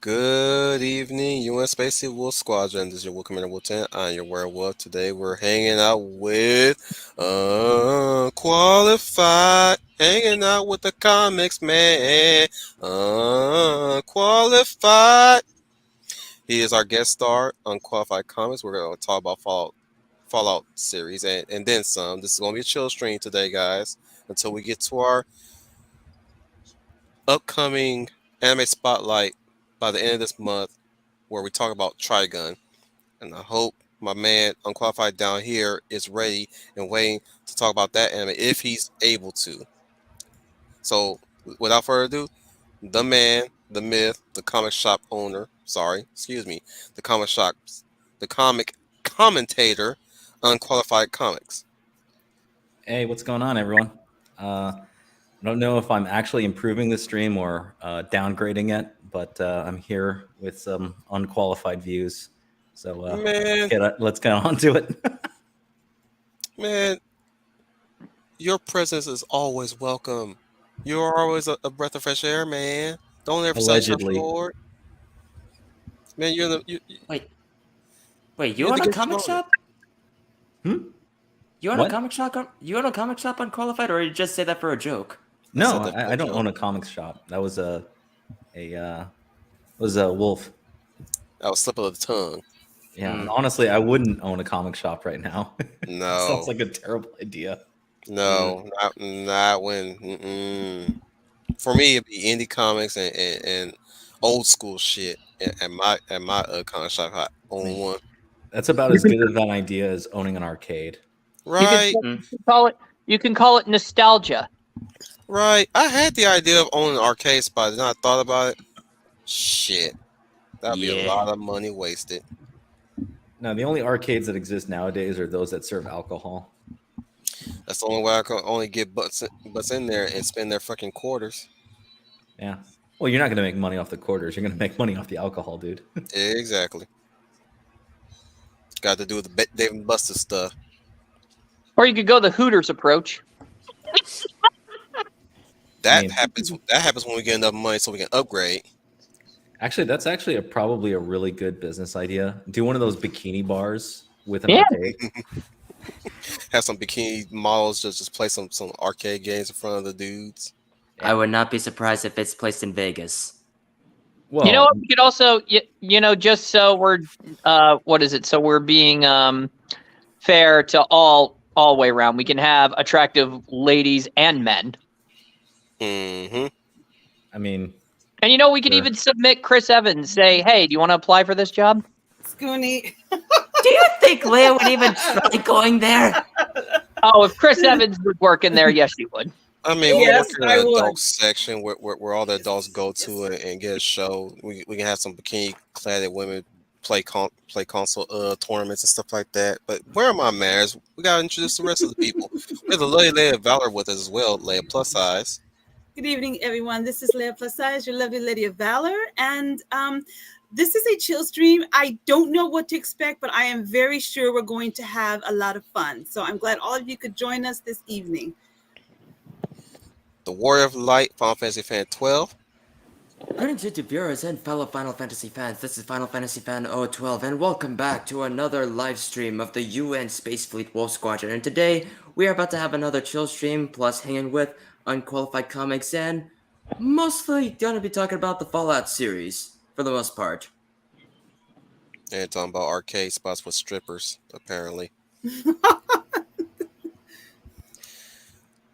Good evening, UN Spacey Wolf Squadron. This is your Wolf Commander Wolfton. I'm your werewolf. Today we're hanging out with Unqualified. Hanging out with the comics man. Unqualified. He is our guest star, Unqualified Comics. We're going to talk about Fallout series and then some. This is going to be a chill stream today, guys, until we get to our upcoming anime spotlight by the end of this month, where we talk about Trigun. And I hope my man Unqualified down here is ready and waiting to talk about that anime if he's able to. So without further ado, the man, the myth, the comic shop owner, the comic commentator, Unqualified Comics. Hey, what's going on, everyone? I don't know if I'm actually improving the stream or downgrading it, but I'm here with some unqualified views. So let's get on to it. Man, your presence is always welcome. You're always a breath of fresh air, man. Don't ever sell your forward. Man, you're the... Wait, you own a comic shop? Hmm? You own a comic shop? You own a comic shop, Unqualified, or you just say that for a joke? No, I don't own a comics shop. That was a wolf. That was slip of the tongue. Yeah, honestly, I wouldn't own a comic shop right now. No, sounds like a terrible idea. No, not when. For me, it'd be indie comics and old school shit. At my comic shop, I own one. That's about as good of an idea as owning an arcade. Right. You can call it nostalgia. Right. I had the idea of owning an arcade spot, and I thought about it. Shit, that'd be a lot of money wasted. Now, the only arcades that exist nowadays are those that serve alcohol. That's the only way I can only get butts in there and spend their fucking quarters. Yeah. Well, you're not going to make money off the quarters. You're going to make money off the alcohol, dude. Exactly. Got to do with the Dave and Buster stuff. Or you could go the Hooters approach. That happens when we get enough money so we can upgrade. Actually, that's probably a really good business idea. Do one of those bikini bars with an arcade. Have some bikini models just play some arcade games in front of the dudes. I would not be surprised if it's placed in Vegas. Well, you know what? We could also, just so we're, So we're being fair to all way around. We can have attractive ladies and men. Mm-hmm. I mean. And we could even submit Chris Evans, say, hey, do you want to apply for this job? Scoony. Do you think Leah would even try going there? Oh, if Chris Evans would work in there, yes, she would. I mean, we're working in an adult section where all the adults go to and get a show. We can have some bikini-clad women play console tournaments and stuff like that. But where are my manners? We got to introduce the rest of the people. We have the Lady of Valor with us as well, Leia Plus Size. Good evening, everyone. This is Leia Plus Size, your lovely Lady of Valor. And this is a chill stream. I don't know what to expect, but I am very sure we're going to have a lot of fun. So I'm glad all of you could join us this evening. The Warrior of Light, Final Fantasy Fan 12. Greetings to viewers and fellow Final Fantasy fans. This is Final Fantasy Fan 012, and welcome back to another live stream of the UN Space Fleet Wolf Squadron. And today, we are about to have another chill stream, plus hanging with Unqualified Comics, and mostly gonna be talking about the Fallout series, for the most part. And talking about arcade spots with strippers, apparently.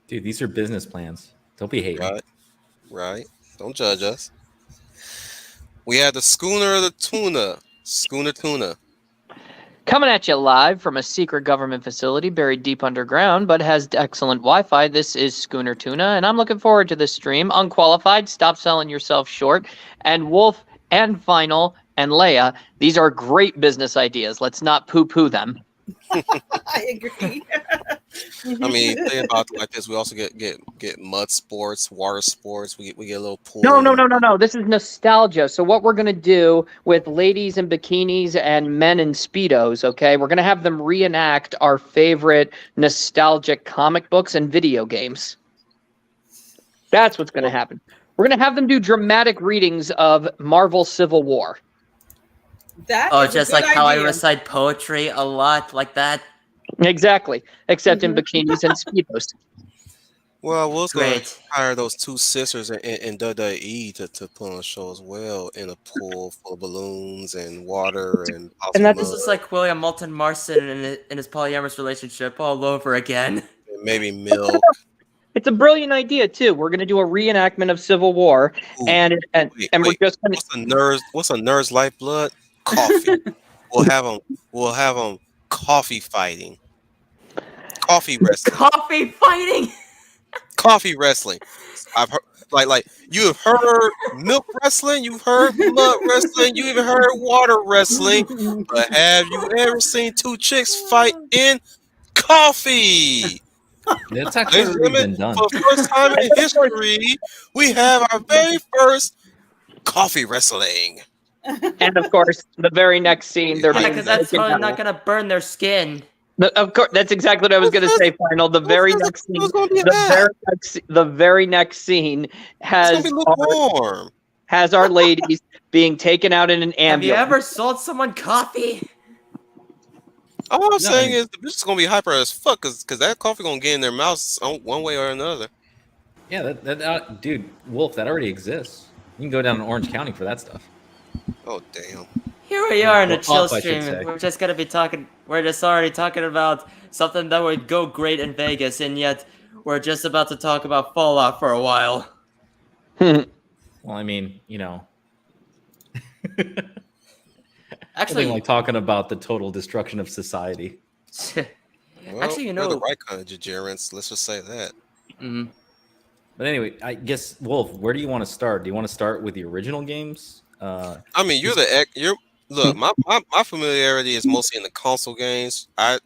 Dude, these are business plans. Don't be hating. Right. Don't judge us. We had the Schooner of the Tuna. Schooner Tuna. Coming at you live from a secret government facility buried deep underground, but has excellent Wi-Fi. This is Schooner Tuna, and I'm looking forward to this stream. Unqualified, stop selling yourself short. And Wolf and Final and Leia, these are great business ideas. Let's not poo-poo them. I agree. I mean, think about it like this. We also get mud sports, water sports. We get a little pool. No. This is nostalgia. So what we're going to do with ladies in bikinis and men in Speedos, okay, we're going to have them reenact our favorite nostalgic comic books and video games. That's what's going to happen. We're going to have them do dramatic readings of Marvel Civil War. That Oh, is a just good like how I idea. recite poetry a lot, like that. Exactly, except in bikinis and speedos. Well, Will's gonna Great. hire those two sisters in WWE to put on a show as well, in a pool full of balloons and water and And possibly This that's is mud, like William Moulton Marston in his polyamorous relationship all over again. and maybe milk. it's a brilliant idea too. We're going to do a reenactment of Civil War, Ooh, and wait, we're wait. just going to. What's a nerd's lifeblood? Coffee. We'll have them. We'll have them coffee fighting, coffee wrestling, Coffee fighting. coffee wrestling. I've heard like you have heard milk wrestling, you've heard mud wrestling, you even heard water wrestling, but have you ever seen two chicks fight in coffee? That's actually Ladies and already gentlemen, been done. for the first time in history, we have our very first coffee wrestling. And of course, the very next scene, they're Yeah, being because that's taken totally out. not gonna burn their skin. Of course, that's exactly what I was going to say. Final, the very next scene, It's gonna be hot. the very next scene It's gonna be has our, lukewarm. has our ladies being taken out in an Have you ambulance. ever sold someone coffee? All I'm saying I mean- is the bitch is gonna be hyper as fuck, cause that coffee gonna get in their mouths one way or another. Yeah, dude, Wolf, that already exists. You can go down to Orange County for that stuff. Oh damn. Here we are in a Well, chill up, I should stream. say. We're just gonna be talking. We're just already talking about something that would go great in Vegas, and yet we're just about to talk about Fallout for a while. Well, I mean, you know, Actually, something like talking about the total destruction of society. Well, Actually, you we're the know, right kind of degenerates. Let's just say that. mhm. But anyway, I guess Wolf, where do you want to start? Do you want to start with the original games? I mean, you're look. My familiarity is mostly in the console games. I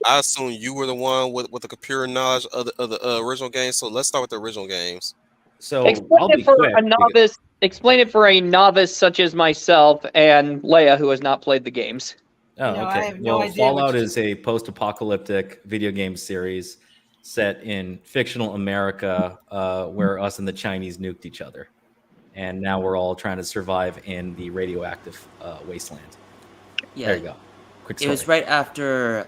assume you were the one with the computer knowledge of the original games. So let's start with the original games. So Explain I'll it be for quick. a novice. Explain it for a novice such as myself and Leia, who has not played the games. Oh, No, I okay. have no Well, idea what Fallout you- is a post-apocalyptic video game series set in fictional America, where us and the Chinese nuked each other, and now we're all trying to survive in the radioactive wasteland. Yeah, There you go. Quick it story. was right after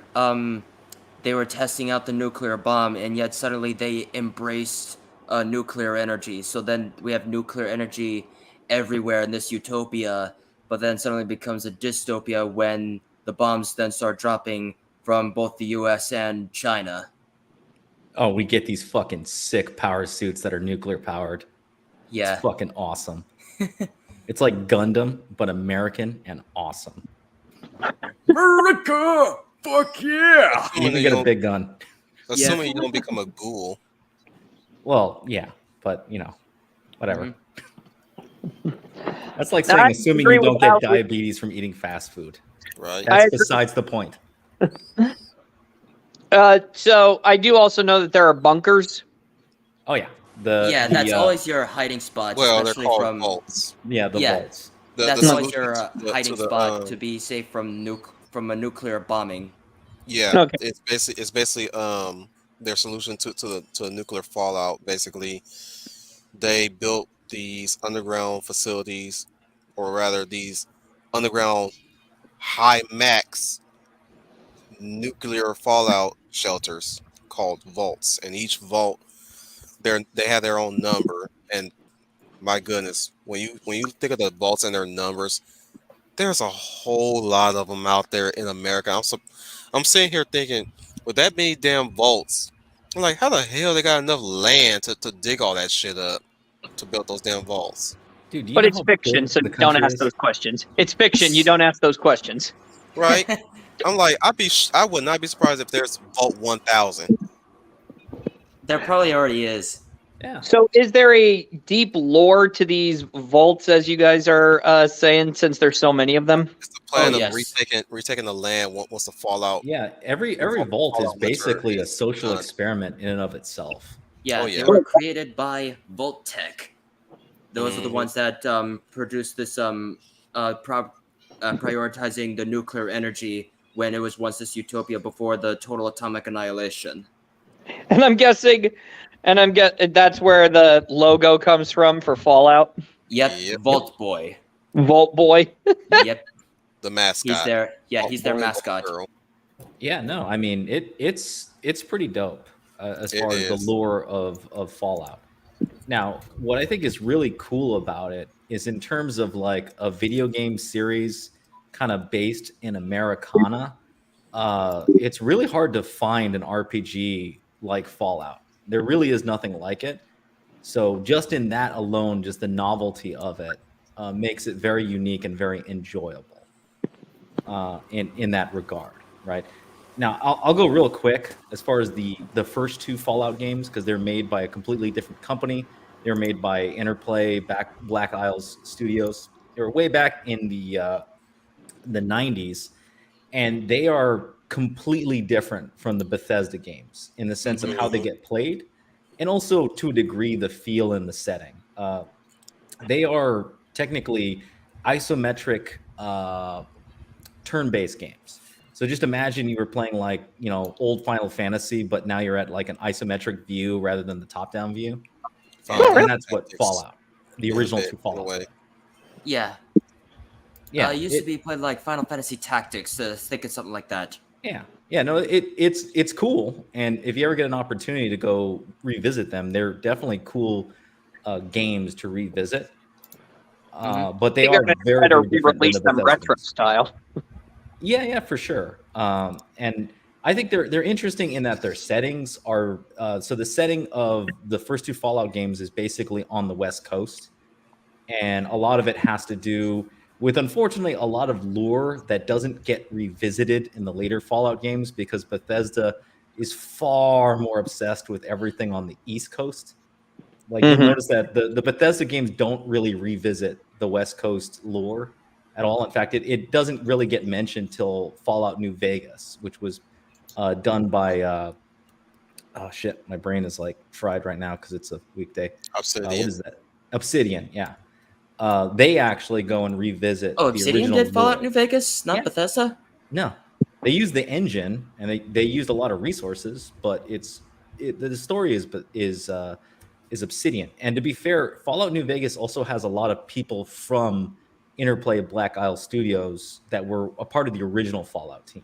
they were testing out the nuclear bomb, and yet suddenly they embraced nuclear energy. So then we have nuclear energy everywhere in this utopia, but then suddenly becomes a dystopia when the bombs then start dropping from both the U.S. and China. Oh, we get these fucking sick power suits that are nuclear powered. Yeah. It's fucking awesome. It's like Gundam, but American and awesome. America! Fuck yeah! You even get a big gun. Assuming you don't become a ghoul. Well, yeah, but you know, whatever. Mm-hmm. That's like I saying assuming agree you don't with get Alfred. diabetes from eating fast food. Right. I That's agree. besides the point. So I do also know that there are bunkers. Oh yeah, That's always your hiding spot, Well, they're especially called from vaults. the yeah. vaults. That's the always solution your hiding to the, spot to be safe from a nuclear bombing. Yeah, Okay. it's basically their solution to the nuclear fallout. Basically, they built these underground facilities, or rather, these underground high max nuclear fallout shelters called vaults, and each vault they have their own number. And my goodness, when you think of the vaults and their numbers, there's a whole lot of them out there in America. I'm sitting here thinking, with that many damn vaults, I'm like, how the hell they got enough land to dig all that shit up to build those damn vaults? Dude, do you But know it's how fiction, big so the don't country ask is? those questions. It's fiction. You don't ask those questions. Right? I'm like, I would not be surprised if there's Vault 1000. There probably already is. Yeah. So is there a deep lore to these vaults, as you guys are saying, since there's so many of them? It's the plan Oh, of yes. retaking the land once the fallout. Yeah, every vault is Fallout winter basically a is social done. experiment in and of itself. Yeah, Oh, yeah. they were created by Volt Tech. Those are the Mhm. ones that produced this prioritizing the nuclear energy when it was once this utopia before the total atomic annihilation. And I'm guessing And that's where the logo comes from for Fallout. Yep, Vault Boy. Vault Boy. Yep, The mascot. he's their he's their Boy and mascot. girl. Yeah, no, I mean it's pretty dope as It far as the is. lore of Fallout. Now, what I think is really cool about it is in terms of like a video game series kind of based in Americana. It's really hard to find an RPG like Fallout. There really is nothing like it. So just in that alone, just the novelty of it makes it very unique and very enjoyable in that regard, right? Now, I'll go real quick as far as the first two Fallout games because they're made by a completely different company. They were made by Interplay, Black Isles Studios. They were way back in the 90s, and they are completely different from the Bethesda games in the sense of how they get played, and also to a degree the feel and the setting. They are technically isometric turn-based games. So just imagine you were playing like, old Final Fantasy, but now you're at like an isometric view rather than the top-down view. And that's what Fallout, the original two Fallout. Yeah. Yeah, it used to be played like Final Fantasy Tactics, think of something like that. Yeah, no, it's cool, and if you ever get an opportunity to go revisit them, they're definitely cool games to revisit. But they are very, very different than the them Bethesda retro games. style. Yeah, for sure. And I think they're interesting in that their settings are so the setting of the first two Fallout games is basically on the West Coast, and a lot of it has to do with, unfortunately, a lot of lore that doesn't get revisited in the later Fallout games because Bethesda is far more obsessed with everything on the East Coast. Like you'll notice that the Bethesda games don't really revisit the West Coast lore at all. In fact, it doesn't really get mentioned till Fallout New Vegas, which was done by oh shit, my brain is like fried right now because it's a weekday. Obsidian. What is that? Obsidian, yeah. They actually go and revisit. Oh, the Obsidian original did Fallout lore. New Vegas, not Bethesda? No, they used the engine and they used a lot of resources, but the story is Obsidian. And to be fair, Fallout New Vegas also has a lot of people from Interplay Black Isle Studios that were a part of the original Fallout team,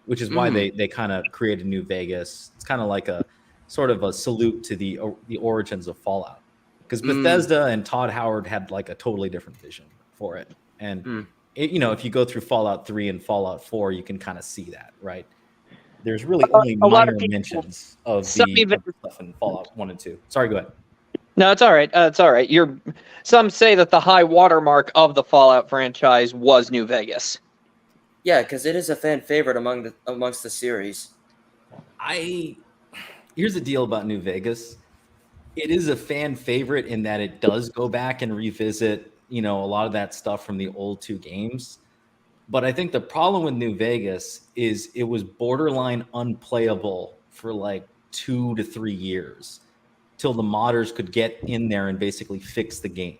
which is why they kind of created New Vegas. It's kind of like a sort of a salute to the origins of Fallout. Because Bethesda and Todd Howard had like a totally different vision for it. And, if you go through Fallout 3 and Fallout 4, you can kind of see that, right? There's really only minor mentions of the stuff in Fallout 1 and 2. Sorry, go ahead. No, it's all right. It's all right. Some say that the high watermark of the Fallout franchise was New Vegas. Yeah, because it is a fan favorite amongst the series. Here's the deal about New Vegas. It is a fan favorite in that it does go back and revisit, a lot of that stuff from the old two games. But I think the problem with New Vegas is it was borderline unplayable for like 2 to 3 years till the modders could get in there and basically fix the game.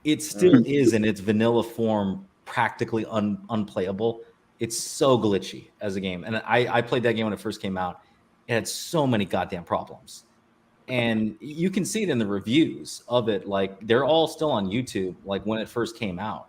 It still is in its vanilla form practically unplayable. It's so glitchy as a game. And I played that game when it first came out. It had so many goddamn problems. And you can see it in the reviews of it. Like, they're all still on YouTube. Like, when it first came out,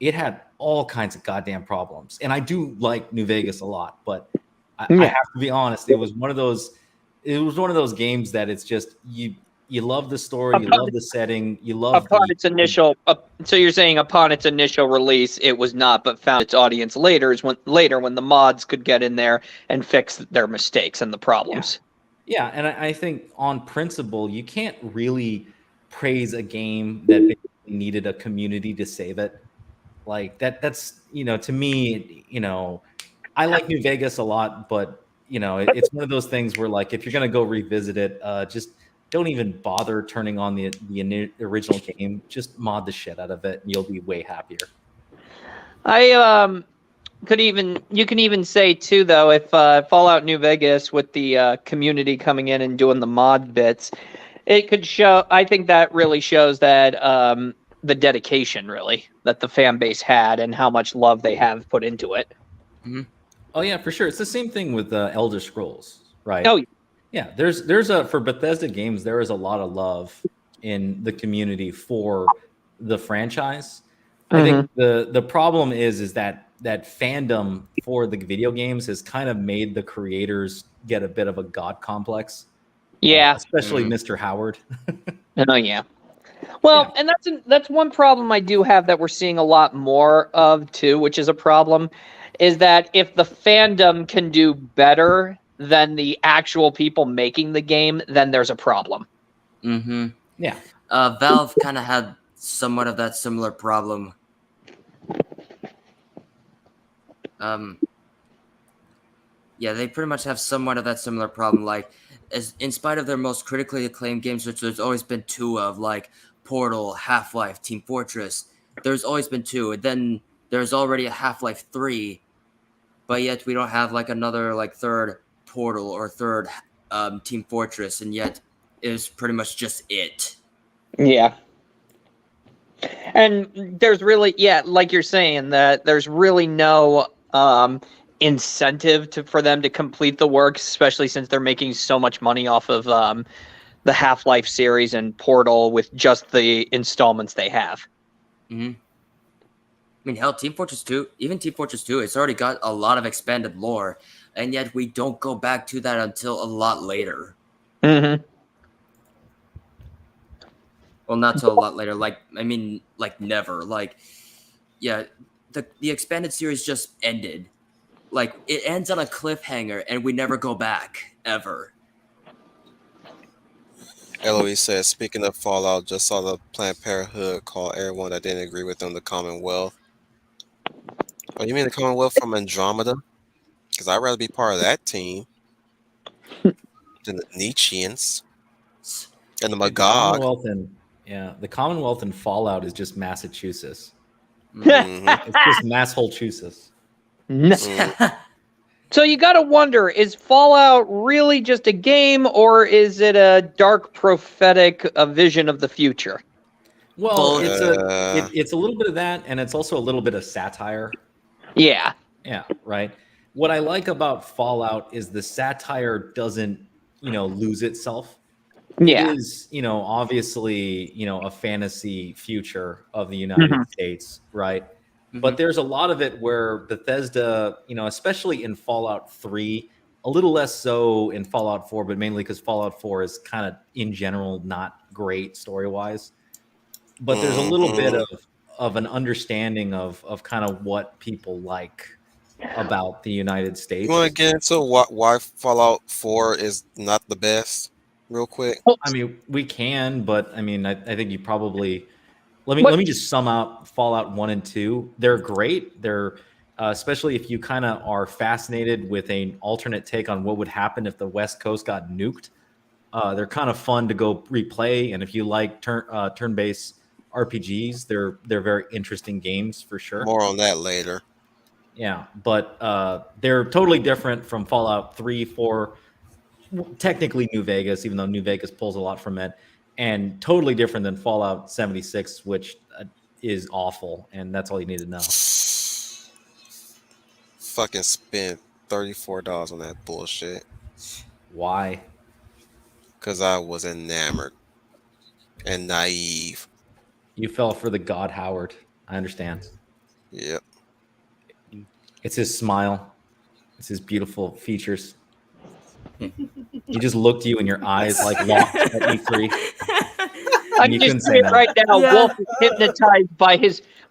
it had all kinds of goddamn problems. And I do like New Vegas a lot, but I have to be honest. It was one of those games that it's just, you love the story, you love the setting, you love its initial. So you're saying upon its initial release, it was not, but found its audience later when the mods could get in there and fix their mistakes and the problems. Yeah, and I think on principle, you can't really praise a game that basically needed a community to save it. Like that's to me, I like New Vegas a lot, but it's one of those things where, like, if you're gonna go revisit it, just don't even bother turning on the original game. Just mod the shit out of it, and you'll be way happier. You can even say too, though, if Fallout New Vegas with the community coming in and doing the mod bits, it could show. I think that really shows that the dedication, really, that the fan base had and how much love they have put into it. Oh yeah, for sure. It's the same thing with Elder Scrolls, right? Oh, Yeah, there's a for Bethesda games, there is a lot of love in the community for the franchise. I think the problem is that fandom for the video games has kind of made the creators get a bit of a god complex. Yeah. Especially Mr. Howard. Oh yeah. Well, Yeah. and that's one problem I do have that we're seeing a lot more of too, which is a problem, is that if the fandom can do better than the actual people making the game, then there's a problem. Mm-hmm. Yeah. Valve kind of had somewhat of that similar problem. Yeah, they pretty much have somewhat of that similar problem. Like, as in spite of their most critically acclaimed games, which there's always been two of, like Portal, Half-Life, Team Fortress. There's always been two, and then there's already a Half-Life 3, but yet we don't have like another like third Portal or third Team Fortress, and yet it's pretty much just it. Yeah. And there's really, yeah, like you're saying, that there's really no incentive for them to complete the work, especially since they're making so much money off of the Half-Life series and Portal with just the installments they have. Mm-hmm. I mean, hell, Team Fortress 2, even Team Fortress 2, it's already got a lot of expanded lore, and yet we don't go back to that until a lot later. Mm-hmm. Well, not till a lot later. Like, I mean, like never. Like, yeah, the expanded series just ended. Like, it ends on a cliffhanger, and we never go back ever. Eloise says, speaking of Fallout, just saw the Planned Parenthood call everyone that didn't agree with them the Commonwealth. Oh, you mean the Commonwealth from Andromeda? Because I'd rather be part of that team than the Nietzscheans and the Magog. The Commonwealth and Fallout is just Massachusetts. Mhm. It's just Massachusetts. So you got to wonder, is Fallout really just a game, or is it a dark prophetic vision of the future? Well, it's a little bit of that, and it's also a little bit of satire. Yeah. Yeah, right. What I like about Fallout is the satire doesn't, lose itself. Yeah. It is, obviously, a fantasy future of the United States, right? But there's a lot of it where Bethesda, especially in Fallout 3, a little less so in Fallout 4, but mainly because Fallout 4 is kind of, in general, not great story-wise. But there's a little bit of an understanding of kind of what people like about the United States. You want to get into why Fallout 4 is not the best real quick? I mean, we can, but I mean, I think you probably... Let me just sum up Fallout 1 and 2. They're great. They're especially if you kind of are fascinated with an alternate take on what would happen if the West Coast got nuked. They're kind of fun to go replay, and if you like turn-based RPGs, they're very interesting games for sure. More on that later. Yeah, but they're totally different from Fallout 3, 4, technically New Vegas, even though New Vegas pulls a lot from it. And totally different than Fallout 76, which is awful, and that's all you need to know. Fucking spent $34 on that bullshit. Why? Because I was enamored and naive. You fell for the God Howard. I understand. Yep. It's his smile. It's his beautiful features. He just looked you in your eyes like locked at E3. I just see it right now. Yeah. Wolf is hypnotized by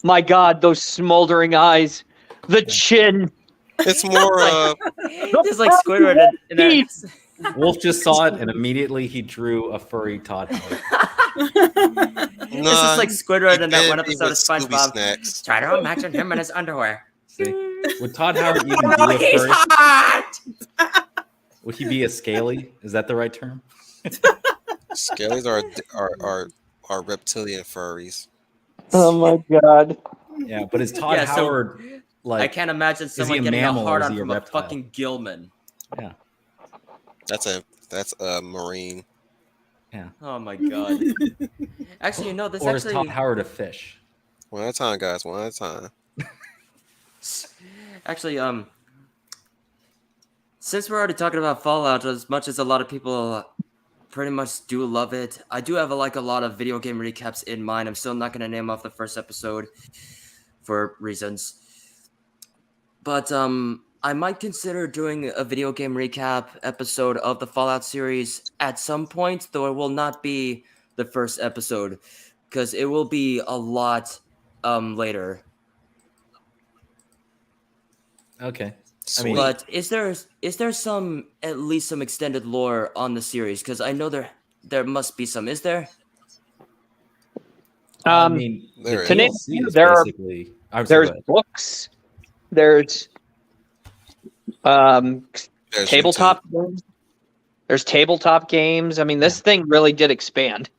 my God, those smoldering eyes, the chin. It's more Just like Squidward in a... Wolf just saw it, and immediately he drew a furry Todd Howard. This is like Squidward in that one episode of Scooby SpongeBob. Snacks. Try to imagine him in his underwear. See? Would Todd Howard even be a He's furry? hot! Would he be a scaly? Is that the right term? Skellies are reptilian furries. Oh my God. Yeah, but is Todd Yeah, so Howard like? I can't imagine he someone a getting a mammal or hard is on he a from a reptile? fucking Gilman. Yeah, That's a marine. yeah. Oh my God. Actually, this Or is actually... Todd Howard a fish? One at a time, guys. One at a time. Actually, Since we're already talking about Fallout, as much as a lot of people pretty much do love it, I do have a lot of video game recaps in mind. I'm still not going to name off the first episode for reasons. But I might consider doing a video game recap episode of the Fallout series at some point, though it will not be the first episode, because it will be a lot later. Okay. Sweet. But is there some at least some extended lore on the series? Because I know there must be some. Is there? I mean, there the is. DLC is There are- basically. There's books. There's There's tabletop games. There's tabletop games. I mean, this thing really did expand.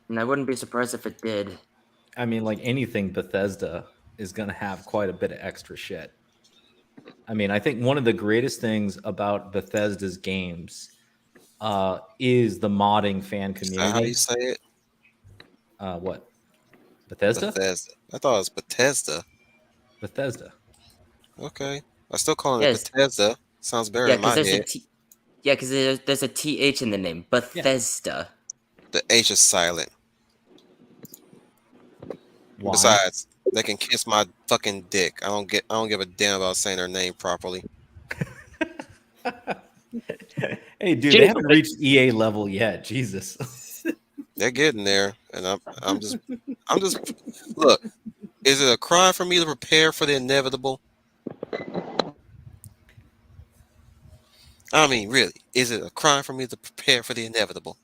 And I wouldn't be surprised if it did. I mean, like anything Bethesda is going to have quite a bit of extra shit. I mean, I think one of the greatest things about Bethesda's games is the modding fan Is that how community. you say it? What? Bethesda? Bethesda. I thought it was Bethesda. Bethesda. Okay. I still call it Yes. Bethesda. Sounds better Yeah, in my because head. there's a TH in the name. Bethesda. The H is silent. Why? Besides, they can kiss my fucking dick. I don't give a damn about saying their name properly. Hey, dude, they Jesus. haven't reached EA level yet. Jesus. They're getting there, and I'm just look. Is it a crime for me to prepare for the inevitable? I mean, really, is it a crime for me to prepare for the inevitable?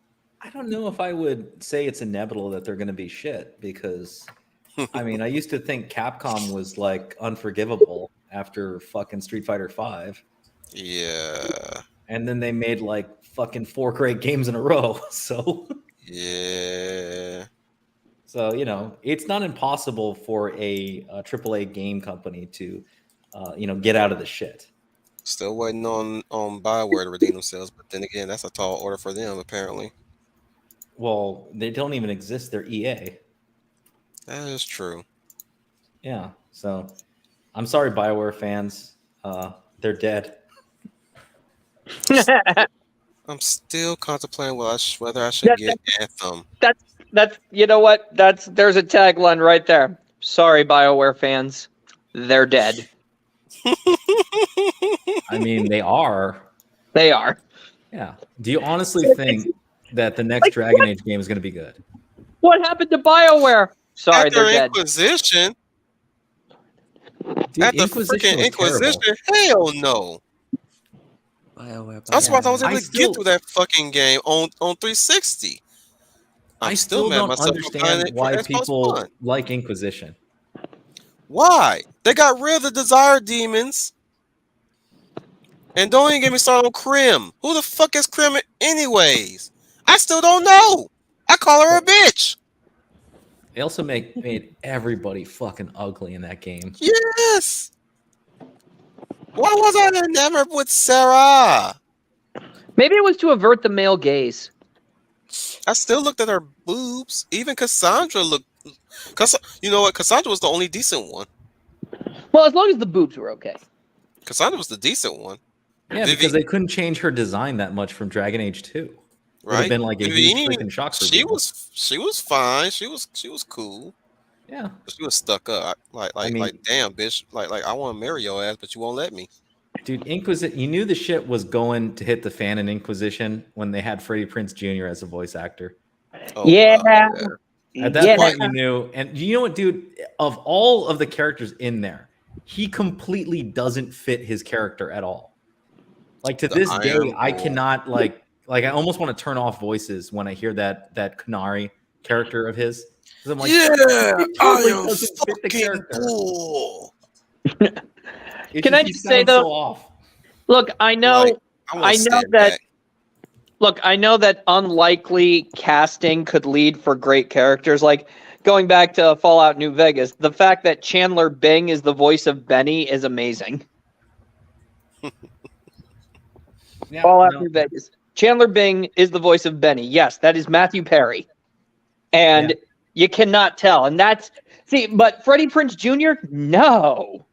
I don't know if I would say it's inevitable that they're going to be shit because, I mean, I used to think Capcom was like unforgivable after fucking Street Fighter V, Yeah, and then they made like fucking 4 great games in a row. yeah. So you know, it's not impossible for a AAA game company to, get out of the shit. Still waiting on Bioware to redeem themselves, but then again, that's a tall order for them, apparently. Well, they don't even exist. They're EA. That is true. Yeah. So, I'm sorry, BioWare fans. They're dead. I'm still contemplating whether I should get Anthem. That's you know what? There's a tagline right there. Sorry, BioWare fans, they're dead. I mean, they are. They are. Yeah. Do you honestly think that the next Dragon Age game is going to be good? What happened to BioWare? Sorry, After they're dead. Inquisition, Dude, after freaking Inquisition, hell no. BioWare. That's why I was I able to still- get through that fucking game on 360. I'm I still mad at don't myself for buying understand it for why Xbox people One. like Inquisition. Why? They got rid of the Desire Demons. And don't even get me started on Krim. Who the fuck is Krim anyways? I still don't know. I call her a bitch. They also made everybody fucking ugly in that game. Yes. Why was I never with Sarah? Maybe it was to avert the male gaze. I still looked at her boobs. Even Cassandra looked. You know what? Cassandra was the only decent one. Well, as long as the boobs were okay. Cassandra was the decent one. Yeah, Vivi- because they couldn't change her design that much from Dragon Age 2. Would have Right? been like a huge Vivi, freaking shock for she people. was fine. She was cool. Yeah. But she was stuck up. Like damn bitch. Like I want to marry your ass, but you won't let me. Dude, you knew the shit was going to hit the fan in Inquisition when they had Freddie Prinze Jr. as a voice actor. Oh, Yeah. wow, At that point, you knew. And you know what, dude? Of all of the characters in there, he completely doesn't fit his character at all. Like to The this day, Iron I Bull. cannot like I almost want to turn off voices when I hear that Canary character of his. 'Cause I'm like, yeah, it totally I am doesn't fit the fucking character. bull. Can I he just say, sounds though- so off. Look, I know. Like, wanna I know stand that- back. Look, I know that unlikely casting could lead for great characters. Like going back to Fallout New Vegas, the fact that Chandler Bing is the voice of Benny is amazing. Yeah, Fallout no. New Vegas. Chandler Bing is the voice of Benny. Yes, that is Matthew Perry. And Yeah. you cannot tell. And but Freddie Prinze Jr., no.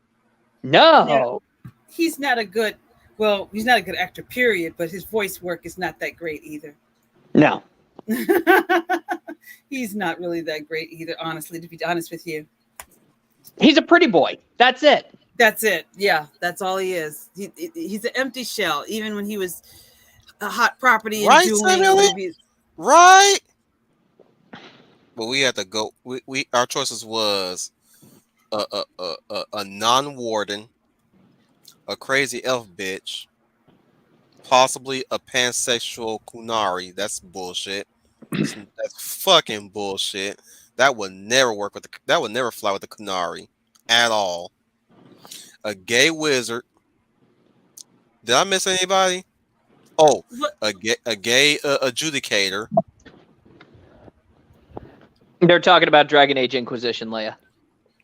he's not a good. Well, he's not a good actor, period. But his voice work is not that great either. No. He's not really that great either, honestly. To be honest with you, He's a pretty boy. That's it. that's it. Yeah, that's all he is. He's an empty shell. Even when he was a hot property and Right, doing Samuel? movies. Right. But we had to go. We our choices was a non-warden, a crazy elf bitch, possibly a pansexual kunari. That's bullshit. That's fucking bullshit. That would never work with that would never fly with the kunari at all. A gay wizard. Did I miss anybody? Oh, What? a gay adjudicator. They're talking about Dragon Age Inquisition, Leia.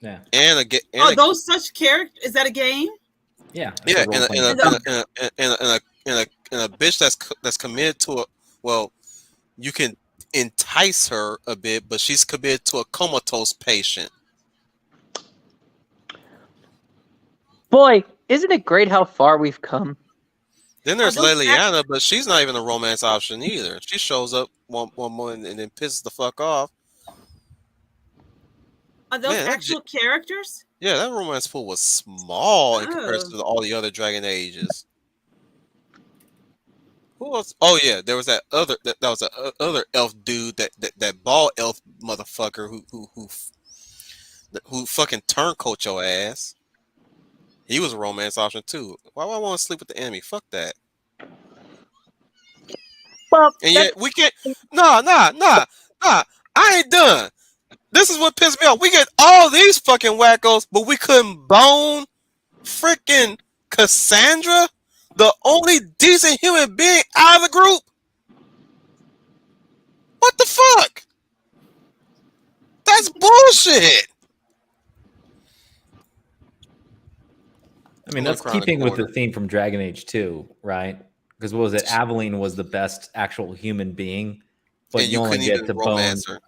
Yeah. And a Are those such characters? Is that a game? Yeah. yeah, that's a and role-playing a, game. and a bitch that's committed to a well, you can entice her a bit, but she's committed to a comatose patient. Boy, isn't it great how far we've come? Then there's those Liliana, but she's not even a romance option either. She shows up one moment and then pisses the fuck off. Are those Man, actual characters? yeah, that romance pool was small in comparison Oh. to all the other Dragon Ages. Who else? Oh yeah, there was that other that was a other elf dude that bald elf motherfucker who fucking turncoat your ass. He was a romance option too. Why would I want to sleep with the enemy? Fuck that. Well, And yet we can't. Nah. I ain't done. This is what pissed me off. We get all these fucking wackos, but we couldn't bone freaking Cassandra, the only decent human being out of the group. What the fuck? That's bullshit. I mean, I'm that's gonna cry in the keeping with the corner. theme from Dragon Age 2, right? Because what was it? Aveline was the best actual human being, but And you you only couldn't get even to bone. romance her.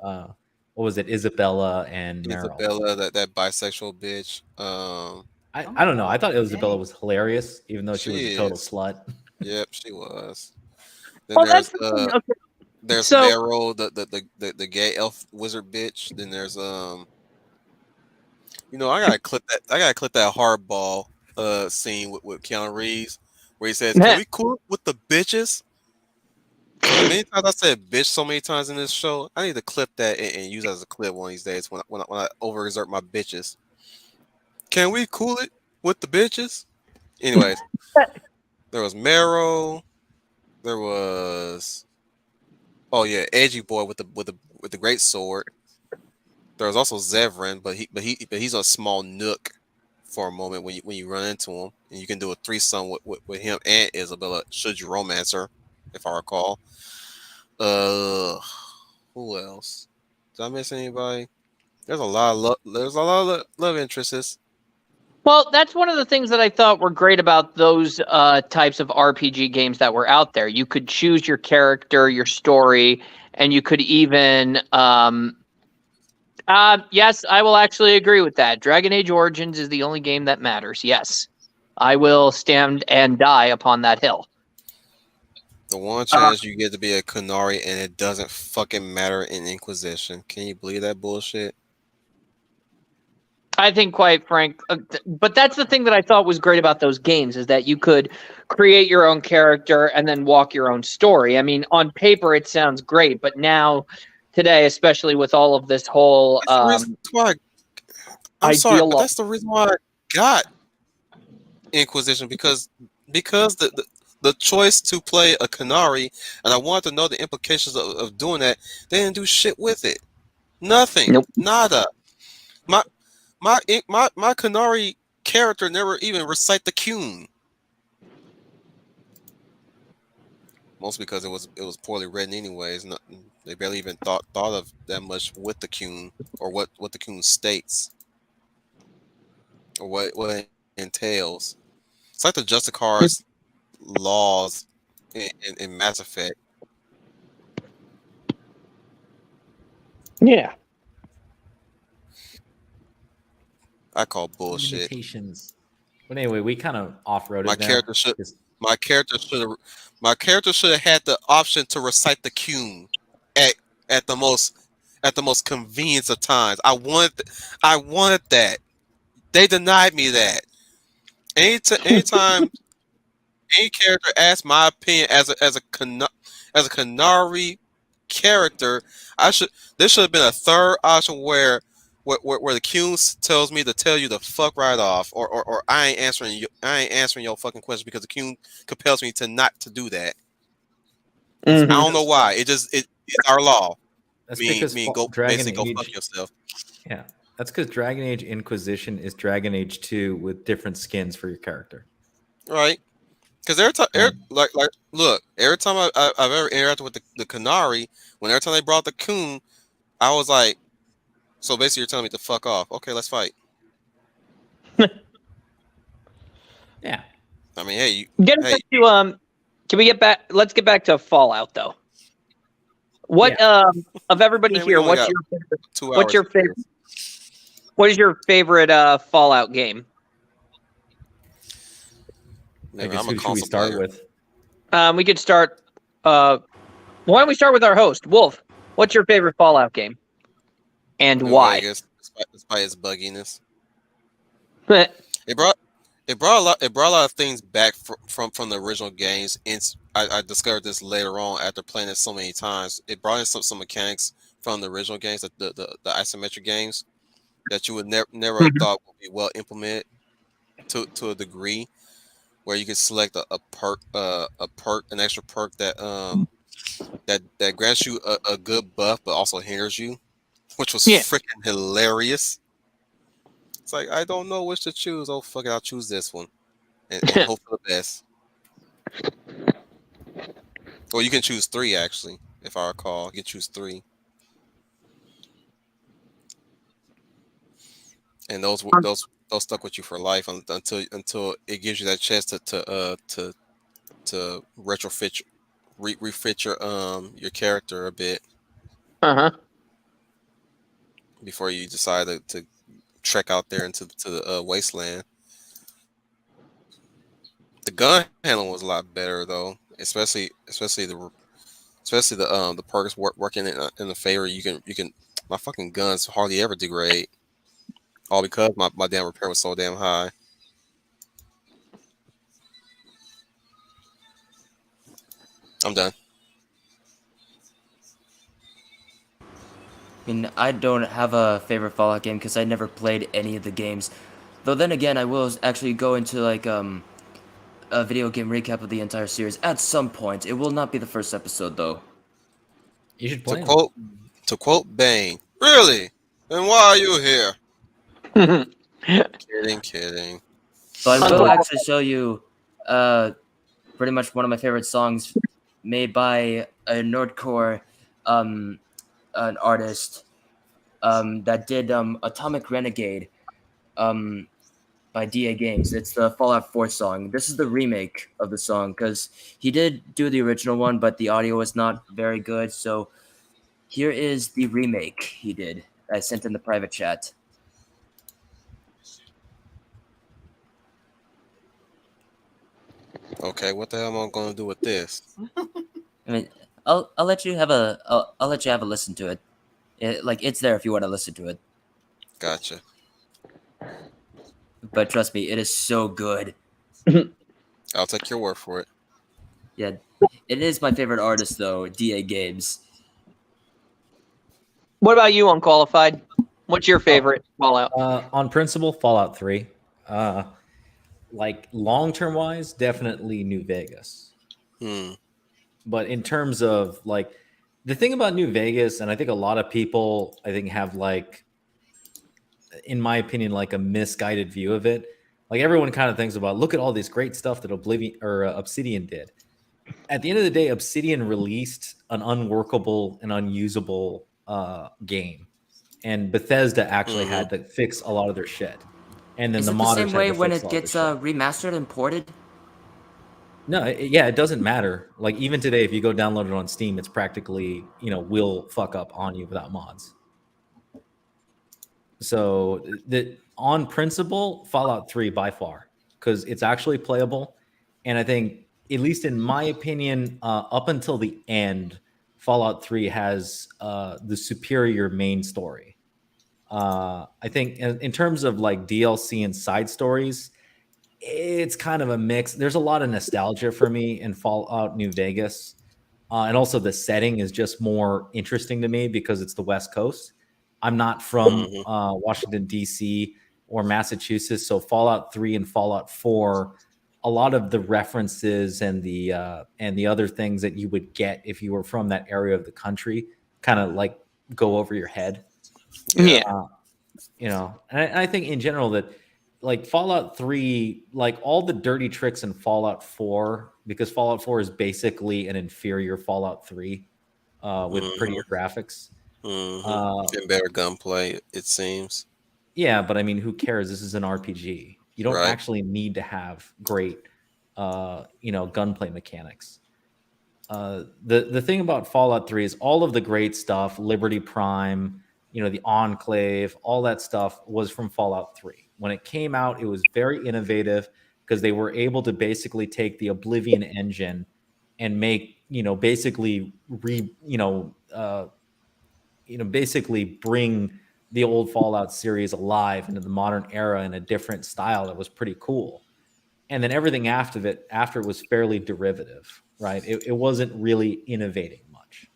What was it? Isabella and Meryl. Isabella, that bisexual bitch. I don't know. I thought Isabella dang. was hilarious, even though she was a She total is. slut. Yep, she was. Then well, that's the thing. Okay. there's So, Meryl, the gay elf wizard bitch. Then there's I gotta clip that. I gotta clip that hardball scene with Keanu Reeves where he says, "Can we cool with the bitches?" Because the many times I said "bitch" so many times in this show, I need to clip that and use it as a clip one of these days when I overexert my bitches. Can we cool it with the bitches? Anyways, there was Meryl. There was edgy boy with the great sword. There was also Zevran, but he's a small nook for a moment when you run into him, and you can do a threesome with him and Isabella should you romance her, if I recall. Who else? Did I miss anybody? There's a lot of love interests. well, that's one of the things that I thought were great about those types of RPG games that were out there. You could choose your character, your story, and you could even. Yes, I will actually agree with that. Dragon Age Origins is the only game that matters. Yes, I will stand and die upon that hill. The one chance you get to be a Kunari and it doesn't fucking matter in Inquisition. Can you believe that bullshit? I think, quite frank, but that's the thing that I thought was great about those games is that you could create your own character and then walk your own story. I mean, on paper it sounds great, but now, today, especially with all of this whole That's the reason why I'm sorry, but ideal, that's the reason why I got Inquisition because the choice to play a Canary and I wanted to know the implications of doing that. They didn't do shit with it. Nothing. Nope. Nada. My Canary character never even recite the Cune. Mostly because it was poorly written anyways. They barely even thought of that much with the Cune or what the Cune states or what it entails. It's like the Justicar's laws in Mass Effect. yeah. I call bullshit. Limitations. But anyway, we kind of off-roaded My now. character should. Just- My character should have. My character should have had the option to recite the Qum at at the most at the most convenience of times. I wanted that. They denied me that. Anytime any character asks my opinion as a Canary character, I should there should have been a third option where the Q tells me to tell you to fuck right off, or I ain't answering your fucking question because the Q compels me to not to do that. I Mhm. don't know why. It's our law. That's Mean because mean go Dragon basically go fuck Age. yourself. Yeah, that's because Dragon Age Inquisition is Dragon Age 2 with different skins for your character. Right? Because every time, And like, look, every time I've ever interacted with the Canary, when every time they brought the Coon, I was like, so basically you're telling me to fuck off. Okay, let's fight. yeah, I mean, hey, Getting back to can we get back? Let's get back to Fallout though. What of everybody man, we here? only got 2 hours. What's your favorite? What is your favorite Fallout game? Man, I guess I'm a who should we console start player. We could start. Why don't we start with our host, Wolf? What's your favorite Fallout game, and New why? Vegas, despite its bugginess, it brought a lot of things back from the original games. And I discovered this later on after playing it so many times. It brought in some mechanics from the original games, the isometric games that you would never have thought would be well implemented to a degree, where you can select a perk, an extra perk that grants you a good buff but also hinders you, which was Yeah. freaking hilarious. It's like I don't know which to choose. Oh fuck it, I'll choose this one and hope for the best. Or you can choose 3 actually, if I recall. You can choose 3, and those stuck with you for life until it gives you that chance to retrofit refit your character a bit before you decide to trek out there into the wasteland. The gun handling was a lot better though, especially the perks working in the favor. You can my fucking guns hardly ever degrade, all because my damn repair was so damn high. I'm done. I mean, I don't have a favorite Fallout game because I never played any of the games. Though then again, I will actually go into like a video game recap of the entire series at some point. It will not be the first episode though. you should To play them. quote to quote Bane, really? Then why are you here? Kidding. So I will actually show you pretty much one of my favorite songs made by a Nordcore an artist that did Atomic Renegade by DA Games. It's the Fallout 4 song. This is the remake of the song because he did do the original one, but the audio was not very good. So here is the remake he did. I sent in the private chat. Okay, what the hell am I gonna do with this? I mean, I'll let you have I'll let you have a listen to it. It's there if you want to listen to it. Gotcha. But trust me, it is so good. I'll take your word for it. Yeah, it is my favorite artist though, DA Games. What about you, Unqualified? What's your favorite Fallout? On principle, Fallout 3. Like long-term wise, definitely New Vegas. But in terms of like the thing about New Vegas, and I think a lot of people, I think, have like, in my opinion, like a misguided view of it. Like everyone kind of thinks about, look at all this great stuff that Obsidian did. At the end of the day, Obsidian released an unworkable and unusable game, and Bethesda actually had to fix a lot of their shit. And then Is the it the modders same had way to when fix it all their gets shit. remastered and ported? No, it doesn't matter. Like even today, if you go download it on Steam, it's practically, will fuck up on you without mods. So on principle, Fallout 3 by far, because it's actually playable. And I think, at least in my opinion, up until the end, Fallout 3 has the superior main story. I think in terms of like DLC and side stories, it's kind of a mix. There's a lot of nostalgia for me in Fallout New Vegas. And also the setting is just more interesting to me because it's the West Coast. I'm not from Mhm. Washington, D.C. or Massachusetts. So Fallout 3 and Fallout 4, a lot of the references and the other things that you would get if you were from that area of the country kind of like go over your head. Yeah. You know, and I think in general that like Fallout 3, like all the dirty tricks in Fallout 4, because Fallout 4 is basically an inferior Fallout 3 with prettier graphics. And better gunplay, it seems. Yeah, but I mean, who cares? This is an RPG. You don't Right. actually need to have great, gunplay mechanics. The thing about Fallout 3 is all of the great stuff, Liberty Prime, the Enclave, all that stuff was from Fallout 3. When it came out, it was very innovative because they were able to basically take the Oblivion engine and make, basically basically bring the old Fallout series alive into the modern era in a different style that was pretty cool. And then everything after it was fairly derivative, right? It wasn't really innovating much.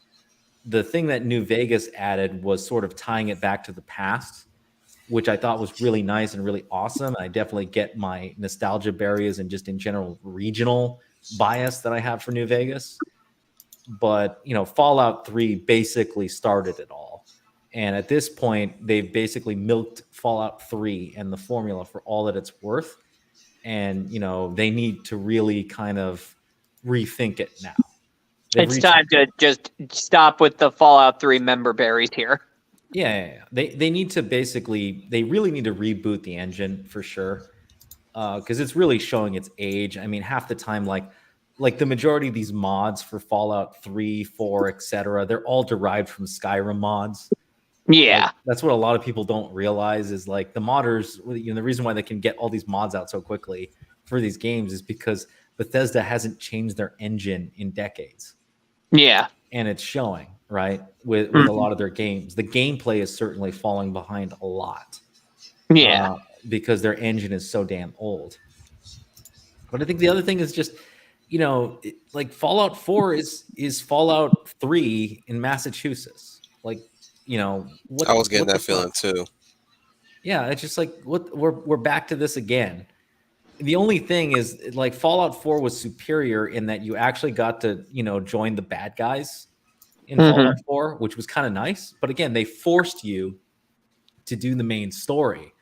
The thing that New Vegas added was sort of tying it back to the past, which I thought was really nice and really awesome. I definitely get my nostalgia barriers and just in general regional bias that I have for New Vegas. But, Fallout 3 basically started it all. And at this point, they've basically milked Fallout 3 and the formula for all that it's worth. And, they need to really kind of rethink it now. It's time to just stop with the Fallout 3 member berries here. Yeah. They need to they really need to reboot the engine for sure. Because it's really showing its age. I mean, half the time, like the majority of these mods for Fallout 3, 4, etc., they're all derived from Skyrim mods. Yeah. Like, that's what a lot of people don't realize is like the modders, the reason why they can get all these mods out so quickly for these games is because Bethesda hasn't changed their engine in decades. Yeah. And it's showing, right? With a lot of their games. The gameplay is certainly falling behind a lot. Yeah. Because their engine is so damn old. But I think the other thing is just, like Fallout 4 is Fallout 3 in Massachusetts. Like, what I was getting what that the feeling fuck? too. Yeah, it's just like we're back to this again. The only thing is like Fallout 4 was superior in that you actually got to, join the bad guys in Fallout 4, which was kind of nice. But again, they forced you to do the main story.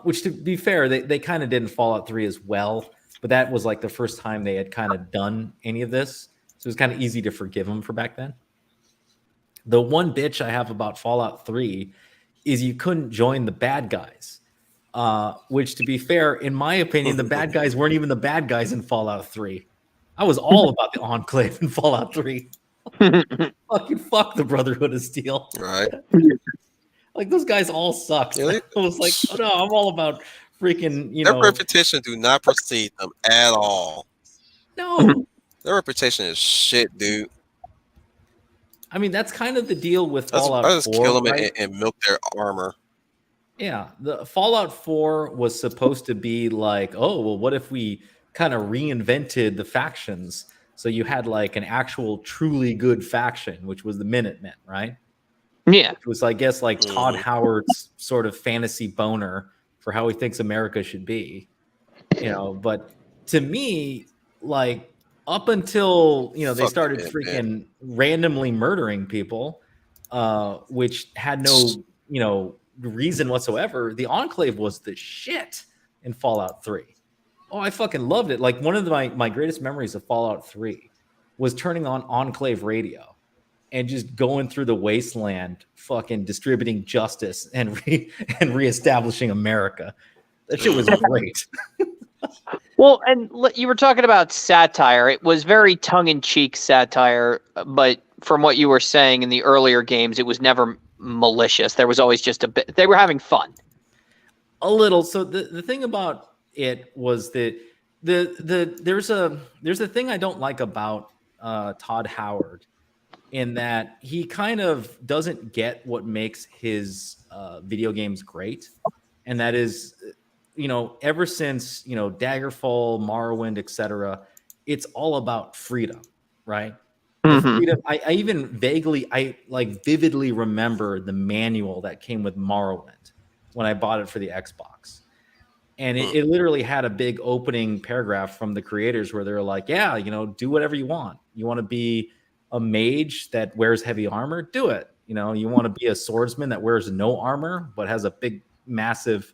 Which, to be fair, they kind of did in Fallout 3 as well. But that was like the first time they had kind of done any of this. So it was kind of easy to forgive them for back then. The one bitch I have about Fallout 3 is you couldn't join the bad guys. Which, to be fair, in my opinion, the bad guys weren't even the bad guys in Fallout 3. I was all about the Enclave in Fallout 3. Fucking fuck the Brotherhood of Steel. Right. Like, those guys all sucked. Yeah, I was like, oh no, I'm all about freaking, Their reputation do not precede them at all. No. Their reputation is shit, dude. I mean, that's kind of the deal with I Fallout just 4. kill them right? and milk their armor. Yeah, the Fallout 4 was supposed to be like, oh, well, what if we kind of reinvented the factions? So you had like an actual truly good faction, which was the Minutemen, right? Yeah. It was, I guess, like Todd Howard's sort of fantasy boner for how he thinks America should be. But to me, like, up until, they started freaking randomly murdering people, which had no, reason whatsoever, the Enclave was the shit in Fallout 3. Oh, I fucking loved it. Like, one of my greatest memories of Fallout 3 was turning on Enclave radio and just going through the wasteland, fucking distributing justice and reestablishing America. That shit was great. Well, and you were talking about satire. It was very tongue-in-cheek satire, but from what you were saying in the earlier games, it was never malicious. There was always just a bit. They were having fun. A little. So the thing about it was there's a thing I don't like about Todd Howard, in that he kind of doesn't get what makes his video games great, and that is, ever since Daggerfall, Morrowind, etc., it's all about freedom, right? The freedom. I even vividly remember the manual that came with Morrowind when I bought it for the Xbox. And it literally had a big opening paragraph from the creators where they're like, yeah, do whatever you want. You want to be a mage that wears heavy armor? Do it. You want to be a swordsman that wears no armor but has a big, massive,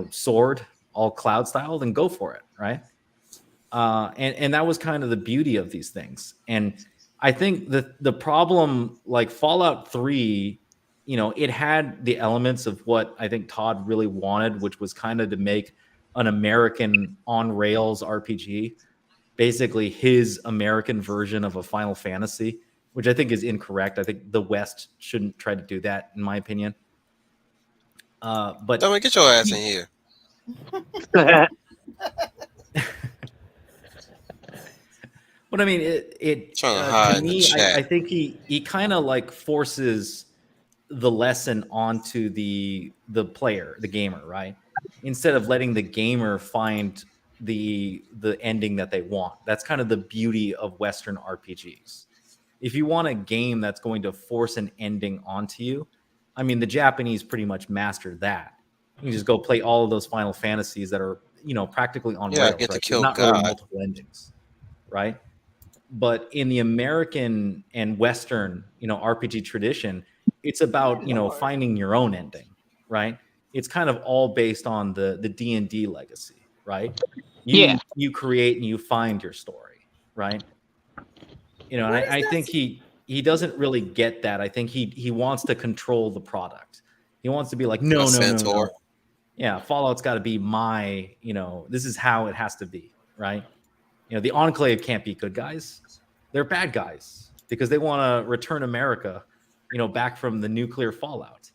sword, all cloud style, then go for it, right? And that was kind of the beauty of these things. And I think the problem, like Fallout 3, it had the elements of what I think Todd really wanted, which was kind of to make an American on rails RPG, basically his American version of a Final Fantasy, which I think is incorrect. I think the West shouldn't try to do that, in my opinion. But Dominic, get your ass in here. But I mean, it Trying to hide to in the me, chat. I think he kind of like forces the lesson onto the player, the gamer, right? Instead of letting the gamer find the ending that they want. That's kind of the beauty of Western RPGs. If you want a game that's going to force an ending onto you, I mean, the Japanese pretty much mastered that. You just go play all of those Final Fantasies that are, practically on rails, Get to right? kill There's not really God. multiple endings, right? But in the American and Western, RPG tradition, it's about, finding your own ending, right? It's kind of all based on the D&D legacy, right? Yeah. You create and you find your story, right? And I think he doesn't really get that. I think he wants to control the product. He wants to be like, no. Yeah, Fallout's got to be my, this is how it has to be, right? The Enclave can't be good guys. They're bad guys because they want to return America, back from the nuclear fallout.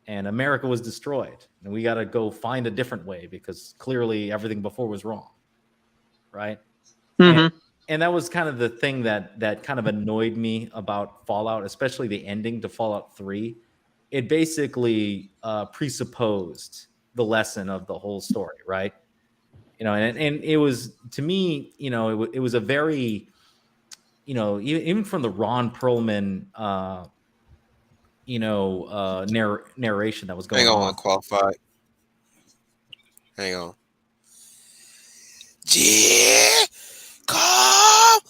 And America was destroyed. And we got to go find a different way because clearly everything before was wrong, right? And that was kind of the thing that kind of annoyed me about Fallout, especially the ending to Fallout 3. It basically presupposed the lesson of the whole story, right? And it was, to me, it was a very, even from the Ron Perlman, narration that was going Hang on, on. Unqualified. Hang on. Yeah, compose.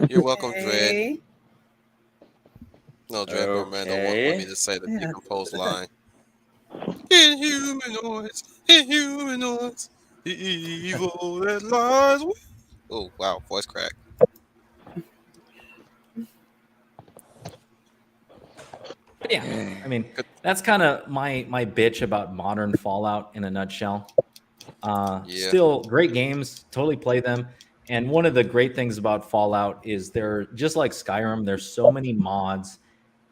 You're welcome, Dread. Okay. No, Dread man don't want me to say the Yeah. decomposed line. Inhumanoids, the evil that lies with. Oh, wow, voice crack. But yeah, I mean, that's kind of my bitch about modern Fallout in a nutshell. Still great games, totally play them. And one of the great things about Fallout is they're just like Skyrim. There's so many mods,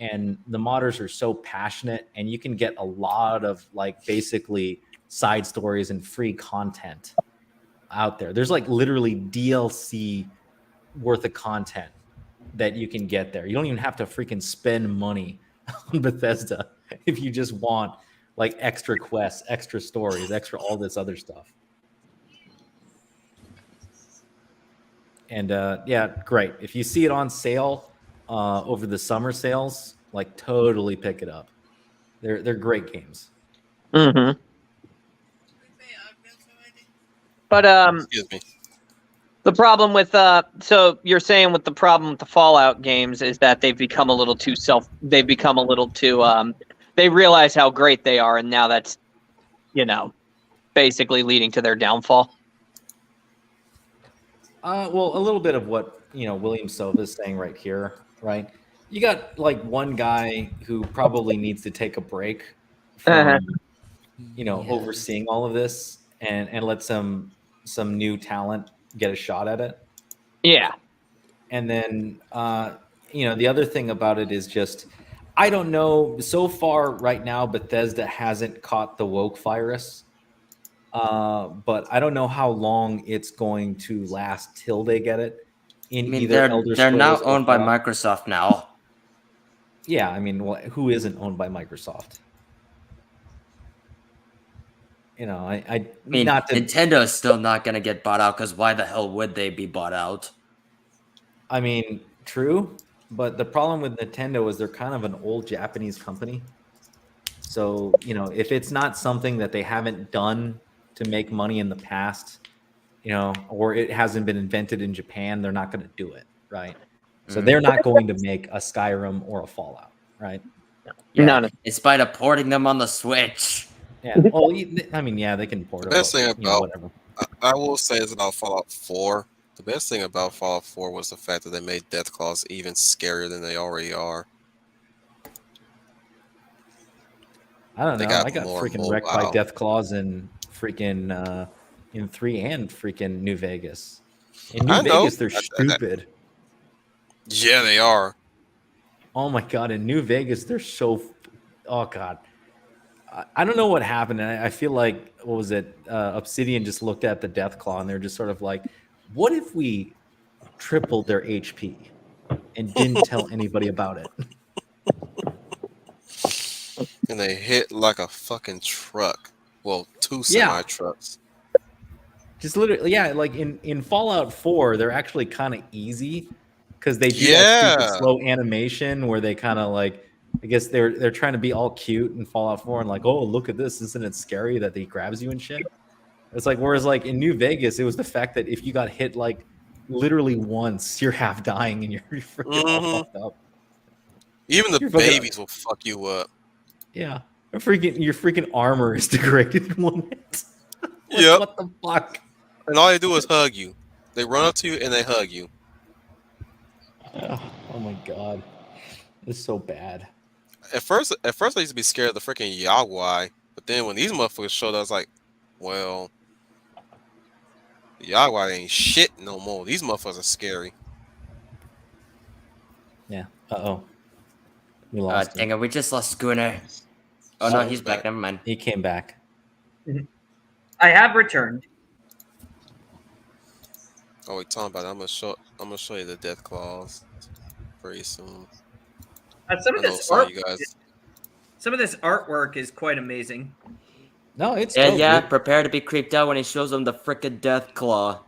and the modders are so passionate, and you can get a lot of like basically side stories and free content out there. There's like literally DLC worth of content that you can get there. You don't even have to freaking spend money on Bethesda if you just want like extra quests, extra stories, extra all this other stuff. And yeah, great. If you see it on sale over the summer sales, like totally pick it up. They're great games. But Excuse me. the problem with so you're saying with the problem with the Fallout games is that they've become a little too they realize how great they are, and now that's basically leading to their downfall. Well, a little bit of what William Silva is saying right here, right? You got like one guy who probably needs to take a break from overseeing all of this and let some new talent get a shot at it. Yeah. And then the other thing about it is just I don't know. So far, right now, Bethesda hasn't caught the woke virus. But I don't know how long it's going to last till they get it in I mean, either Elder they're now Scrolls or owned by Fallout. Microsoft now. Yeah, I mean, who isn't owned by Microsoft? You know, I mean, not to. Nintendo is still not gonna get bought out because why the hell would they be bought out? I mean, true, but the problem with Nintendo is they're kind of an old Japanese company. So, you know, if it's not something that they haven't done to make money in the past, you know, or it hasn't been invented in Japan, they're not going to do it, right? So they're not going to make a Skyrim or a Fallout, right? Yeah, None of in spite of porting them on the Switch. Yeah. Well, I mean, yeah, they can port The them, best thing but, you know, about whatever. I will say is about Fallout 4. The best thing about Fallout 4 was the fact that they made death claws even scarier than they already are. I don't They know. got I got more freaking wrecked by mobile. death claws in freaking in 3 and freaking New Vegas. In New I know. Vegas, they're stupid. Yeah, they are. Oh my god! In New Vegas, they're so. Oh god, I don't know what happened. And I feel like what was it? Obsidian just looked at the Death Claw and they're just sort of like, "What if we tripled their HP and didn't tell anybody about it?" And they hit like a fucking truck. Well, two Yeah. semi trucks. Just literally, yeah. Like in Fallout 4, they're actually kind of easy because they do that Yeah. stupid slow animation where they kind of like. I guess they're trying to be all cute in Fallout 4 and like, oh, look at this, isn't it scary that he grabs you and shit? It's like, whereas like in New Vegas, it was the fact that if you got hit like literally once, you're half dying and you're freaking all fucked up. Even the You're fucking- babies will fuck you up. Yeah, your freaking armor is degraded in 1 hit. Like, Yep. What the fuck? And all they do is hug you. They run up to you and they hug you. Oh my god, it's so bad. At first I used to be scared of the freaking Yagwai, but then when these motherfuckers showed up, I was like, well, the Yagwai ain't shit no more. These motherfuckers are scary. Yeah. We lost Dang him. it, we just lost Schooner. Oh no, he's back. Never mind. He came back. I have returned. Oh, we talking about it. I'm gonna show you the death claws very soon. Some I of know this some of art, you guys. some of this artwork is quite amazing. No, it's And dope, yeah, dude. prepare to be creeped out when he shows them the frickin' death claw.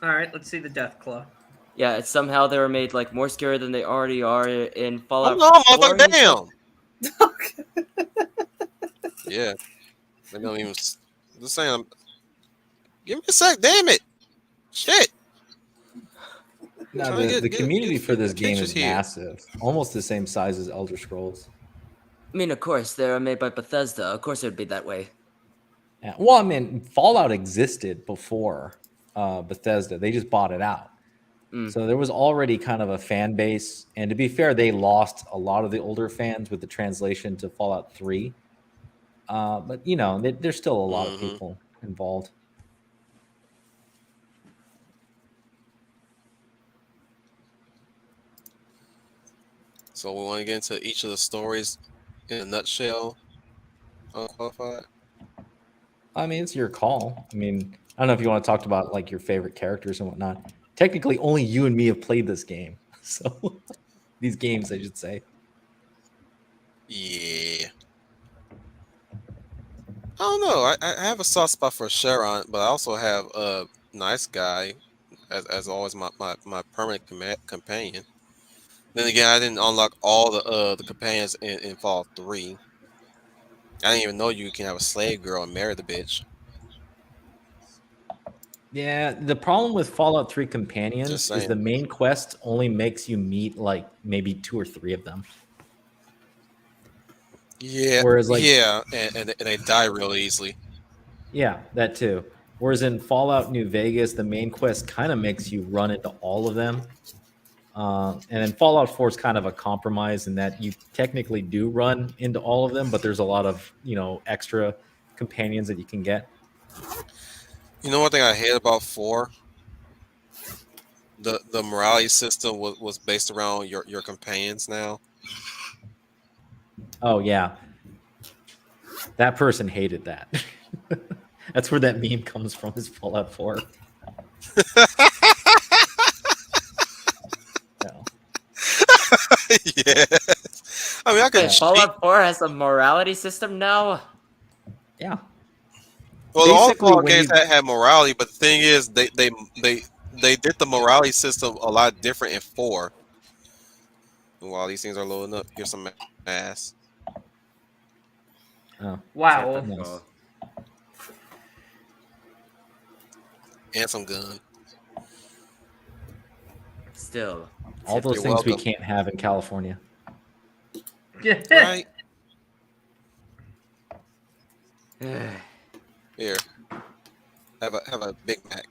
All right, let's see the death claw. Yeah, it's somehow they were made like more scary than they already are in Fallout. Oh no, 4. motherfucker, damn! Yeah, they don't even. Just saying. Give me a sec, damn it! Shit. No, Trying to the get community for this game pictures is here. massive, almost the same size as Elder Scrolls. I mean, of course, they're made by Bethesda. Of course, it would be that way. Yeah. Well, I mean, Fallout existed before Bethesda. They just bought it out. So there was already kind of a fan base. And to be fair, they lost a lot of the older fans with the translation to Fallout 3. But, you know, there's still a lot of people involved. So we want to get into each of the stories in a nutshell. Unqualified. I mean, it's your call. I mean, I don't know if you want to talk about like your favorite characters and whatnot. Technically, only you and me have played this game. So these games, I should say. Yeah. I don't know. I have a soft spot for Sharon, but I also have a nice guy as always my permanent companion. Then again, I didn't unlock all the companions in Fallout 3. I didn't even know you can have a slave girl and marry the bitch. Yeah, the problem with Fallout 3 companions Just is saying. the main quest only makes you meet like maybe 2 or 3 of them. Yeah. Whereas, like- yeah, and they die real easily. Yeah, that too. Whereas in Fallout New Vegas, the main quest kind of makes you run into all of them. And then Fallout 4 is kind of a compromise in that you technically do run into all of them, but there's a lot of, you know, extra companions that you can get. You know one thing I hate about 4? The morality system was based around your companions now. Oh yeah, that person hated that. That's where that meme comes from. Is Fallout 4. No. Yeah. I mean, I could Wait, cheat. Fallout 4 has a morality system now? Yeah. Well, all the Basically, Fallout when games you had morality, but the thing is, they did the morality system a lot different in 4. And while these things are loading up, here's some ass oh, Wow. nice. and some gun. Still. All those You're things we welcome. can't have in California. Right Ay. here, have a Big Mac.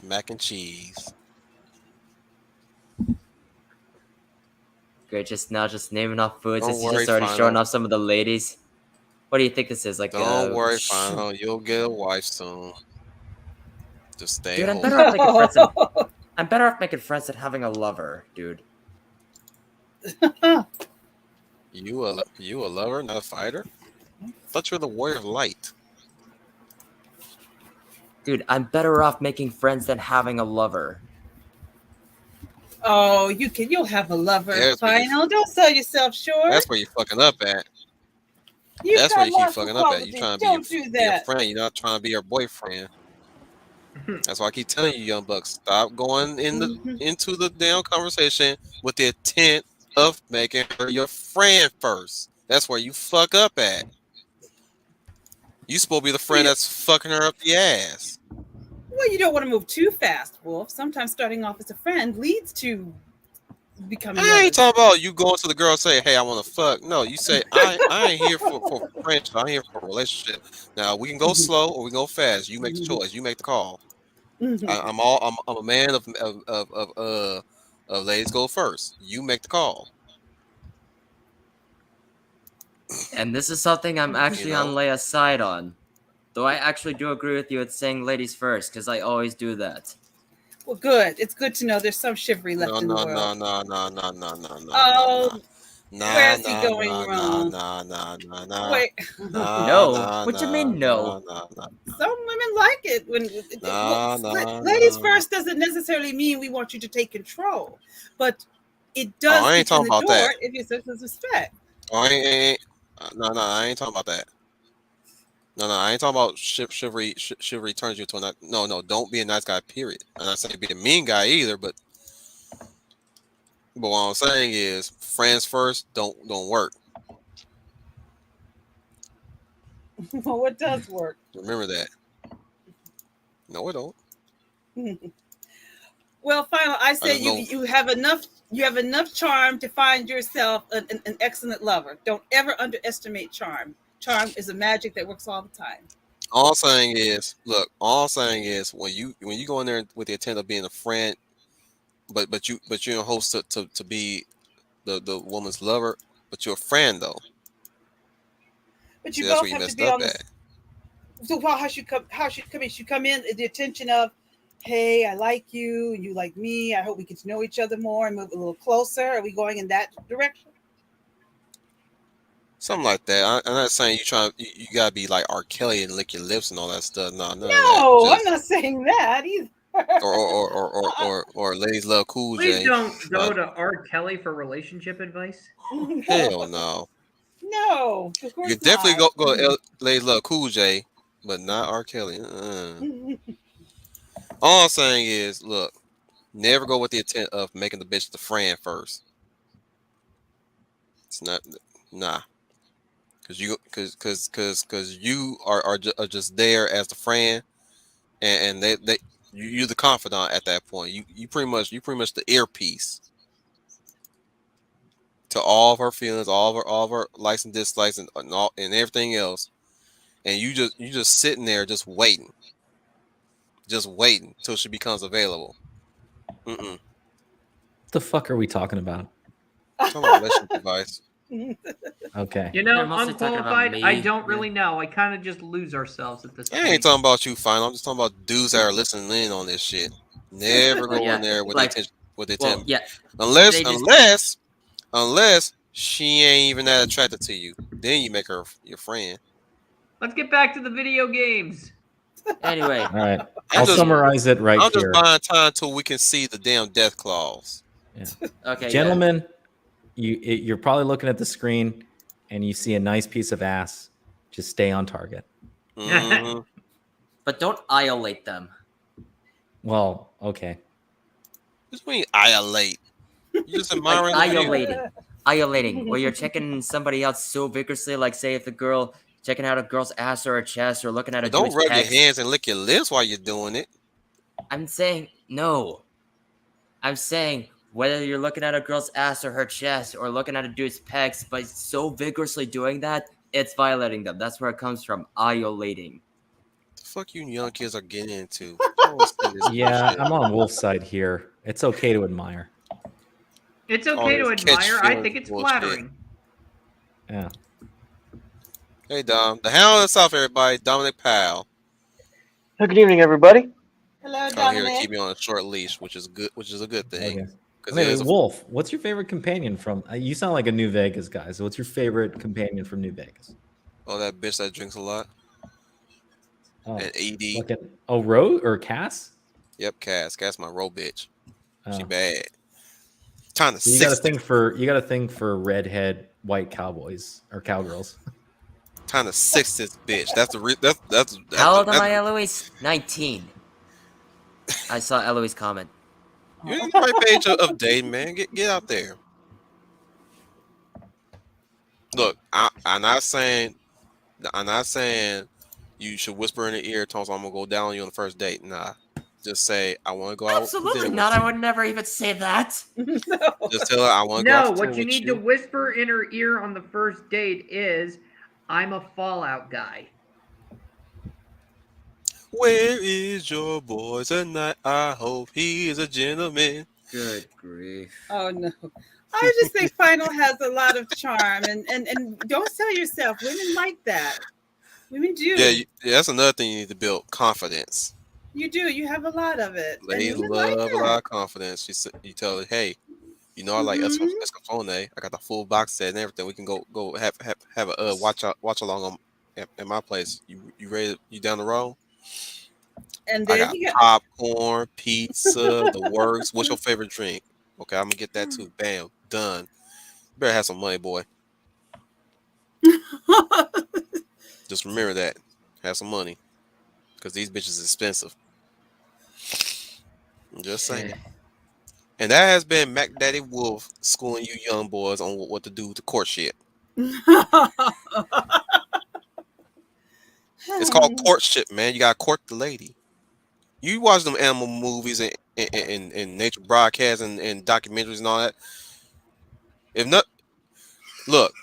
Mac and cheese. Great, just naming off foods. Don't Is he worry, just already showing Final. off some of the ladies? What do you think this is? Like Don't worry, Final. You'll get a wife soon. Just stay Dude, I'm home. better off making friends than I'm better off making friends than having a lover, dude. You a lover, not a fighter? Thought you were the warrior of light. Dude, I'm better off making friends than having a lover. Oh, you'll have a lover. There's where you- Final. Don't sell yourself short. That's where you fucking up at. You've That's got where you keep lots of fucking up at. You qualities. trying to Don't be do your that. friend. You're not trying to be your boyfriend. That's why I keep telling you, young bucks, stop going into the damn conversation with the intent of making her your friend first. That's where you fuck up at. You supposed to be the friend that's fucking her up the ass. Well, you don't want to move too fast, Wolf. Sometimes starting off as a friend leads to becoming. I ain't talking about you going to the girl and say, "Hey, I want to fuck." No, you say, "I ain't here for friendship. I'm here for a relationship." Now we can go slow or we go fast. You make the choice. You make the call. I'm a man of ladies go first. You make the call. And this is something I'm actually know? on Leia's side on. Though I actually do agree with you at saying ladies first, because I always do that. Well, good. It's good to know there's some chivalry left in the world. No. Oh, where's he going wrong? No. Wait. No. What you mean, no? Some women like it when ladies first doesn't necessarily mean we want you to take control, but it does I ain't get you in talking the about door that. if you respect. Oh, I ain't talking about that. No, I ain't talking about chivalry. Chivalry turns you into a no. Don't be a nice guy. Period. I'm not saying be a mean guy either, but what I'm saying is friends first don't work. Well, what does work? Remember that. No, it don't. Well, Final, I say you have enough charm to find yourself an excellent lover. Don't ever underestimate charm. Charm is a magic that works all the time. All I'm saying is, look. All I'm saying is, when you go in there with the intent of being a friend, but you're a host to be the woman's lover, but you're a friend though. But you See, that's both where you have to messed be up on this. at. So how should come? She should come in the attention of, hey, I like you, and you like me. I hope we get to know each other more and move a little closer. Are we going in that direction? Something like that. I'm not saying you gotta be like R. Kelly and lick your lips and all that stuff. No, none of that. No, I'm not saying that either. Or ladies love Cool Please J. don't go to R. Kelly for relationship advice. Hell no. No, of course You can definitely not. go to ladies love Cool J, but not R. Kelly. All I'm saying is, look, never go with the intent of making the bitch the friend first. It's not because you are just there as the friend, and you're the confidant at that point. You pretty much the earpiece to all of her feelings, all of her likes and dislikes, and everything else. And you just sitting there just waiting till she becomes available. What the fuck are we talking about? talking about relationship advice. Okay. You know, They're mostly talking about unqualified. me. I don't really know. I kind of just lose ourselves at this I point. ain't talking about you, Final. I'm just talking about dudes that are listening in on this shit. Never go Yeah, in there with like, the well, intent. yeah, Unless they just unless she ain't even that attracted to you. Then you make her your friend. Let's get back to the video games. anyway. All right. I'm I'll just summarize it right I'm just here. buying time till we can see the damn death claws. Yeah. Okay, Gentlemen, you're probably looking at the screen and you see a nice piece of ass. Just stay on target. Mhm. but don't iolate them. Well, okay. What do you mean iolate? You just Like admiring the video. iolating, where you're checking somebody out so vigorously. Like, say, if the girl checking out a girl's ass or her chest, or looking at a But don't dude's rub your pecs. hands and lick your lips while you're doing it. I'm saying no. I'm saying whether you're looking at a girl's ass or her chest, or looking at a dude's pecs, but so vigorously doing that, it's violating them. That's where it comes from. Iolating. The fuck you young kids are getting into? I don't understand this Yeah, bullshit. I'm on Wolf's side here. It's okay to admire. It's All okay to this catch admire. I feelings think it's bullshit. flattering. Yeah. Hey Dom, the Hound of the South, everybody. Dominic Powell Good evening, everybody. Hello, out here to Dominic. keep me on a short leash, which is good. Which is a good thing. Okay. Because Wait, Wolf, what's your favorite companion from? You sound like a New Vegas guy. So, what's your favorite companion from New Vegas? oh, that bitch that drinks a lot. Oh, And AD. Rose or Cass? Yep, Cass my roll bitch. She Oh. bad. Time to So you got a 60. thing for redhead white cowboys or cowgirls. Time to 6 this bitch. That's the How old am I, Eloise? 19. I saw Eloise comment. You're in the right page of dating, man. Get out there. Look, I'm not saying you should whisper in the ear, Tones, I'm gonna go down on you on the first date. Nah. Just say I want to go out. Absolutely not. I would never even say that. Just tell her I want to go No, out for what dinner you with need to whisper in her ear on the first date is, I'm a Fallout guy. Where is your boy tonight? I hope he is a gentleman. Good grief. Oh no. I just think Final has a lot of charm, and don't sell yourself. Women like that. Women do. Yeah, that's another thing you need to build confidence. You do. You have a lot of it. Ladies and women love like a lot that. of confidence. You tell her, hey, you know I like Escafone. I got the full box set and everything. We can go have a watch along on at my place. You ready? You down the road? And I there got you go. popcorn, pizza, the works. What's your favorite drink? Okay, I'm gonna get that too. Bam, done. Better have some money, boy. Just remember that. Have some money, because these bitches expensive. I'm just saying. And that has been Mac Daddy Wolf schooling you young boys on what to do to courtship. It's called courtship, man. You gotta court the lady. You watch them animal movies and nature broadcasts and documentaries and all that. If not, look,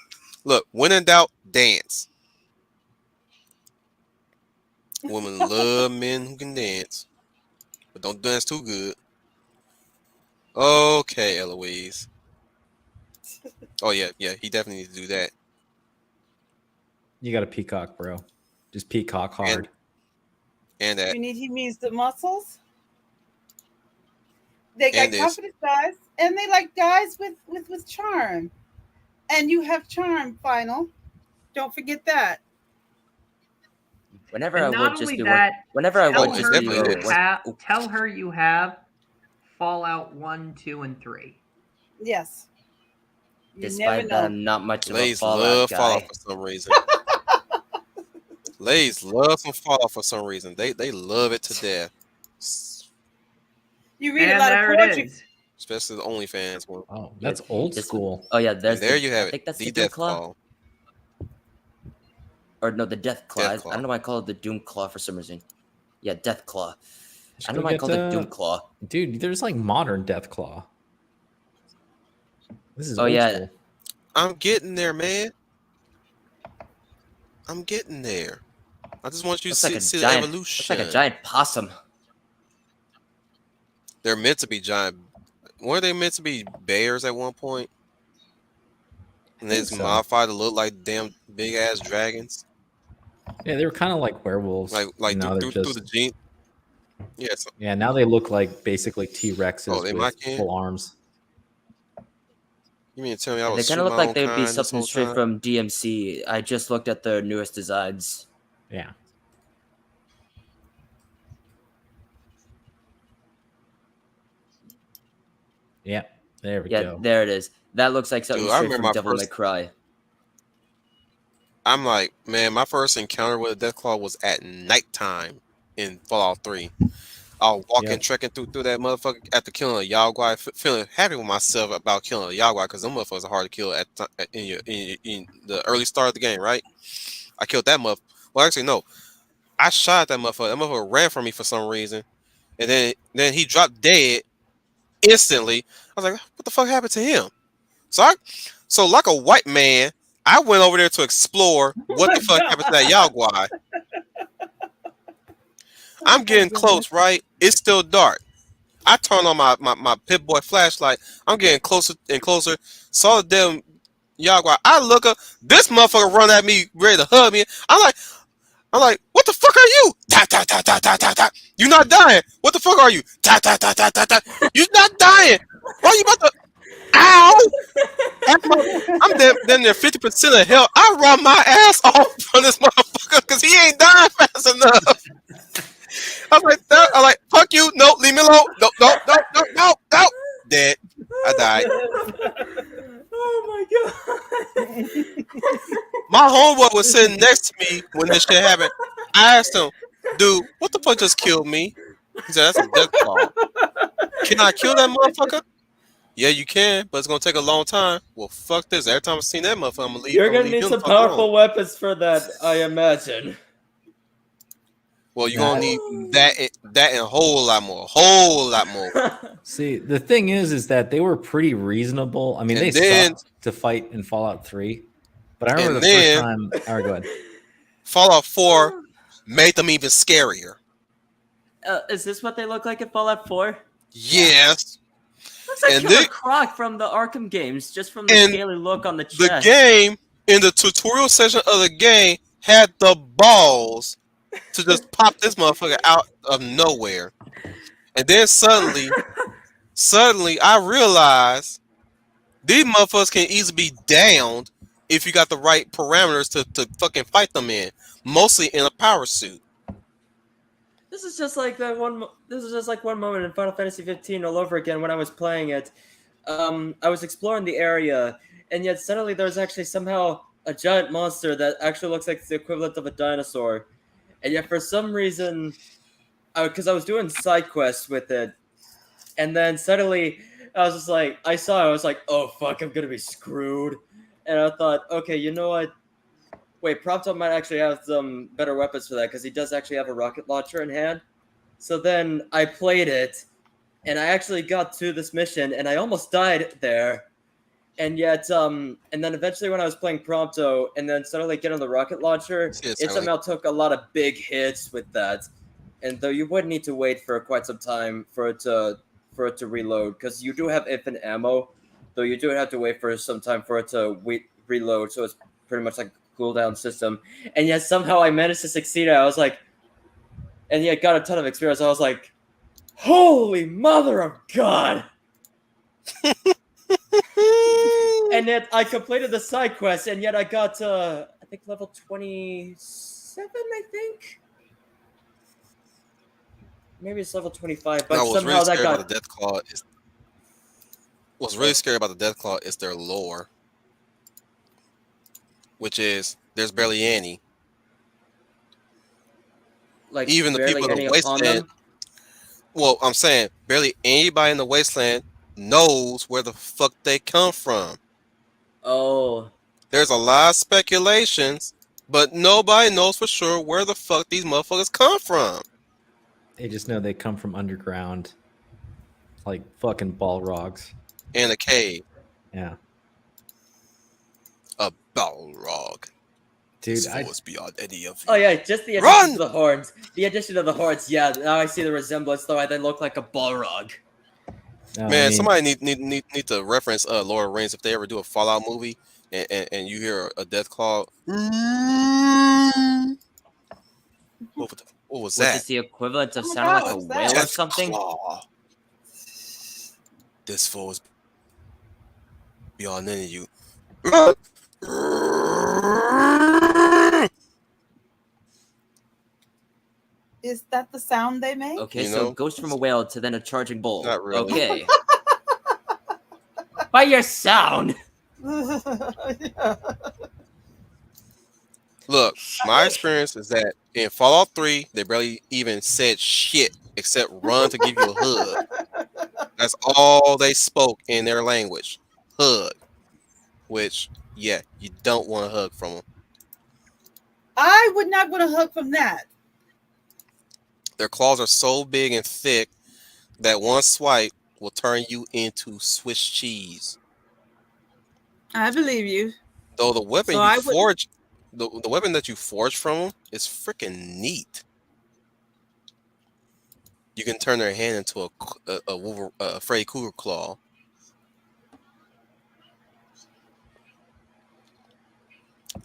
when in doubt, dance. Women love men who can dance, but don't dance too good. Okay, Eloise. Oh yeah, he definitely needs to do that. You got a peacock, bro. Just peacock hard. And that. He means the muscles. They got And this. confident guys, and they like guys with charm. And you have charm, Final. Don't forget that. Whenever And I not would just only be that, whenever I tell would just her be definitely tell her you have Fallout 1, 2, and 3. Yes. You never despite that know. I'm not much of a Ladies Fallout love guy. Fallout for some reason. Ladies love some Fallout for some reason. They love it to death. You read And a lot of there it poetry. is. Especially the OnlyFans one. Oh, that's old school. Oh yeah, And there's there you have I think it. that's The the Doom Death Claw. Claw. Or no, the Death Claw. Death Claw. I don't know why I call it the Doom Claw for some reason. Yeah, Death Claw. Just I don't know go why I get, called it Doom Claw. Dude, there's like modern Death Claw. This is Oh, old yeah. school. I'm getting there, man. I'm getting there. I just want you to see the evolution. Looks like a giant possum. They're meant to be giant. Weren't they meant to be bears at one point? And they think just so. modified to look like damn big ass dragons. Yeah, they were kind of like werewolves. Like now through they're the gene. Yeah. So, Yeah, now they look like basically T-Rexes they with my kid. full arms. You mean to tell me I And they was kind of shooting look my like own they would be kind this something whole straight time? from DMC. I just looked at their newest designs. Yeah. Yeah, there we Yeah, go. there it is. That looks like something Dude, I straight remember from my Devil May first. Cry. I'm like, man, my first encounter with a Deathclaw was at nighttime in Fallout 3. I was walking, Yep. trekking through that motherfucker after killing a Yagua, feeling happy with myself about killing a Yagua because them motherfuckers are hard to kill in the early start of the game, right? I killed that motherfucker. Well, actually, no. I shot that motherfucker. That motherfucker ran from me for some reason. And then he dropped dead instantly. I was like, what the fuck happened to him? So like a white man, I went over there to explore what the fuck happened to that Yagua. I'm getting close, right? It's still dark. I turn on my Pip-Boy flashlight. I'm getting closer and closer. Saw the damn Jaguar. I look up. This motherfucker run at me, ready to hug me. I'm like, what the fuck are you? Ta ta ta ta ta ta ta. You not dying. What the fuck are you? Ta ta ta ta ta ta. You not dying. Why you about to? Ow! I'm damn near 50% of health. I run my ass off from this motherfucker because he ain't dying fast enough. I'm like, fuck you. No, leave me alone. No, no, no, no, no, no. Dead. I died. Oh my god! My homeboy was sitting next to me when this shit happened. I asked him, dude, what the fuck just killed me? He said, that's a death claw. Can I kill that motherfucker? Yeah, you can, but it's gonna take a long time. Well, fuck this. Every time I see that motherfucker, I'm You're gonna gonna leave need him the some fuck alone. powerful weapons for that, I imagine. Well, you're gonna need that and a whole lot more. See, the thing is that they were pretty reasonable. I mean, And they then- sucked to fight in Fallout 3, but I remember And the first then- time. All right, go ahead. Fallout 4 made them even scarier. Is this what they look like in Fallout 4? Yes. Looks like And Killer then- Croc from the Arkham games, just from the And scaly look on the The chest. game, in the tutorial section of the game, had the balls to just pop this motherfucker out of nowhere. And then suddenly I realized these motherfuckers can easily be downed if you got the right parameters to fucking fight them in. Mostly in a power suit. This is just like that one. This is just like one moment in Final Fantasy 15 all over again when I was playing it. I was exploring the area, and yet suddenly there's actually somehow a giant monster that actually looks like the equivalent of a dinosaur, and yet for some reason, because I was doing side quests with it, and then suddenly I was just like, I was like, oh fuck, I'm gonna be screwed, and I thought, okay, you know what? Wait, Prompto might actually have some better weapons for that because he does actually have a rocket launcher in hand. So then I played it, and I actually got to this mission, and I almost died there. And yet, and then eventually when I was playing Prompto, and then suddenly get on the rocket launcher, it somehow took a lot of big hits with that. And though you would need to wait for quite some time for it to reload, because you do have infinite ammo, though you do have to wait for some time for it to reload. So it's pretty much like cooldown system, and yet somehow I managed to succeed. I was like, and yet got a ton of experience. I was like, holy mother of God! And yet I completed the side quest, and yet I got I think level 27. I think maybe it's level 25, but No, what's somehow really that scary got. about the Deathclaw is what's really scary about the Deathclaw is their lore, which is there's barely any. Like Even the barely people in any the on wasteland. them. Well, I'm saying barely anybody in the wasteland knows where the fuck they come from. Oh, There's a lot of speculations, but nobody knows for sure where the fuck these motherfuckers come from. They just know they come from underground, like fucking Balrogs. In a cave. Yeah, A Balrog. dude. This foe is beyond any of you. oh yeah, just the addition Run! to the horns. The addition of the horns. Yeah, now I see the resemblance. Though I then look like a Balrog. No, Man, I mean, somebody need to reference Lord of the Rings if they ever do a Fallout movie and you hear a Deathclaw. What was which that? is the equivalent of Oh my sounding God, like a what was whale that? or Death something. claw. This foe is beyond any of you. Is that the sound they make? Okay, You so know, it goes from a whale to then a charging bull. not really. Okay. By your sound. Yeah. Look, my experience is that in Fallout 3, they barely even said shit except run to give you a hug. That's all they spoke in their language. Hug. Which, yeah, you don't want a hug from them. I would not want a hug from that. Their claws are so big and thick that one swipe will turn you into Swiss cheese. I believe you. Though the weapon So you I wouldn't. forge, the weapon that you forge from them is freaking neat. You can turn their hand into a Freddy Krueger claw.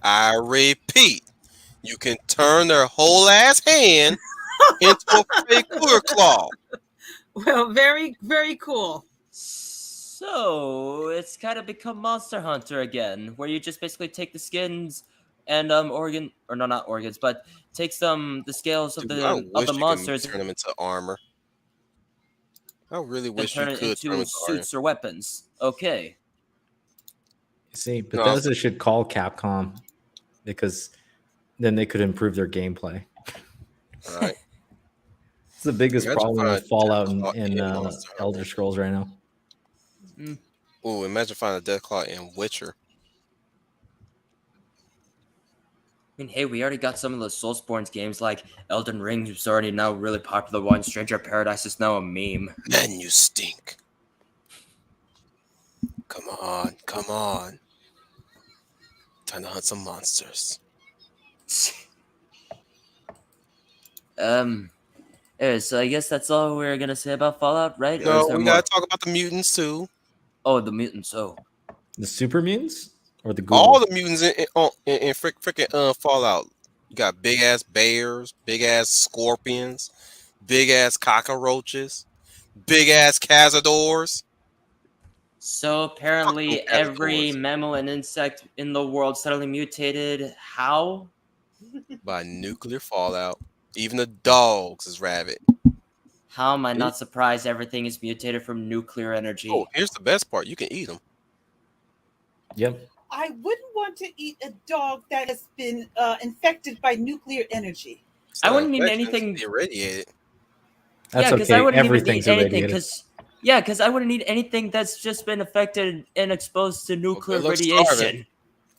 I repeat, you can turn their whole ass hand into a Freddy Krueger claw. Well, very, very cool. So it's kind of become Monster Hunter again, where you just basically take the skins and organ or no, not organs, but takes the scales of Dude, I the wish you could monsters turn them into armor. I really and wish you turn it could turn them into into armor. suits or weapons. Okay. See, No, Bethesda should call Capcom because then they could improve their gameplay. All right. It's the biggest Imagine problem finding with Fallout Deathclaw and in Monster Hunter. Elder Scrolls right now. Ooh, imagine finding a Deathclaw in Witcher. I mean, hey, we already got some of the Soulsborne games like Elden Ring, who's already now really popular one. Stranger of Paradise is now a meme. Man, you stink. Come on, come on. Time to hunt some monsters. So I guess that's all we're gonna say about Fallout, right? Or No, is there we more? gotta talk about the mutants too. Oh, the mutants. Oh, The super mutants or the All ghouls? the mutants in freaking Fallout. You got big ass bears, big ass scorpions, big ass cockroaches, big ass cazadors. so Fuck them apparently every cazadors. mammal and insect in the world suddenly mutated. How? By nuclear fallout. Even the dogs is rabid. How am I not surprised everything is mutated from nuclear energy? Oh, here's the best part. You can eat them. Yep. I wouldn't want to eat a dog that has been infected by nuclear energy. It's I not wouldn't eat infection, it's anything. irradiated. That's Because I okay. wouldn't even Everything's eat anything. irradiated. Because I wouldn't eat anything that's just been affected and exposed to nuclear good luck starving. radiation.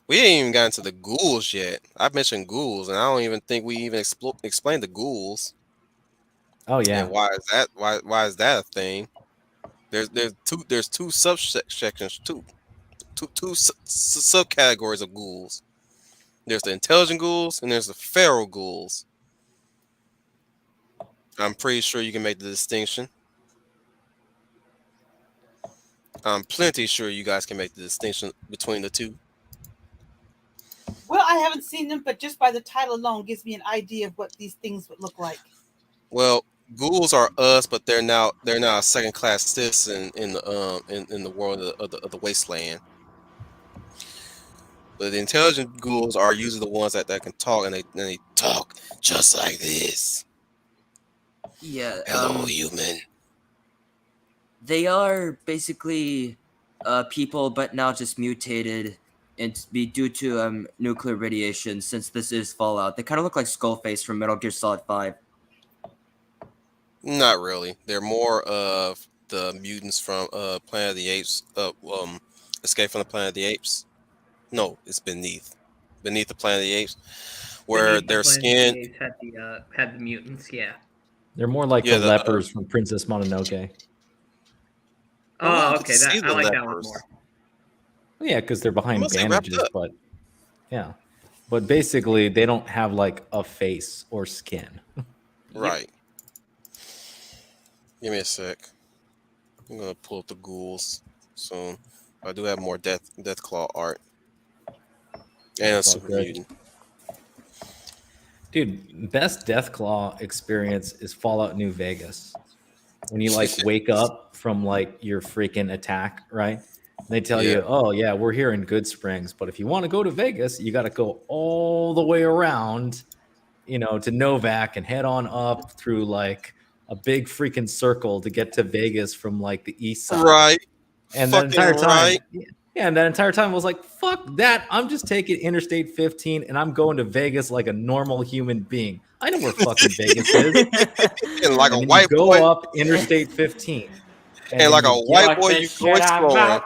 We ain't even gotten to the ghouls yet. I've mentioned ghouls, and I don't even think we even explained the ghouls. Oh yeah. And why is that? Why is that a thing? There's two subsections, two subcategories of ghouls. There's the intelligent ghouls and there's the feral ghouls. I'm pretty sure you can make the distinction. I'm plenty sure you guys can make the distinction between the two. Well, I haven't seen them, but just by the title alone gives me an idea of what these things would look like. Well, ghouls are us, but they're now a second class citizen in the world of the wasteland. But the intelligent ghouls are usually the ones that can talk, and they talk just like this. Yeah. Hello, human. They are basically people, but now just mutated and be due to nuclear radiation. Since this is Fallout, they kind of look like Skullface from Metal Gear Solid 5. Not really. They're more of the mutants from Planet of the Apes. Escape from the Planet of the Apes. No, it's beneath the Planet of the Apes, where Beneath the their Planet of skin. the Apes had the mutants. Yeah. They're more like Yeah, the lepers from Princess Mononoke. Oh, Well, okay. see I the like that one lepers. more. Well, yeah, because they're behind Mostly wrapped bandages, up. but yeah. But basically, they don't have like a face or skin. Right. Give me a sec. I'm gonna pull up the ghouls soon. I do have more Deathclaw art and a That's all super good. mutant. Dude, best Deathclaw experience is Fallout New Vegas. When you like wake up from like your freaking attack, right? They tell Yeah. you, oh yeah, we're here in Good Springs, but if you want to go to Vegas, you got to go all the way around, to Novak and head on up through like a big freaking circle to get to Vegas from like the east side. Right. And that Fucking entire time, right. yeah, and that entire time I was like, fuck that. I'm just taking Interstate 15 and I'm going to Vegas like a normal human being. I know where fucking Vegas is. And like a And then you white go boy, up Interstate 15. and then like a you white Fuck boy, you this go shit, I'm exploring.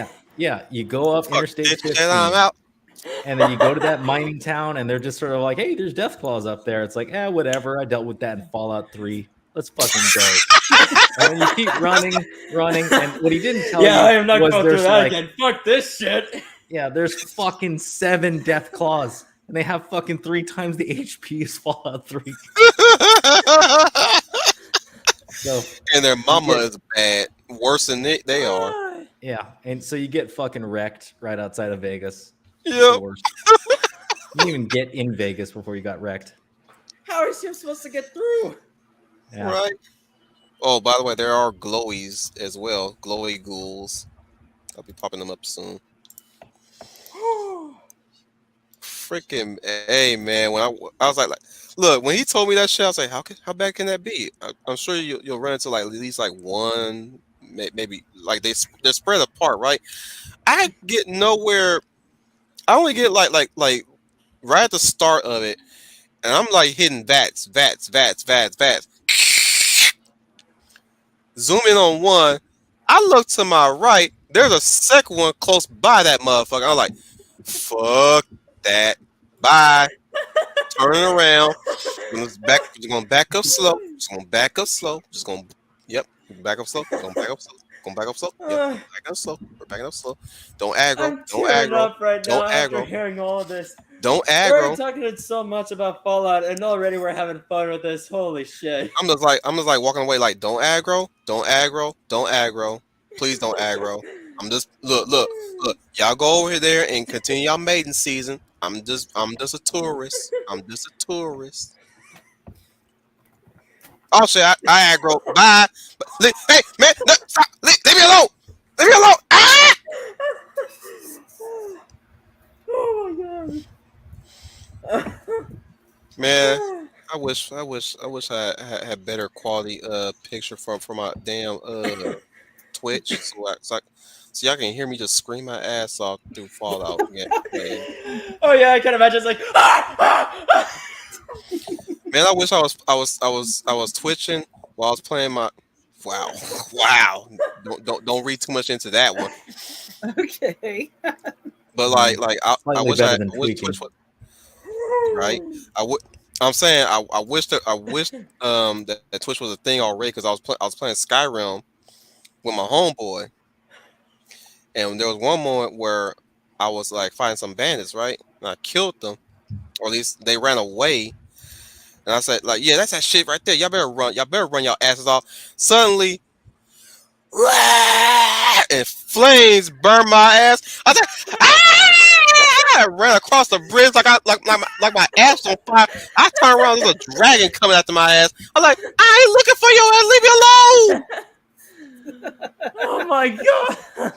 out. yeah, you go up Fuck Interstate this 15. shit, I'm out. And then you go to that mining town, and they're just sort of like, "Hey, there's death claws up there." It's like, whatever. I dealt with that in Fallout 3. Let's fucking go. And then you keep running, and what he didn't tell Yeah, I you am not was going through there's that like, again. Fuck this shit. yeah, there's fucking 7 death claws, and they have fucking 3 times the HP as Fallout 3. So And their mama get- is bad, worse than they are. yeah, and so you get fucking wrecked right outside of Vegas. It's Yep. the worst. You didn't even get in Vegas before you got wrecked. How is he supposed to get through? Yeah. Right. Oh, by the way, there are glowies as well. Glowy ghouls. I'll be popping them up soon. Freaking hey, man! When I was like, look, when he told me that shit, I was like, how bad can that be? I'm sure you'll run into like at least like one, maybe like they're spread apart, right? I get nowhere. I only get like right at the start of it, and I'm like hitting vats. Zoom in on one. I look to my right. There's a second one close by that motherfucker. I'm like, fuck that. Bye. Turning around. Just gonna back up slow. Just gonna back up slow. Just gonna back up slow. Gonna back up slow. Gonna back up slow. Yep. Back up slow. We're backing up slow. Don't aggro. I'm Don't tearing aggro. up right now Don't after aggro. hearing all of this. Don't We're aggro. already talking so much about Fallout, and already we're having fun with this. Holy shit! I'm just like walking away like don't aggro. Don't aggro. Don't aggro. Please don't aggro. I'm just look. Y'all go over there and continue y'all maiden season. I'm just a tourist. I'm just a tourist. Oh shit! I aggro. Bye. Hey man, no, stop. Leave me alone. Leave me alone. Ah! Oh my god! Man, I wish I had better quality picture from my damn Twitch so y'all can hear me just scream my ass off through Fallout. Yeah, man. Oh yeah, I can imagine. It's like, Man, I wish I was twitching while I was playing my. Wow. Don't read too much into that one. Okay. But like I Slightly wish better I than wish tweaking. Twitch was right. I'm saying I wish that Twitch was a thing already because I was playing Skyrim with my homeboy, and there was one moment where I was like fighting some bandits, right? And I killed them, or at least they ran away. And I said, like, yeah, that's that shit right there. Y'all better run. Y'all better run your asses off. Suddenly, and flames burn my ass. I said, I ran across the bridge like my ass on fire. I turned around, there's a dragon coming after my ass. I'm like, I ain't looking for your ass. Leave me alone. oh my god!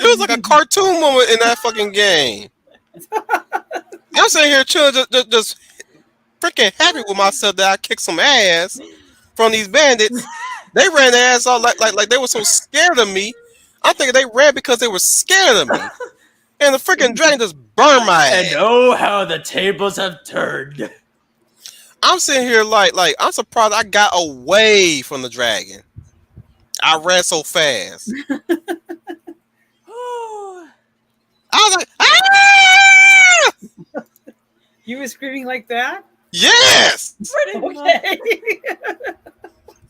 It was like a cartoon moment in that fucking game. I'm sitting here chilling, just freaking happy with myself that I kicked some ass from these bandits. They ran their ass off like they were so scared of me. I'm thinking they ran because they were scared of me. And the freaking dragon just burned my ass. And oh, how the tables have turned. I'm sitting here like I'm surprised I got away from the dragon. I ran so fast. I was like, ah! You were screaming like that? Yes! Okay.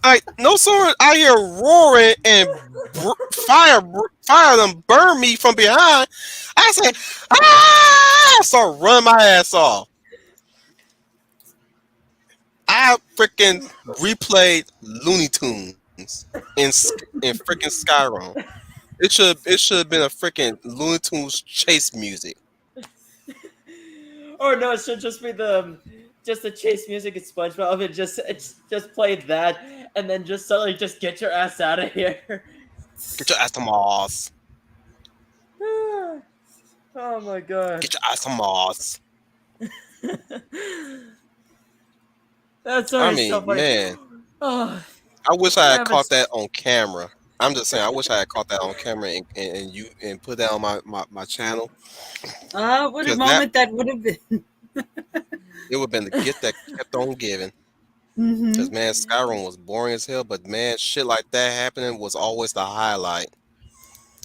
Like, no sooner I hear roaring and fire them burn me from behind, I said, ah! I start running my ass off. I freaking replayed Looney Tunes in freaking Skyrim. It should have been a freaking Looney Tunes chase music. Or no, it should just be the chase music in SpongeBob. It's just play that, and then just suddenly just get your ass out of here. Get your ass to Mars. Oh my god. Get your ass to Mars. That's I already so mean, funny. man, Oh, I wish I had haven't caught that on camera. I'm just saying, I wish I had caught that on camera and put that on my channel. What a 'Cause moment that would have been. it would have been the gift that kept on giving. Because, man, Skyrim was boring as hell, but, man, shit like that happening was always the highlight.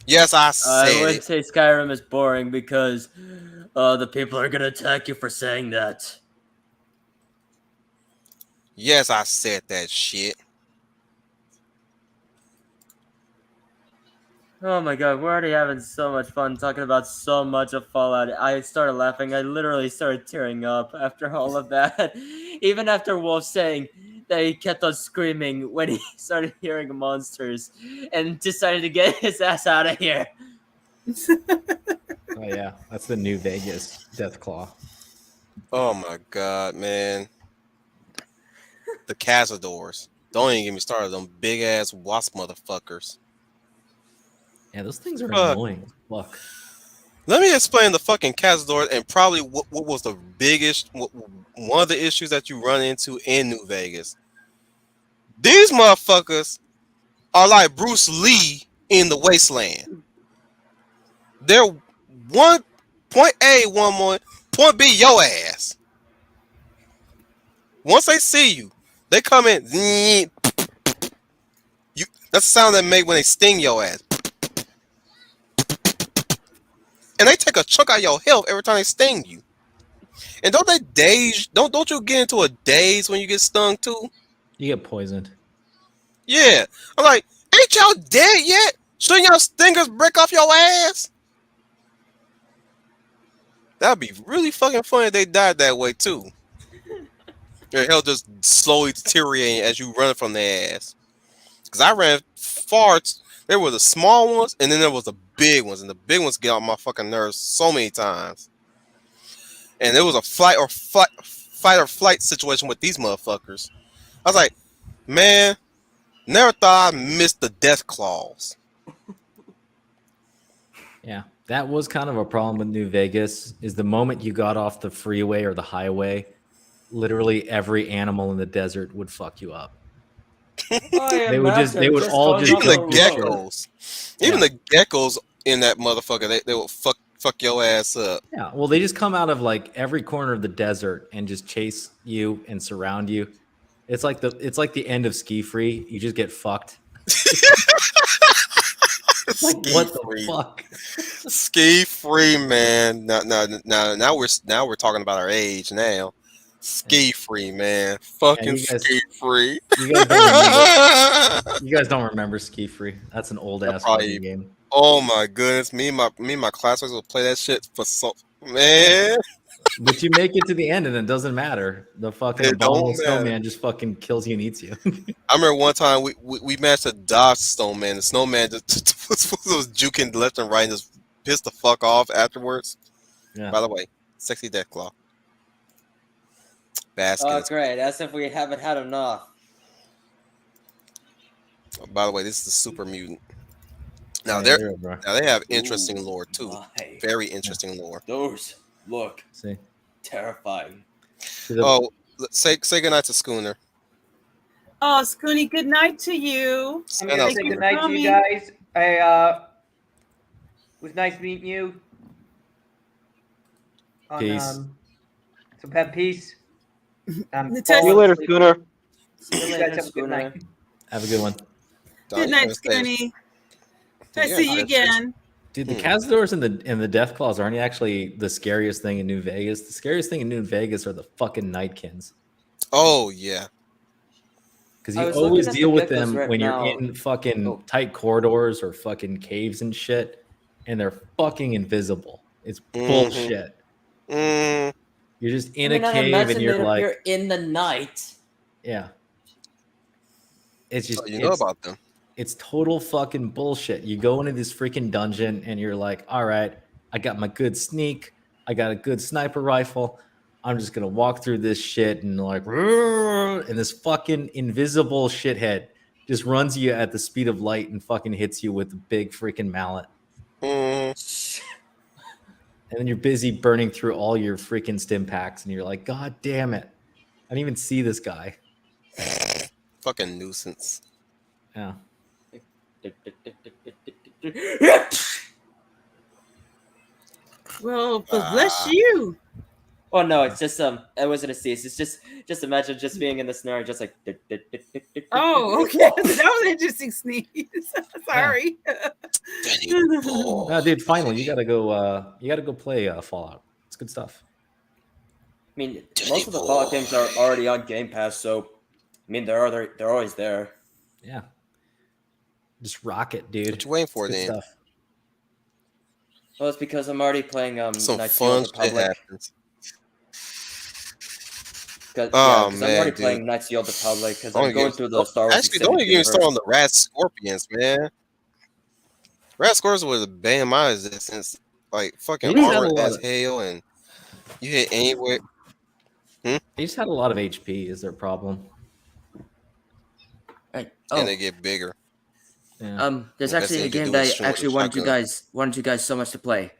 Yes, I I said wouldn't it. say Skyrim is boring because the people are gonna attack you for saying that. Yes, I said that shit. Oh my god, we're already having so much fun talking about so much of Fallout. I started laughing. I literally started tearing up after all of that. Even after Wolf saying that he kept on screaming when he started hearing monsters and decided to get his ass out of here. Oh yeah, that's the New Vegas Deathclaw. Oh, my God, man. The Cazadors. Don't even get me started on them big-ass wasp motherfuckers. Yeah, those things are Fuck. annoying. Fuck. Let me explain the fucking Cazador and probably what was the biggest, one of the issues that you run into in New Vegas. These motherfuckers are like Bruce Lee in the wasteland. They're one point A, one more point B, your ass. Once they see you, they come in. You, that's the sound they make when they sting your ass. And they take a chunk out of your health every time they sting you. And don't they daze? Don't you get into a daze when you get stung too? You get poisoned. Yeah. I'm like, ain't y'all dead yet? Shouldn't y'all stingers break off your ass? That'd be really fucking funny if they died that way too. Your health just slowly deteriorating as you run from their ass. Cause I ran far. There were the small ones, and then there was the big ones, and the big ones get on my fucking nerves so many times. And it was a fight or flight situation with these motherfuckers. I was like, man, never thought I missed the death claws. Yeah, that was kind of a problem with New Vegas. Is the moment you got off the freeway or the highway, literally every animal in the desert would fuck you up. They would all just Even the jump your shit. geckos. Even the geckos in that motherfucker, they would fuck your ass up. Yeah, well, they just come out of like every corner of the desert and just chase you and surround you. It's like the end of Ski Free. You just get fucked. Like, what the fuck? Ski Free, man. Now we're talking about our age now. Ski Free, man. Fucking Ski Free. You guys don't remember Ski Free. That's an old ass fucking game. Oh my goodness, me and my classmates will play that shit for so man. But you make it to the end and it doesn't matter. The fucking abominable snowman just fucking kills you and eats you. I remember one time we managed to dodge snowman. The snowman just was juking left and right and just pissed the fuck off afterwards. Yeah. By the way, sexy Deathclaw. Basket. Oh, great. As if we haven't had enough. By the way, this is the super mutant. Now they have interesting lore too. Very interesting lore. Those look terrifying. Oh, say goodnight to Schooner. Oh, Scooney, good night to you. I'm gonna say good night to you guys. It was nice meeting you. Peace. So have peace. See you later, Schooner. You guys have a good night. Have a good one. Good night, Scooney. I see you again. Dude, the Cazadors and the Deathclaws aren't actually the scariest thing in New Vegas. The scariest thing in New Vegas are the fucking Nightkins. Oh yeah. Because you always deal with them when you're in fucking tight corridors or fucking caves and shit, and they're fucking invisible. It's bullshit. You're just in a cave and you're like, you're in the night. Yeah. It's just you know about them. It's total fucking bullshit. You go into this freaking dungeon and you're like, all right, I got my good sneak. I got a good sniper rifle. I'm just gonna walk through this shit and like, and this fucking invisible shithead just runs you at the speed of light and fucking hits you with a big freaking mallet. Mm, And then you're busy burning through all your freaking stim packs, and you're like, God damn it. I didn't even see this guy. fucking nuisance. Yeah. Well, bless you. Oh no, it's just it wasn't a cease. It's just imagine just being in the snare, just like. Oh, okay. That was an interesting sneeze. Sorry. No, dude, finally, you gotta go play Fallout. It's good stuff. I mean, most of the Fallout games are already on Game Pass, so I mean they're always there. Yeah. Just rock it, dude. What you waiting for It's good then? stuff. Well, it's because I'm already playing Some Knights of the fun Old shit Republic. happens. Cause, Oh, I'm man, already dude. playing Knights of the Old Republic because Don't I'm going get- through the Star Wars Actually, don't Extended even start on Universe. the Rat Scorpions, man. Rat Scorpions was a ban my existence. Like fucking You just had a armored lot as of- hell, and you hit anywhere. They just had a lot of HP is their problem. Right. And Oh, they get bigger. Yeah. there's Best actually thing a you can game do that is I shoot with actually a shotgun. wanted you guys so much to play.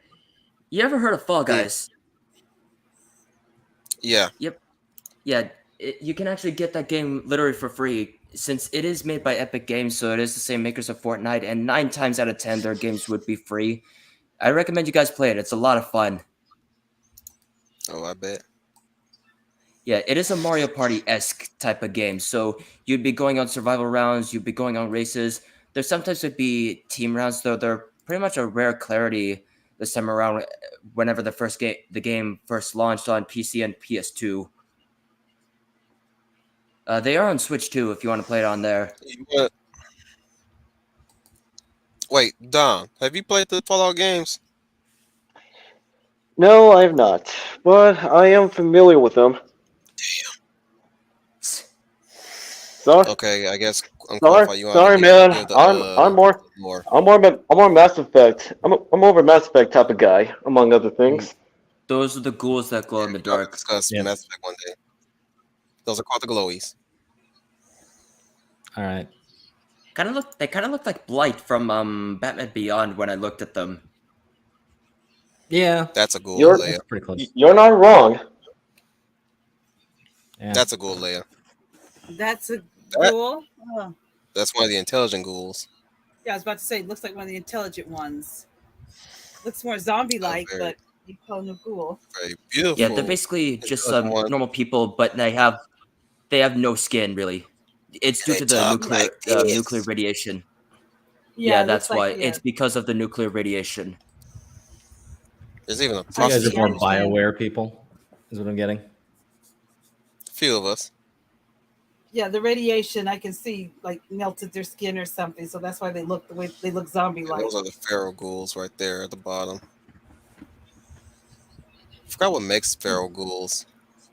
You ever heard of Fall Guys? Yeah. Yeah, you can actually get that game literally for free since it is made by Epic Games, so it is the same makers of Fortnite, and 9 times out of 10 their games would be free. I recommend you guys play it. It's a lot of fun. Oh, I bet. Yeah, it is a Mario Party-esque type of game. So you'd be going on survival rounds, you'd be going on races. There sometimes would be team rounds, though they're pretty much a rare clarity this time around. Whenever the game first launched on PC and PS2, they are on Switch too. If you want to play it on there. You want- Wait, Dom, have you played the Fallout games? No, I have not, but I am familiar with them. Sorry, Okay, I guess sorry, Unqualified. You want sorry, to man. give the I'm more Mass Effect. I'm more of a Mass Effect type of guy, among other things. Those are the ghouls that glow in the We'll dark. discuss Yeah. Mass Effect one day. Those are called the glowies. All right. They kind of look like Blight from Batman Beyond when I looked at them. Yeah. That's a ghoul You're- layer. That's pretty close. You're not wrong. Yeah. That's a ghoul layer. That's a That- ghoul. Oh. That's one of the intelligent ghouls. Yeah, I was about to say, it looks like one of the intelligent ones. Looks more zombie-like, very- but you call them a ghoul. Very beautiful. Yeah, they're basically just doesn't want- normal people, but they have no skin really. It's due They to the talk nuclear like this. nuclear radiation. Yeah, it That's looks why. like, yeah. It's because of the nuclear radiation. There's even a You guys are prostitute. more I understand. BioWare people, is what I'm getting. Few of us. Yeah, the radiation I can see like melted their skin or something, so that's why they look the way they look And zombie-like. those are the feral ghouls right there at the bottom. I forgot what makes feral ghouls,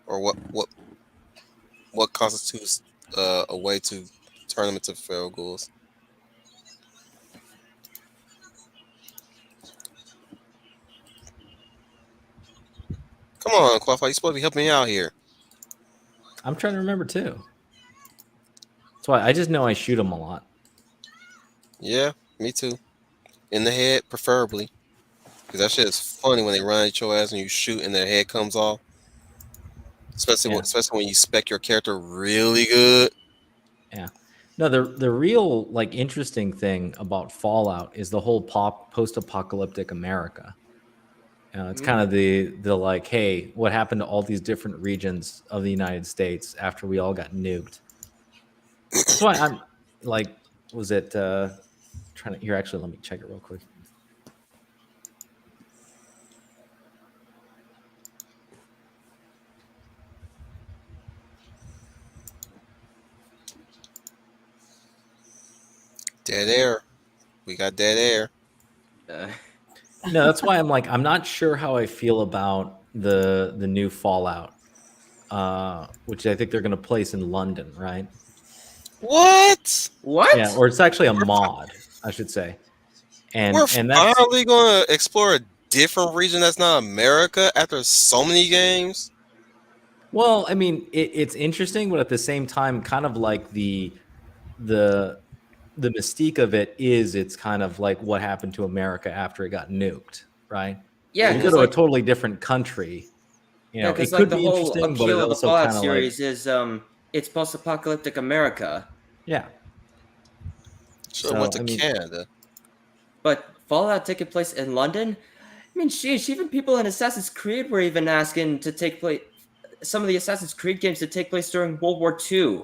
or what constitutes a way to turn them into feral ghouls. Come on, Qualified. You're supposed to be helping me out here. I'm trying to remember too. That's why I just know I shoot them a lot. Yeah, me too. In the head, preferably. Because that shit is funny when they run at your ass and you shoot and their head comes off. Especially, Yeah. especially when you spec your character really good. No, the real like interesting thing about Fallout is the whole post-apocalyptic America. It's kind of the like, hey, what happened to all these different regions of the United States after we all got nuked? That's why I'm like, was it trying to here? Actually, let me check it real quick. Dead air. We got dead air. Uh, No, that's why I'm like, I'm not sure how I feel about the new Fallout, which I think they're going to place in London, right? What? what? Yeah, or it's actually a mod, I should say. And We're that's finally going to explore a different region that's not America after so many games? Well, I mean, it's interesting, but at the same time, kind of like the mystique of it is it's kind of like what happened to America after it got nuked, right? Yeah, You go because to a like totally different country, yeah, because it like could the be whole interesting, but appeal it of the also Fallout kind of like, series is it's post-apocalyptic America. yeah. Should have went So to I mean, Canada. But Fallout taking place in London, I mean, sheesh, even people in Assassin's Creed were even asking to take place some of the Assassin's Creed games to take place during World War II.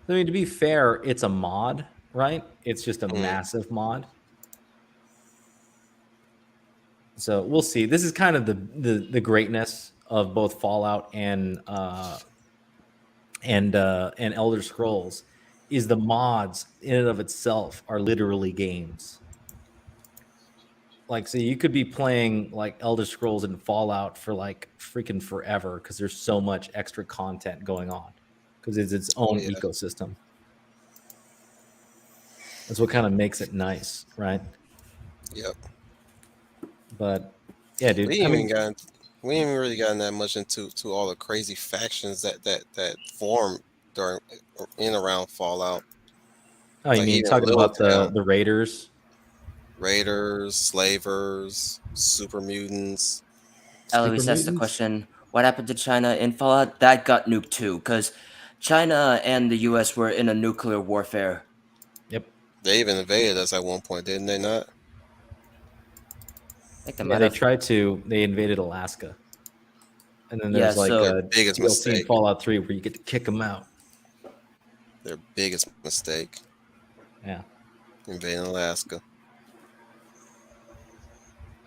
I mean, to be fair, it's a mod, right? It's just a Mm. massive mod. So we'll see. This is kind of the greatness of both Fallout and Elder Scrolls is the mods in and of itself are literally games. Like, so you could be playing like Elder Scrolls and Fallout for like freaking forever because there's so much extra content going on because it's its own Yeah. ecosystem. That's what kind of makes it nice, right? Yep. But yeah, dude. We I ain't mean, even got we ain't even really gotten that much into all the crazy factions that form during in around Fallout. oh, you Like mean even talking Little about Town, the Raiders? Raiders, Slavers, Super Mutants. Eloise Super asked the mutants? question, what happened to China in Fallout? That got nuked too, because China and the US were in a nuclear warfare. Yep. They even invaded us at one point, didn't they not? I think they Yeah, might they have. tried to. They invaded Alaska, and then Yeah, there's like so Their biggest DLC in mistake. Fallout 3 where you get to kick them out. Their biggest mistake. Yeah, Invading Alaska.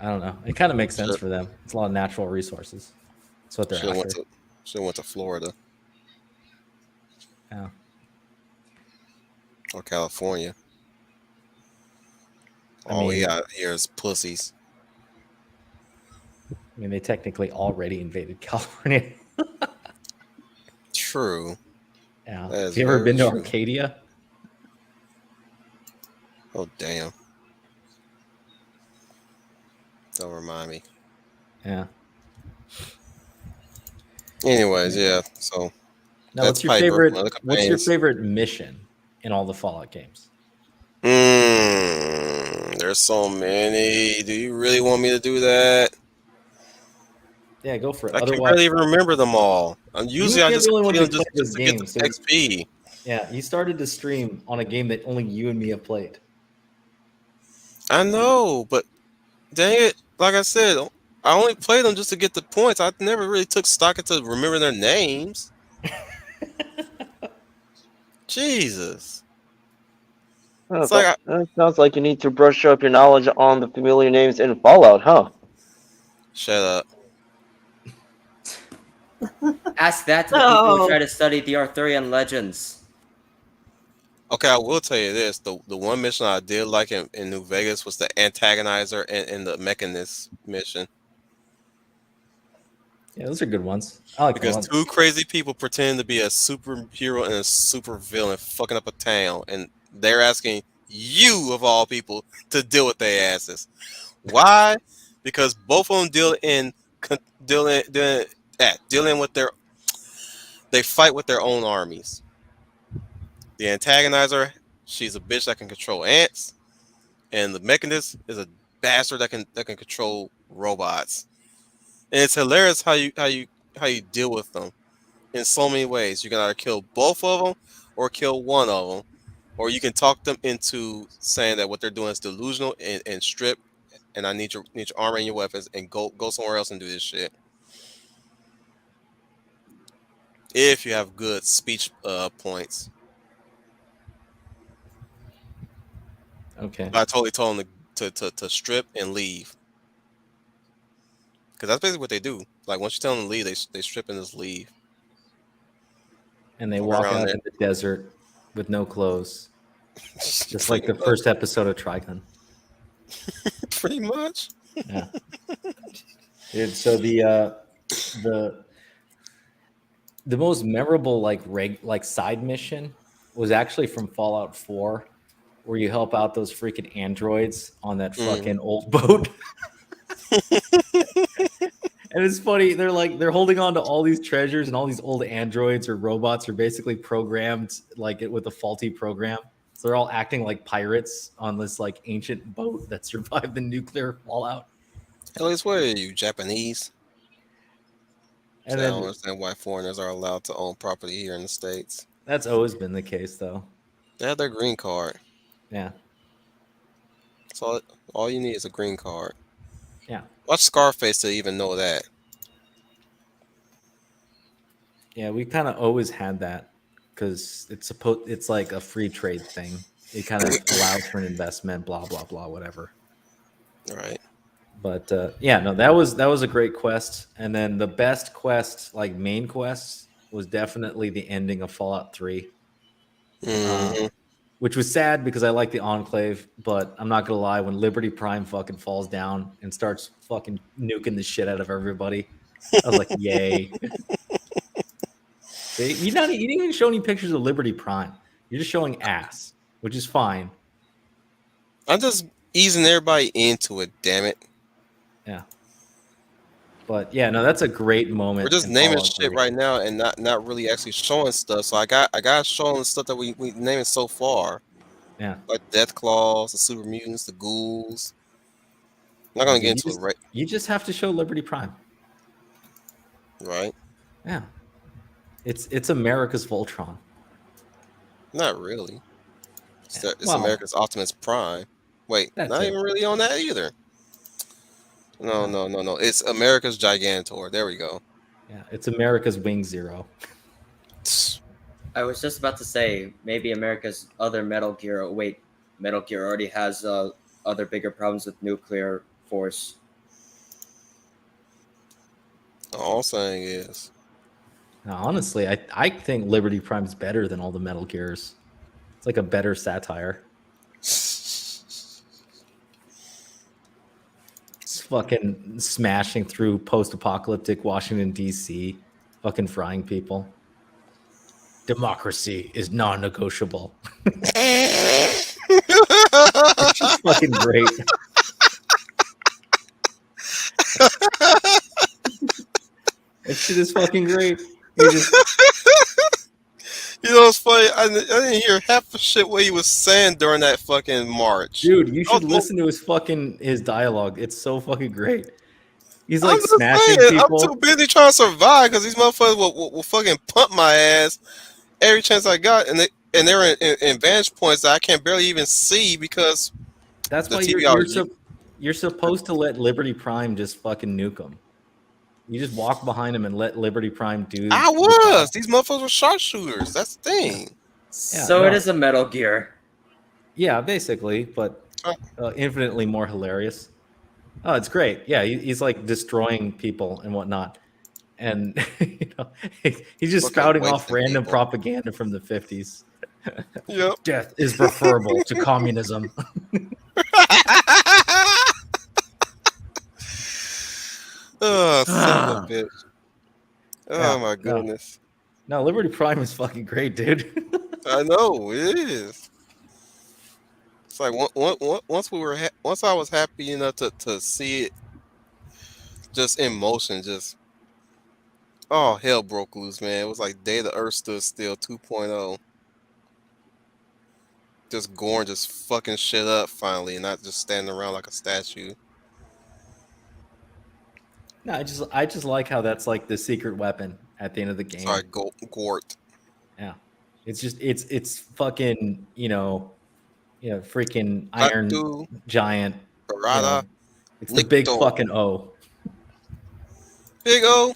I don't know. It kind of makes sense Should for them. It's a lot of natural resources. That's what they're should went after. to Florida Yeah. or California. I All we mean, got here is pussies. they technically already invaded California. True. Yeah. That Have is you ever very been to true. Arcadia? Oh damn. Don't remind me. Yeah. Anyways, yeah. So Now, that's what's your probably broke favorite? my other What's your companions. favorite mission in all the Fallout games? There's so many. Do you really want me to do that? Yeah, go for it. I can Otherwise, barely even remember them all. you Usually and I me are just the only ones complete who them play this just to get game. the So XP. yeah, you started to stream on a game that only you and me have played. I know, but dang it, like I said, I only played them just to get the points. I never really took stock into remember their names. Jesus. It's like That sounds like you need to brush up your knowledge on the familiar names in Fallout, huh? shut up. ask that to the people who Oh. try to study the Arthurian legends. Okay, I will tell you this. The one mission I did like in New Vegas was the antagonizer and the mechanist mission. Yeah, those are good ones. I like Because them. two crazy people pretend to be a superhero and a super villain fucking up a town, and they're asking you of all people to deal with their asses. Why? Because both of them dealing with they fight with their own armies. The antagonizer, she's a bitch that can control ants, and the mechanist is a bastard that can control robots. And it's hilarious how you deal with them in so many ways. You can either kill both of them or kill one of them, or you can talk them into saying that what they're doing is delusional and strip. And I need your armor and your weapons and go somewhere else and do this shit. If you have good speech points. Okay. But I totally told them to strip and leave. Because that's basically what they do. Like once you tell them to leave, they strip and just leave. And they Walk walk around out there. in the desert with no clothes, just like Pretty the much. first episode of Trigun. Pretty much. Yeah. Dude, so the most memorable like side mission was actually from Fallout 4, where you help out those freaking androids on that fucking old boat. And it's funny, they're holding on to all these treasures, and all these old androids or robots are basically programmed like it with a faulty program. So they're all acting like pirates on this like ancient boat that survived the nuclear fallout. At least what are you, Japanese? And I don't then understand why foreigners are allowed to own property here in the States. that's always been the case, though. They have their green card. Yeah, So all you need is a green card. yeah, Watch Scarface to even know that. yeah. We kind of always had that because it's like a free trade thing. It kind of allows for an investment, blah blah blah, whatever. Right. But yeah, no, that was a great quest. And then the best quest, like main quest, was definitely the ending of Fallout 3, Hmm. which was sad because I like the Enclave. But I'm not gonna lie, when Liberty Prime fucking falls down and starts fucking nuking the shit out of everybody, I was like, yay. You didn't even show any pictures of Liberty Prime. You're just showing ass, which is fine. I'm just easing everybody into it. Damn it. Yeah. But yeah, no, that's a great moment. We're just in naming Fallout shit 3. right now and not really actually showing stuff. So I got showing the stuff that we naming so far, Yeah. like Death Claws, the Super Mutants, the Ghouls. I'm not Yeah, gonna get dude, into it right. you just have to show Liberty Prime. Right. Yeah. It's America's Voltron. Not really. Yeah. It's Well, America's Optimus Prime. Wait, that not too. even really on that either. No, No. no. It's America's Gigantor. There we go. Yeah, it's America's Wing Zero. I was just about to say maybe America's other Metal Gear. Oh, wait, Metal Gear already has other bigger problems with nuclear force. All I'm saying is, Now, honestly, I think Liberty Prime's better than all the Metal Gears. It's like a better satire. It's fucking smashing through post-apocalyptic Washington D.C., fucking frying people. Democracy is non-negotiable. It's just fucking great. That shit is fucking great. You just you know, it's funny. I didn't hear half the shit what he was saying during that fucking march. Dude, you I should was- listen to his dialogue. It's so fucking great. He's I'm like just smashing saying, I'm too people. busy trying to survive because these motherfuckers will fucking pump my ass every chance I got, and they're in vantage points that I can barely even see because That's the why TV I was you're supposed to let Liberty Prime just fucking nuke him. You just walk behind him and let Liberty Prime do. I the was. job. These motherfuckers were sharpshooters. That's the thing. So no. it is a Metal Gear. Yeah, basically, but infinitely more hilarious. Oh, it's great. Yeah, he's like destroying people and whatnot, and he's just Fucking spouting off wasting random people. propaganda from the 50s. Yep. Death is preferable to communism. Oh, son of a bitch. Oh Yeah, my no. goodness. No, Liberty Prime is fucking great, dude. I know it is. It's like once I was happy enough to see it just in motion, just oh hell broke loose, man. It was like Day the Earth Stood Still 2.0. Just Gorn just fucking shit up finally, and not just standing around like a statue. No, I just like how that's like the secret weapon at the end of the game. Sorry, Gort. Yeah, it's fucking freaking iron Batu, giant. Barada, It's the big Nikto. fucking O. Big O.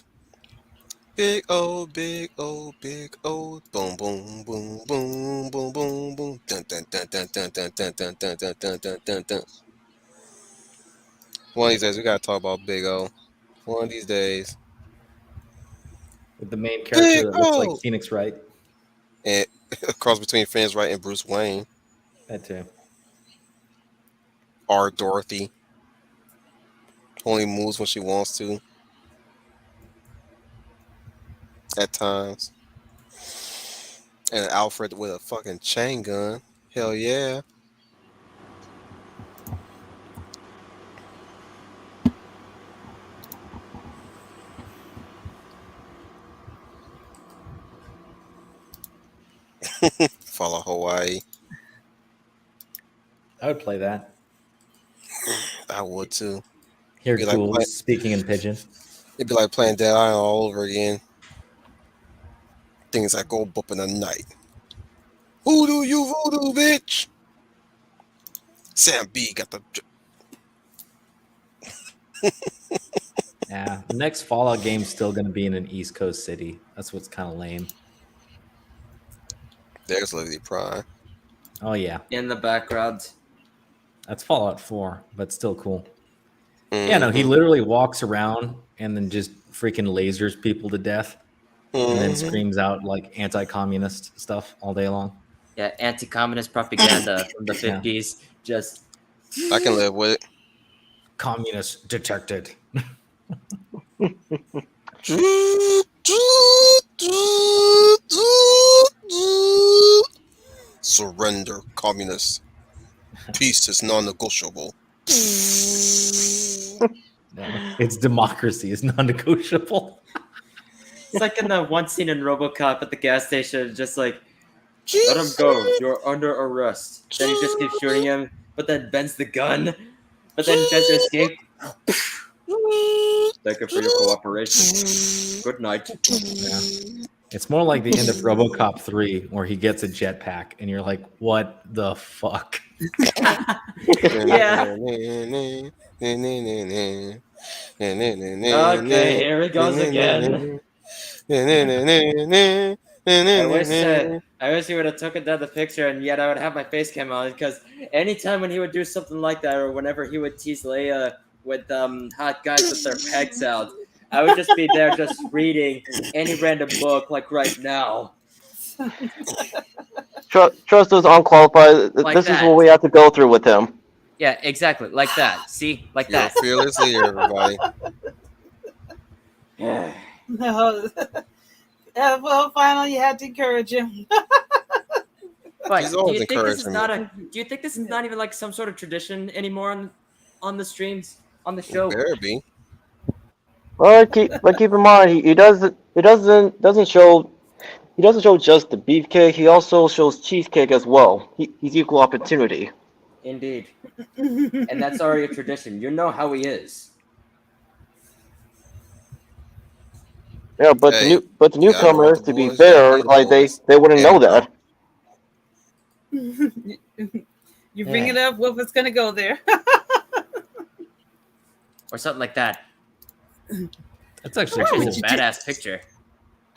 Big O, big O, big O, boom, boom, boom, boom, boom, boom, boom, dun dun dun dun dun dun dun dun dun dun dun dun dun dun. One of these days we gotta talk about Big O. One of these days. With the main character Big that looks like O! Phoenix Wright. And a cross between Phoenix Wright and Bruce Wayne. That too. R. Dorothy. Only moves when she wants to. At times. And Alfred with a fucking chain gun. Hell yeah. Follow Hawaii. I would play that. I would too. Hear Be like ghouls speaking in pigeon. It'd be like playing Dead Island all over again. Things that go up in the night. Voodoo, you voodoo, bitch. Sam B got the. Yeah, the next Fallout game's still going to be in an East Coast city. That's what's kind of lame. There's Liberty Prime. Oh yeah, In the background. that's Fallout 4, but still cool. Yeah, no, he Mhm. literally walks around and then just freaking lasers people to death, and then Mhm. screams out like anti-communist stuff all day long. Yeah, anti-communist propaganda from the Yeah. 50s. Just I can live with it. Communist detected. Surrender, communists. Peace is non-negotiable. Yeah. It's democracy is non-negotiable. it's like in that one scene in RoboCop at the gas station, just like, let him go. You're under arrest. Then he just keeps shooting him, but then bends the gun. But then tries to escape. Thank you for your cooperation. Good night. Yeah. It's more like the end of RoboCop 3 where he gets a jetpack and you're like, what the fuck? Yeah. Okay, here he goes again. I wish he would have taken down the picture, and yet I would have my face cam on, because anytime when he would do something like that, or whenever he would tease Leia with hot guys with their pecs out, I would just be there just reading any random book, like right now. Trust us, unqualified. Like This is that. what we have to go through with him. Yeah, exactly, like that. See, like You're a that. fearless leader, everybody. No. Well, finally, you had to encourage him. But He's do always you think this is encouraging not do you think this is not even like some sort of tradition anymore on the streams, on the show? Better be. Well, keep in mind he doesn't show just the beefcake. He also shows cheesecake as well. He's equal opportunity. Indeed. And that's already a tradition. You know how he is. Yeah, but Hey, the you gotta know newcomers, the to be boys, you gotta fair, be the like boys. they wouldn't know Yeah, that. You bring it up, Wolf, gonna go there. Or something like that. That's actually Actually, cool. it's a badass picture.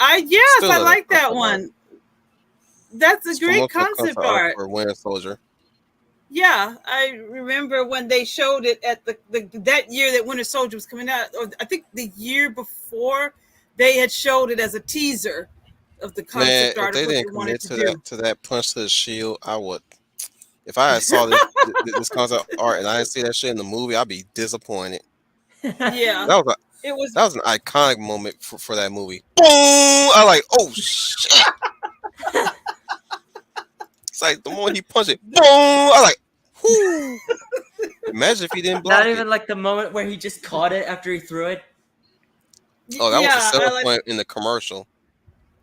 Yes, Still I a like that concept one. That's a It's great almost a concept art. for Winter Soldier. Yeah, I remember when they showed it at the that year that Winter Soldier was coming out, or I think the year before, they had showed it as a teaser of the Man, concept if art they of what didn't they wanted commit to to that punch to the shield, I would. If I had saw this concept art and I didn't see that shit in the movie, I'd be disappointed. do. Yeah, it was. That was an iconic moment for that movie. Boom! I like, oh shit! It's like the moment he punched it, boom! I like, whoo! Imagine if he didn't block Not even it. like the moment where he just caught it after he threw it. Oh, that was yeah, the selling I like. point in the commercial.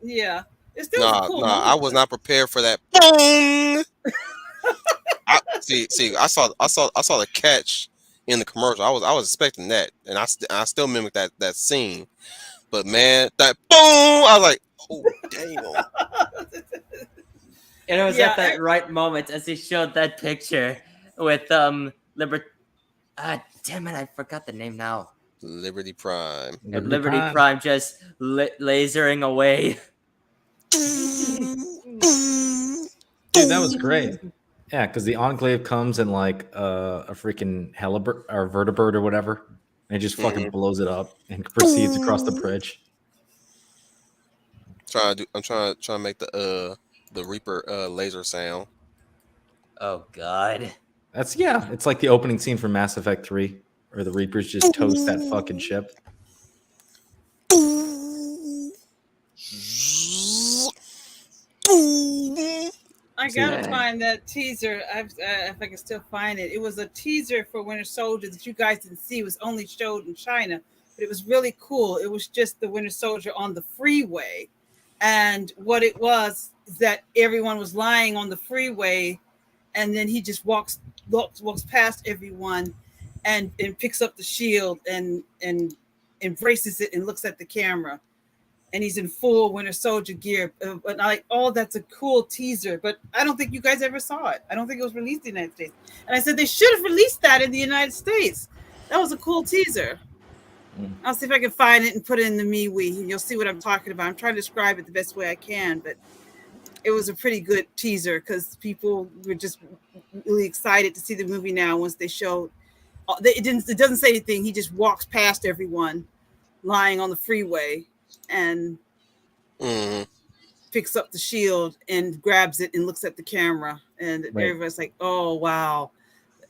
Yeah, it still was a cool I moment. was not prepared for that. Boom! See, I saw the catch in the commercial. I was expecting that, and I still mimic that scene. But man, that boom! I was like, oh damn! And it was Yeah, at that right moment as he showed that picture with damn it, I forgot the name now. Liberty Prime. And Liberty Prime just lasering away. Dude, that was great. Yeah, because the Enclave comes in like a freaking halibut or vertibird or whatever, and it just fucking blows it up and proceeds across the bridge. I'm trying to make the Reaper laser sound. Oh god. It's like the opening scene from Mass Effect 3, where the Reapers just toast that fucking ship. I gotta find that teaser. If I can still find it. It was a teaser for Winter Soldier that you guys didn't see. It was only showed in China, but it was really cool. It was just the Winter Soldier on the freeway, and what it was, is that everyone was lying on the freeway, and then he just walks past everyone, and picks up the shield and embraces it and looks at the camera, and he's in full Winter Soldier gear. But like, oh, that's a cool teaser. But I don't think you guys ever saw it. I don't think it was released in the United States. And I said they should have released that in the United States. That was a cool teaser. I'll see if I can find it and put it in the MeWe, and you'll see what I'm talking about. I'm trying to describe it the best way I can, but it was a pretty good teaser because people were just really excited to see the movie now. Once they showed, it doesn't say anything. He just walks past everyone lying on the freeway and picks up the shield and grabs it and looks at the camera, and everybody's like, "Oh wow,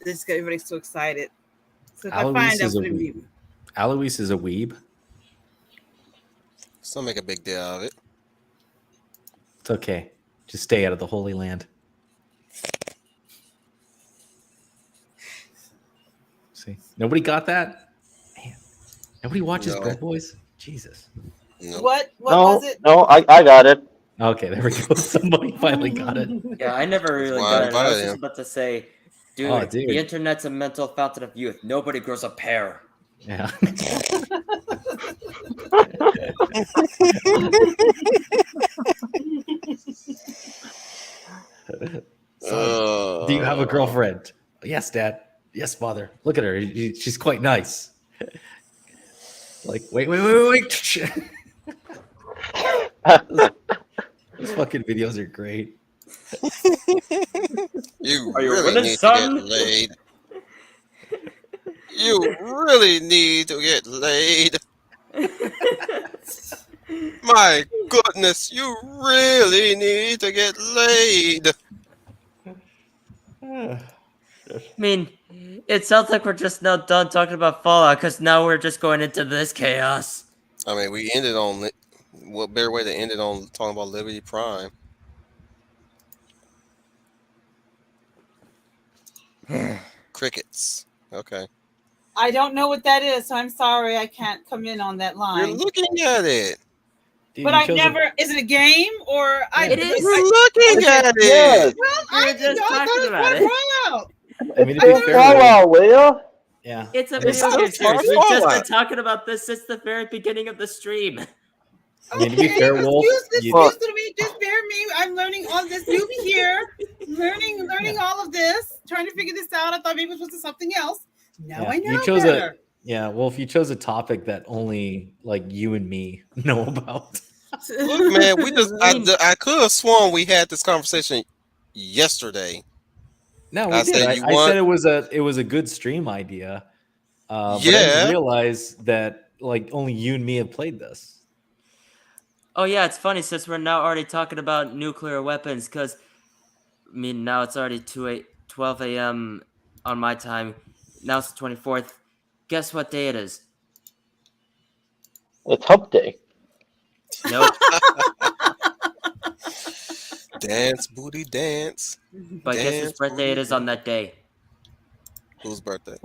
everybody's so excited." So if I find out what it means. Alois is a weeb. So don't make a big deal of it. It's okay. Just stay out of the Holy Land. See, nobody got that. Man, nobody watches Good Boys. Jesus. Nope. What was it? No, I got it. Okay, there we go. Somebody finally got it. Yeah, I never really got it. I was just about to say, dude, the internet's a mental fountain of youth. Nobody grows a pair. Yeah. Son, do you have a girlfriend? Yes, Dad. Yes, Father. Look at her. She's quite nice. Like, wait. Those fucking videos are great. You really need to get laid. You really need to get laid. My goodness, you really need to get laid. I mean, it sounds like we're just now done talking about Fallout because now we're just going into this chaos. I mean, we ended on what better way to end it on talking about Liberty Prime? Crickets. Okay. I don't know what that is, so I'm sorry I can't come in on that line. You're looking at it. Dude, but I never. Is it a game or? It is. You're looking at it. Yes. Well, I just thought talking it about was it. Fallout. I mean, to be fair, Fallout, Leah. yeah, It's a It's video not game series. We've just been Fallout. talking about this since the very beginning of the stream. I mean, to be fair, Wolf, Excuse me, just bear me. I'm learning all this newbie here. learning all of this. Trying to figure this out. I thought maybe it was something else. Now I know you chose better. Wolf, you chose a topic that only like you and me know about. Look, man, I could have sworn we had this conversation yesterday. No, we I did. said I said it was a good stream idea. But I didn't realize that like only you and me have played this. Oh yeah, it's funny since we're now already talking about nuclear weapons because, I mean, now it's already 12 a.m. on my time. Now it's the 24th. Guess what day it is? It's Hump Day. Nope. Dance, booty, dance. But guess whose birthday it is on that day? Whose birthday?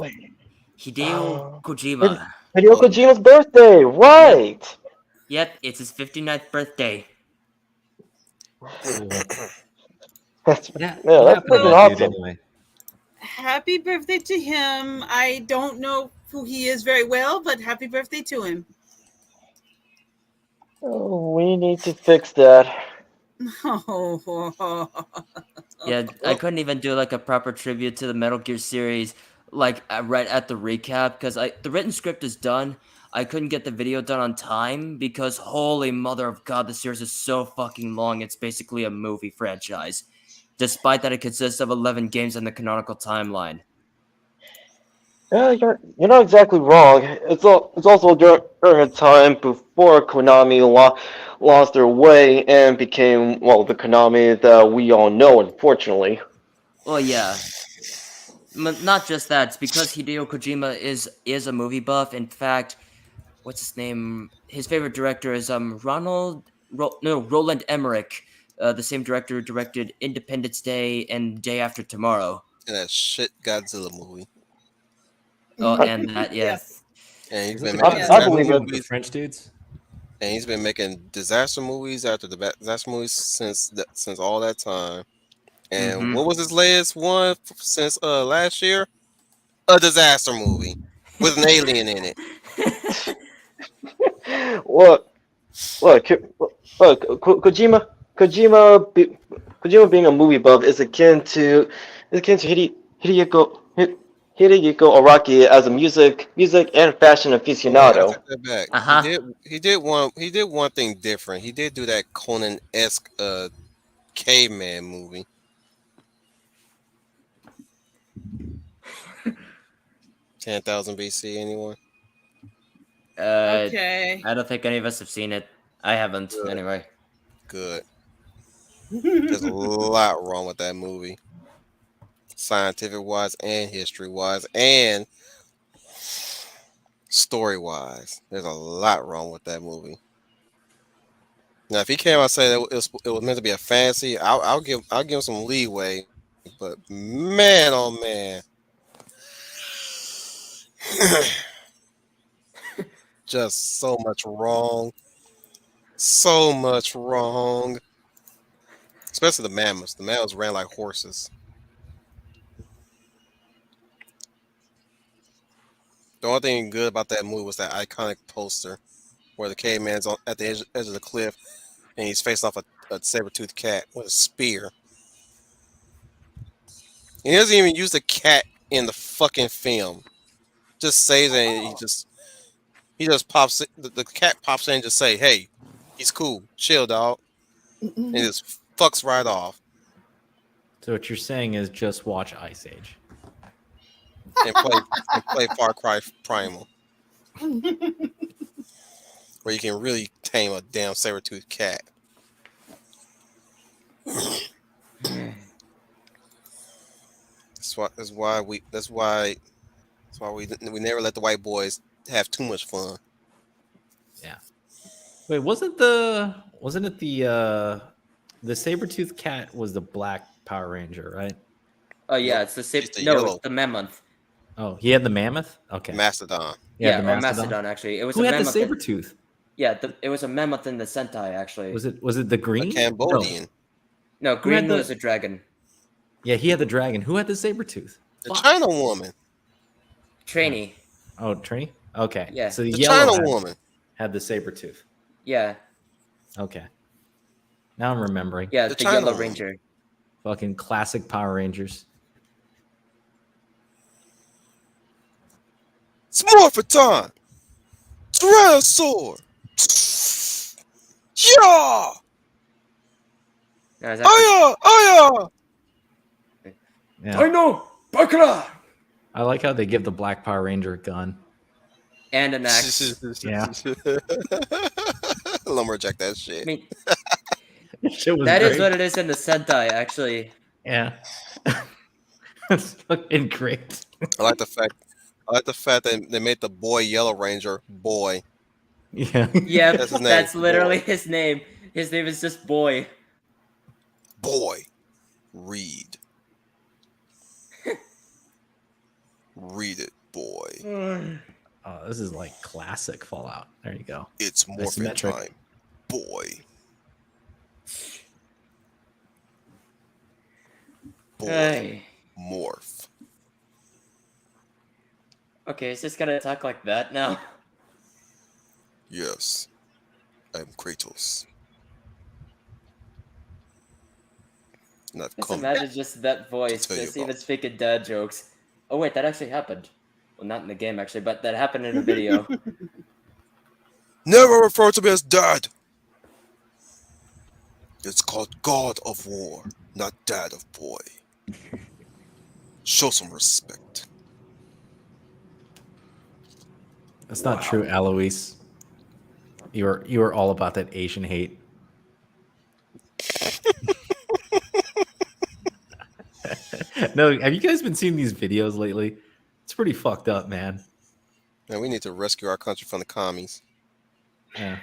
Hideo Kojima. Hideo Kojima's birthday, right? Yep, it's his 59th birthday. That's Yeah, that's freaking awesome. Anyway. Happy birthday to him. I don't know who he is very well, but happy birthday to him. Oh, we need to fix that. Yeah, I couldn't even do like a proper tribute to the Metal Gear series, like right at the recap, because the written script is done. I couldn't get the video done on time because holy mother of God, the series is so fucking long. It's basically a movie franchise, despite that it consists of 11 games in the canonical timeline. Yeah, you're not exactly wrong. It's also during a time before Konami lost their way and became, well, the Konami that we all know, unfortunately. Well, yeah. Not just that, it's because Hideo Kojima is a movie buff. In fact, what's his name? His favorite director is Roland Emmerich, the same director who directed Independence Day and Day After Tomorrow. And that shit Godzilla movie. Oh, and that, yeah. Yes. And he's Is been that making the I believe movie it. with the French dudes. and he's been making disaster movies after disaster movies since all that time. And Mm-hmm. what was his latest one since last year? A disaster movie with an alien in it. Look, look, Kojima being a movie buff is akin to Hideyuko Araki as a music and fashion Yeah, I aficionado. take that back. Uh-huh. He did one thing different. He did do that Conan esque caveman movie. 10,000 BC. Anyone? Okay. I don't think any of us have seen it. I haven't, Good. anyway. Good. There's a lot wrong with that movie, scientific wise and history wise and story wise. There's a lot wrong with that movie. Now, if he came out and say that it was meant to be a fantasy, I'll give him some leeway. But man, oh man, just so much wrong, so much wrong. Especially the mammoths. The mammoths ran like horses. The only thing good about that movie was that iconic poster where the caveman's at the edge of the cliff and he's facing off a saber-toothed cat with a spear. He doesn't even use the cat in the fucking film. Just says it and he just pops the cat pops in and just say, "Hey, he's cool, chill, dog," and just fucks right off So what you're saying is just watch Ice Age. and play Far Cry Primal, where you can really tame a damn saber-toothed cat. That's why we never let the white boys have too much fun. Yeah. Wait, wasn't it the saber-toothed cat was the black Power Ranger, right? Oh, yeah, Nope, it's the same. just the No, yellow it's the mammoth. Oh, he had the mammoth? Okay. mastodon. Yeah, the or Mastodon, actually. It was Who a had the mammoth. saber-tooth? Yeah, it was a mammoth in the Sentai, actually. Was it the A green? Cambodian. No, Who green had the- was a dragon. Yeah, he had the dragon. Who had the saber-tooth? The Fuck. China woman. Trainee. Oh, Trini? Okay. Yeah. So the The yellow China woman. had the saber-tooth. Yeah, Okay. Now I'm remembering. yeah, The the China Yellow one. Ranger. Fucking classic Power Rangers. It's Morphoton. Tyrannosaur. Yeah. No, it's actually- Aya. Yeah. I know! Bakura! I like how they give the black Power Ranger a gun. And an axe. Yeah. Lumberjack that I shit. mean, Shit was that is great. what it is in the Sentai, actually. Yeah. That's fucking great. I like the fact that they made the boy Yellow Ranger boy. Yeah. Yeah, That's his name, that's literally Boy. his name. His name is just Boy. Boy. Read. Read it, boy. Oh, this is like classic Fallout. There you go. It's morphin Isometric. time. Boy. Boy. Hey. Morph. Okay, is this gonna talk like that now? Yes. I'm Kratos. And I've Just come. imagine just that voice, tell you just even about- speaking dad jokes. Oh wait, that actually happened. Well, not in the game actually, but that happened in a video. Never refer to me as dad. It's called God of War, not Dad of Boy. Show some respect. That's not true, Alois. You were all about that Asian hate. No, have you guys been seeing these videos lately? It's pretty fucked up, man. Man, we need to rescue our country from the commies. Yeah.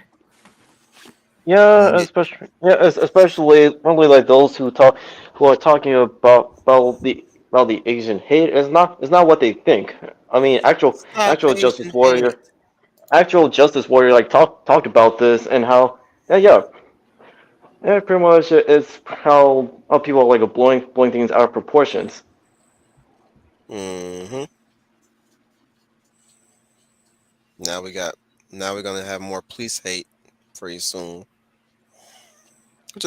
Yeah, especially probably like those who are talking about the Asian hate. It's not what they think. I mean, actual Stop Justice Asian Warrior. hate. actual Justice Warrior like talked about this and how pretty much it's how people like are blowing things out of proportions. Mm-hmm. Now we got. Now we're gonna have more police hate pretty soon, which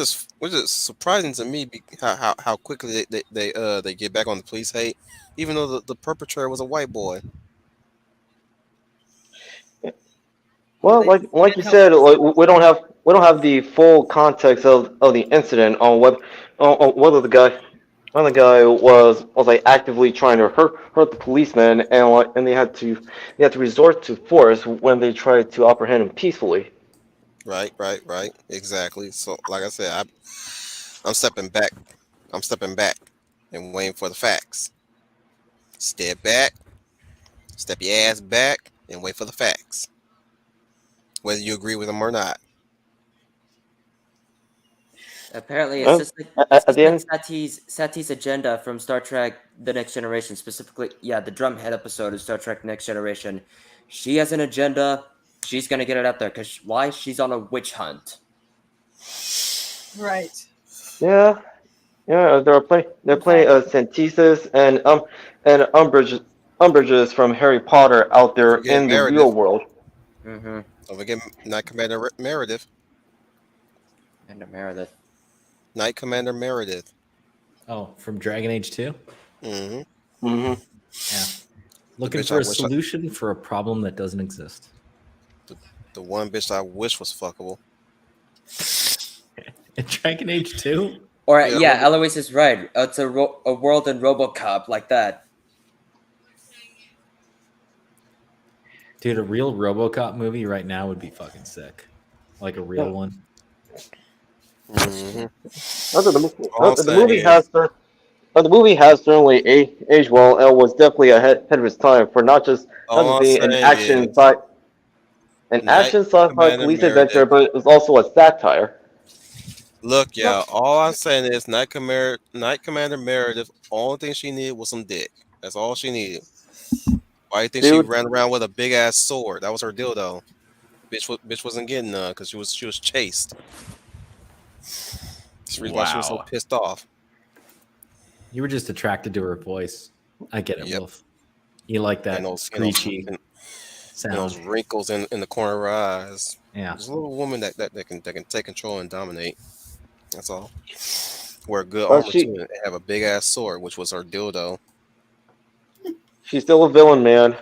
is surprising to me. How quickly they get back on the police hate, even though the perpetrator was a white boy. Well, like you said, like we don't have the full context of the incident on whether the guy was like actively trying to hurt the policeman and they had to resort to force when they tried to apprehend him peacefully. Right. Exactly. So, like I said, I'm stepping back. I'm stepping back and waiting for the facts. Step back, step your ass back, and wait for the facts, whether you agree with them or not. Apparently, it's Well, just like at the end, Sati's agenda from Star Trek: The Next Generation, specifically, yeah, the Drumhead episode of Star Trek: Next Generation. She has an agenda. She's gonna get it out there because why? She's on a witch hunt. Right. yeah, there are plenty of Santises and Umbridges from Harry Potter out Don't there forget in the real Meredith. world. Mm-hmm. Don't forget Night Commander Meredith. And Meredith. Night Commander Meredith. Oh, from Dragon Age 2? Mm-hmm. Hmm. Yeah. Looking bitch for I a wish I- solution for a problem that doesn't exist. The one bitch I wish was fuckable. In Dragon Age 2? Or Yeah, yeah, Robo- Eloise is right. It's a world in RoboCop like that. Dude, a real RoboCop movie right now would be fucking sick. Like a real one. Mhm. The, All I'm the saying movie is, has the movie has certainly aged well and was definitely ahead of its time for not just all I'm being an saying action is, Night sci-fi Commander police adventure, Meredith. but it was also a satire. Look, y'all. All I'm saying is, Night Commander Meredith. Only thing she needed was some dick. That's all she needed. Why do you think she Dude, ran around with a big ass sword? That was her dildo. Bitch wasn't getting none because she was chased. That's the reason why she was so Wow. pissed off. You were just attracted to her voice. I get it, Yep. Wolf. You like that And those screechy and sound. those wrinkles in the corner of her eyes. Yeah. There's a little woman that can take control and dominate. That's all. Wear good but armor too and have a big ass sword, which was her dildo. she's still a villain, man.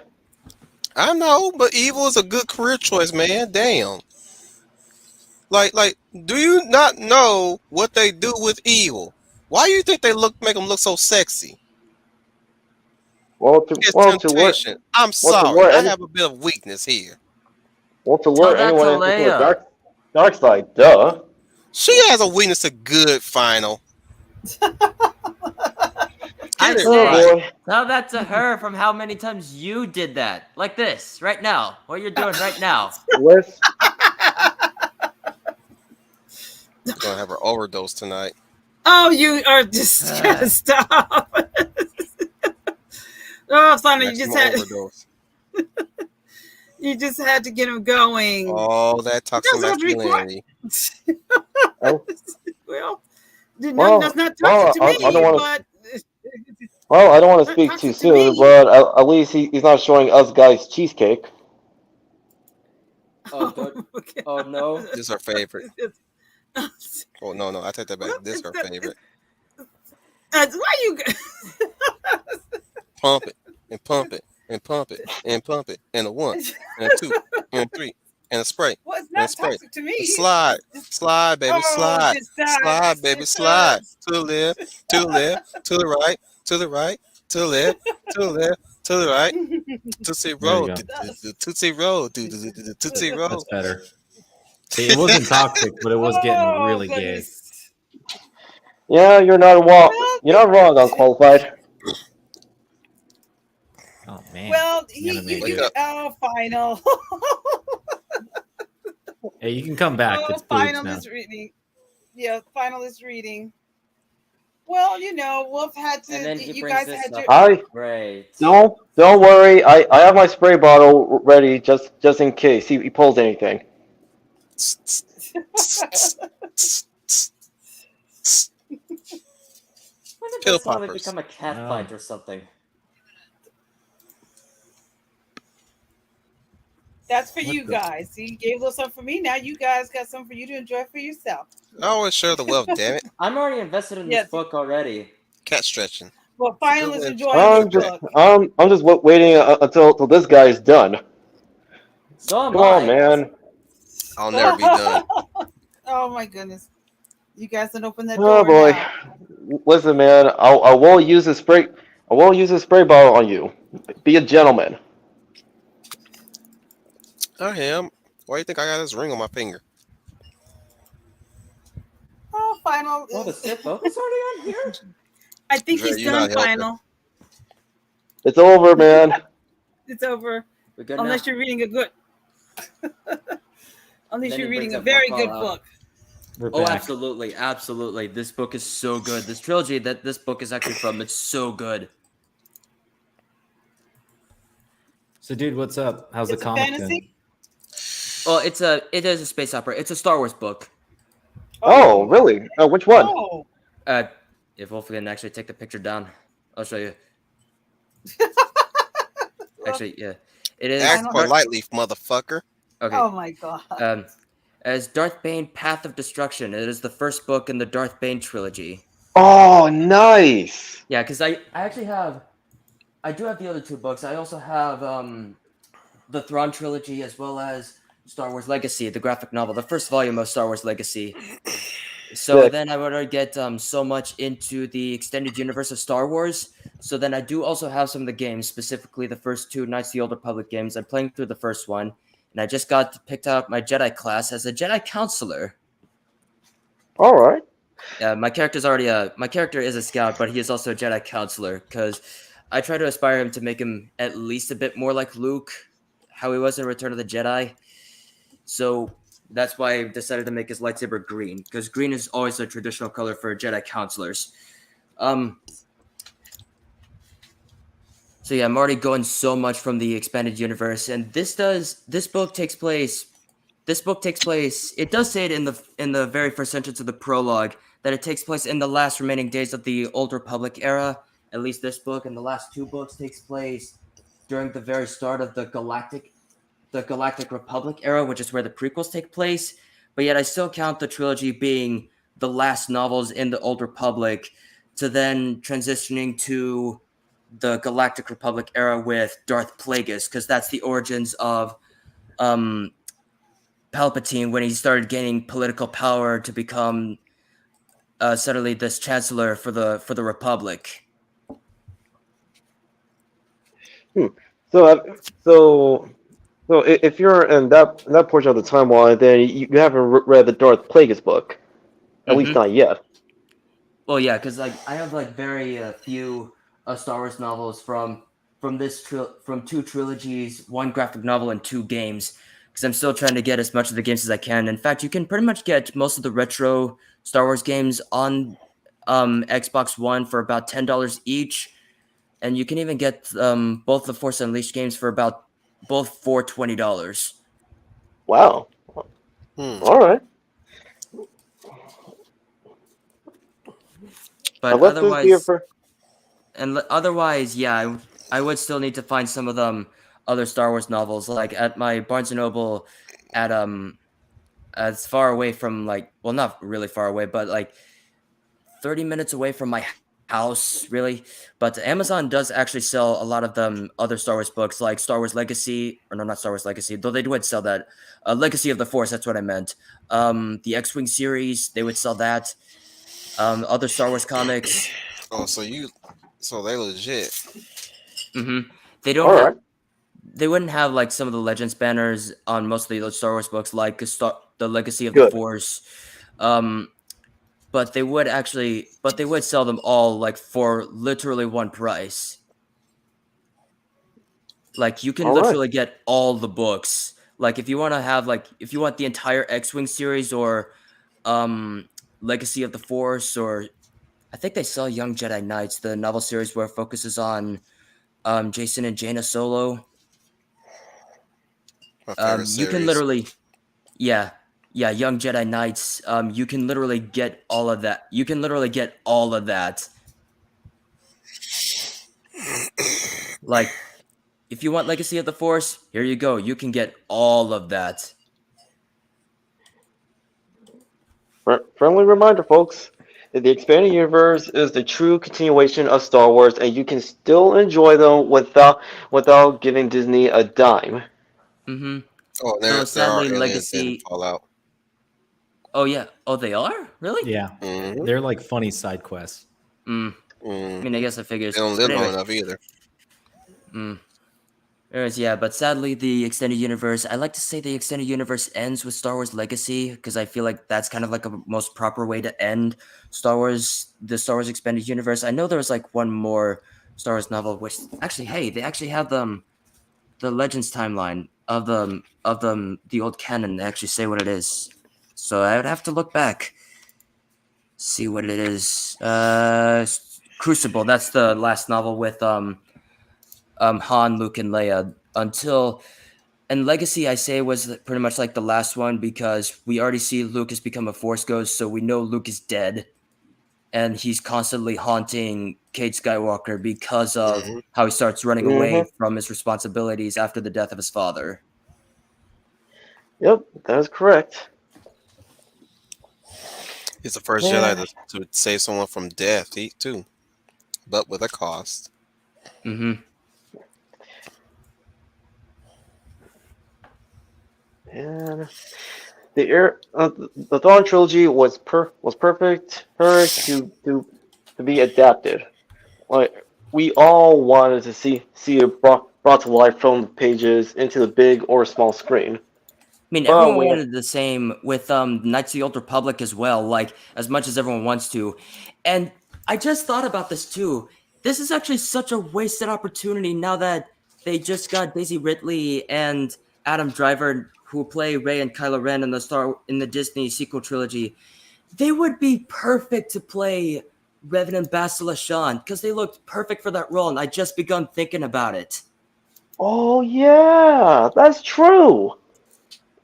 I know, but evil is a good career choice, man. Damn. Like, do you not know what they do with evil? Why do you think they make them look so sexy? Well, It's temptation. I'm well to sorry. lure I any have a bit of weakness here. well to Tell lure that to anyone into a Leia. dark side. Duh. She has a weakness to good final. I Get it Oh say, right. boy. tell that to her from how many times you did that. Like this, right now. What you're doing right now. Let's Gonna have her overdose tonight. Oh, you are just gotta stop. Oh, Thunder, Maximum overdose. you just had to get him going. All that toxic That's what we record. masculinity. oh, Well, well, that's not well, toxic to I don't me, want but Well, I don't want to not speak too toxic to soon, me. but at least he's not showing us guys cheesecake. Oh, don't, Okay. oh no. This is her favorite. Oh no, I take that back. This is her favorite. Why you? Pump it and pump it and pump it and pump it and a 1 and a 2 and a 3 and a spray Well, it's and a not spray. toxic to me. And slide, baby, Oh, slide, just stop. baby, slide to the left, to the left, to the right, to the right, to the left, to the left, to the right. Tootsie There you roll, go. Tootsie roll, Tootsie roll. That's better. See, it wasn't toxic, but it was getting really gay. goodness. Yeah, you're not wrong. Well, You're not wrong, Unqualified. Oh man. Well, Anime he dude. final. Hey, you can come back. It's final boobs now. is reading. Yeah, final is reading. Well, Wolf had And to. then he You brings guys this had your. up. I Great. don't worry. I have my spray bottle ready just in case he pulls anything. When did Pill this suddenly poppers. become a cat fight or something? That's for What you the- guys. He gave a little something for me. Now you guys got something for you to enjoy for yourself. I always share the wealth, damn it. I'm already invested in this Yes. book already. Cat stretching. Well, It's a good finalists way to enjoying give his I'm back. just book. I'm just waiting until this guy is done. So am Come on, I. man. I'll never be done. Oh my goodness. You guys don't open that Oh door boy. now. Listen, man. I won't use a spray. I won't use a spray bottle on you. Be a gentleman. I am. Why do you think I got this ring on my finger? Oh, final. Oh, the Sith focus already on here? I think Dre, he's you're done. not helping. Final. It's over, man. It's over. We're good Unless now. you're reading a good. Unless Then you're he reading brings a up more very good Fallout. book. We're Oh, back. absolutely, absolutely. This book is so good. This trilogy that this book is actually from, it's so good. So, dude, what's up? How's It's the a comic fantasy? doing? Well, it is a space opera. It's a Star Wars book. Oh, really? Which one? Oh. If Wolf can actually take the picture down, I'll show you. Actually, yeah, it is. Act don't- politely, motherfucker. Okay. Oh my god. As Darth Bane: Path of Destruction. It is the first book in the Darth Bane trilogy. Oh, nice. Yeah, because I actually have, I do have the other two books. I also have the Thrawn trilogy as well as Star Wars Legacy, the graphic novel, the first volume of Star Wars Legacy. So Sick. then I would get so much into the extended universe of Star Wars. So then I do also have some of the games, specifically the first two Knights of the Old Republic games. I'm playing through the first one, and I just got picked out my Jedi class as a Jedi counselor. All right. My character's already my character is a scout, but he is also a Jedi counselor because I try to aspire him to make him at least a bit more like Luke, how he was in Return of the Jedi. So that's why I decided to make his lightsaber green, because green is always a traditional color for Jedi counselors. So yeah, I'm already going so much from the expanded universe, and this book takes place. It does say it in the very first sentence of the prologue that it takes place in the last remaining days of the Old Republic era. At least this book and the last two books takes place during the very start of the Galactic Republic era, which is where the prequels take place. But yet I still count the trilogy being the last novels in the Old Republic, to then transitioning to the Galactic Republic era with Darth Plagueis, because that's the origins of Palpatine when he started gaining political power to become suddenly this chancellor for the Republic. So, if you're in that portion of the timeline, then you haven't read the Darth Plagueis book, at least not yet. Well, yeah, because I have very few Star Wars novels from from two trilogies, one graphic novel, and two games. Because I'm still trying to get as much of the games as I can. In fact, you can pretty much get most of the retro Star Wars games on Xbox One for about $10 each, and you can even get both the Force Unleashed games for both for $20. Wow. All right. But Let this be otherwise, yeah, I would still need to find some of them other Star Wars novels, like at my Barnes and Noble, at as far away from well, not really far away, but 30 minutes away from my house, really. But Amazon does actually sell a lot of them other Star Wars books, like Star Wars Legacy, or no, not Star Wars Legacy, though they would sell that. Legacy of the Force, that's what I meant. The X-Wing series, they would sell that. Other Star Wars comics. Oh, so they legit. Mm-hmm. They don't All have, right. they wouldn't have some of the Legends banners on most of the Star Wars books, like the Legacy of the Good. Force. But they would sell them all for literally one price. You can All right. literally get all the books. If you want to have if you want the entire X-Wing series or Legacy of the Force or I think they saw Young Jedi Knights, the novel series where it focuses on Jason and Jaina Solo. My favorite You can series. literally, yeah, Young Jedi Knights. You can literally get all of that. You can literally get all of that. Like, if you want Legacy of the Force, here you go. You can get all of that. Friendly reminder, folks. That the expanded universe is the true continuation of Star Wars, and you can still enjoy them without giving Disney a dime. Mm-hmm. Oh, Though there are sadly, aliens in Legacy. Fallout. Oh yeah. Oh, they are really. Yeah, Mm-hmm. they're like funny side quests. I mean, I Mm-hmm. guess it figures. They don't But live long anyway. enough either. Anyways, yeah, but sadly, the extended universe. I like to say the extended universe ends with Star Wars Legacy because I feel like that's kind of like a most proper way to end the Star Wars expanded universe. I know there was like one more Star Wars novel, which actually, hey, they actually have the Legends timeline of the old canon. They actually say what it is. So I would have to look back, see what it is. Crucible. That's the last novel with Han, Luke, and Leia until. And Legacy, I say, was pretty much like the last one because we already see Luke has become a Force ghost, so we know Luke is dead, and he's constantly haunting Cade Skywalker because of Mm-hmm. how he starts running away Mm-hmm. from his responsibilities after the death of his father. Yep, that is correct. He's the first Jedi Yeah. to save someone from death, too, but with a cost. Mm-hmm. And the Thrawn trilogy was perfect to be adapted. Like we all wanted to see it brought to life from the pages into the big or small screen. I mean, But everyone we wanted the same with Knights of the Old Republic as well, like as much as everyone wants to. And I just thought about this too. This is actually such a wasted opportunity now that they just got Daisy Ridley and Adam Driver who play Rey and Kylo Ren in the Disney sequel trilogy. They would be perfect to play Revan and Bastila Shan because they looked perfect for that role, and I just begun thinking about it. Oh yeah, that's true.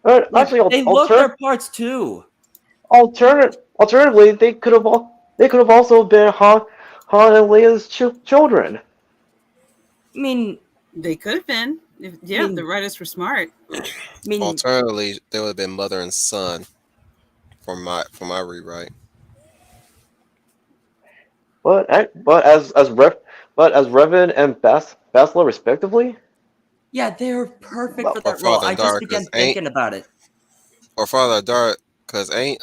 Like Actually, they look their parts too. alternatively, they could have also been Han and Leia's children. I mean, They could have been. If the writers were smart. I mean, Alternatively, they would have been mother and son for my rewrite. But but as Revan and Bastila respectively. yeah, they're perfect for Or that role. father I and just daughter, began cause ain't thinking about it. or father and daughter, cause ain't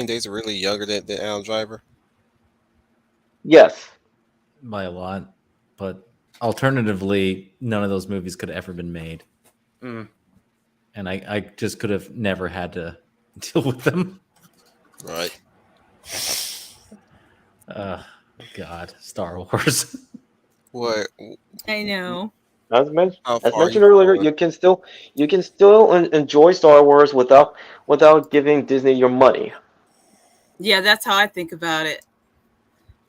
Daisy really younger than Adam Driver? Yes. By a lot, but alternatively, none of those movies could have ever been made, Mm. and I just could have never had to deal with them. Right. God, Star Wars. What? I know. How As far are you mentioned earlier, going? you can still enjoy Star Wars without giving Disney your money. Yeah, that's how I think about it.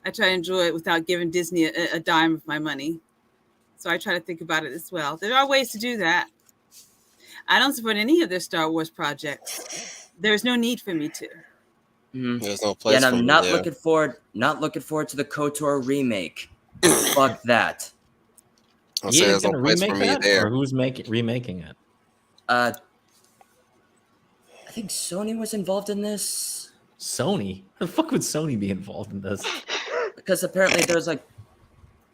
I try to enjoy it without giving Disney a dime of my money. So I try to think about it as well. There are ways to do that. I don't support any of their Star Wars projects. There's no need for me to. Mm. There's no Yeah, place and for I'm me there. not looking forward to the KOTOR remake. Fuck that. I say EA's there's no gonna place for remake me that, there. or who's remaking it? Uh, I think Sony was involved in this Sony? How the fuck would Sony be involved in this? because apparently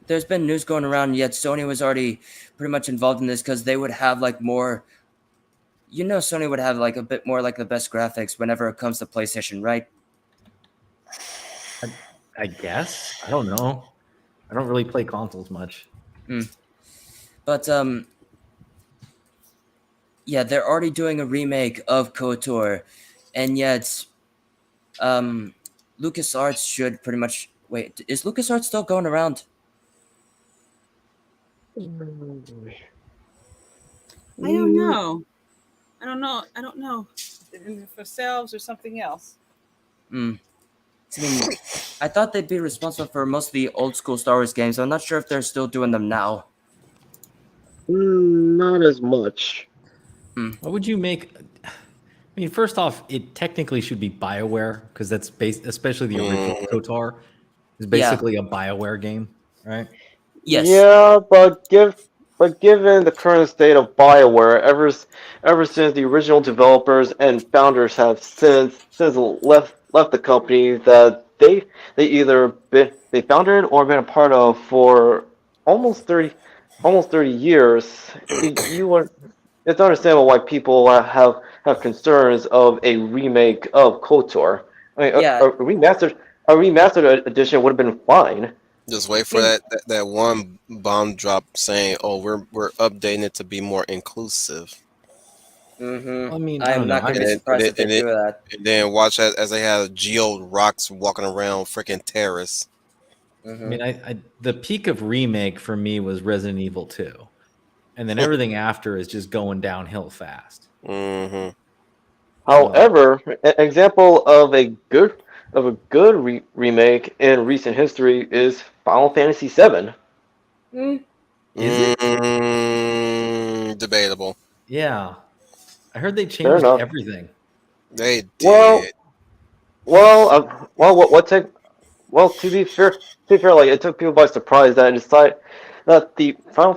there's been news going around. Yet Sony was already pretty much involved in this because they would have like more. You know, Sony would have like a bit more like the best graphics whenever it comes to PlayStation, right? I guess. I don't know. I don't really play consoles much. But yeah, they're already doing a remake of KOTOR, and yet LucasArts should pretty much wait. Is LucasArts still going around? I don't know. I don't know. For sales or something else. Hmm. I mean, I thought they'd be responsible for most of the old school Star Wars games. I'm not sure if they're still doing them now. Not as much. What would you make? I mean, first off, it technically should be BioWare because that's based, especially the original KOTOR, is basically a BioWare game, right? Yes. Yeah, but given the current state of BioWare, ever since the original developers and founders have since left the company, that they either they founded or been a part of for almost 30 years. You would It's understandable why people have concerns of a remake of KOTOR. I mean, Yeah. a remastered edition would have been fine. Just wait for that one bomb drop saying, "Oh, we're updating it to be more inclusive." Mm-hmm. I mean, I I'm don't know. not going to be surprised if they do that. And then watch as they have geode rocks walking around freaking terrorists. I mean, the peak of remake for me was Resident Evil 2, and then everything after is just going downhill fast. Mm-hmm. However, an example of a good remake in recent history is Final Fantasy VII. Is it? Debatable. Yeah, I heard they Fair changed enough. everything. They Well, did. to be fair, like it took people by surprise that the Final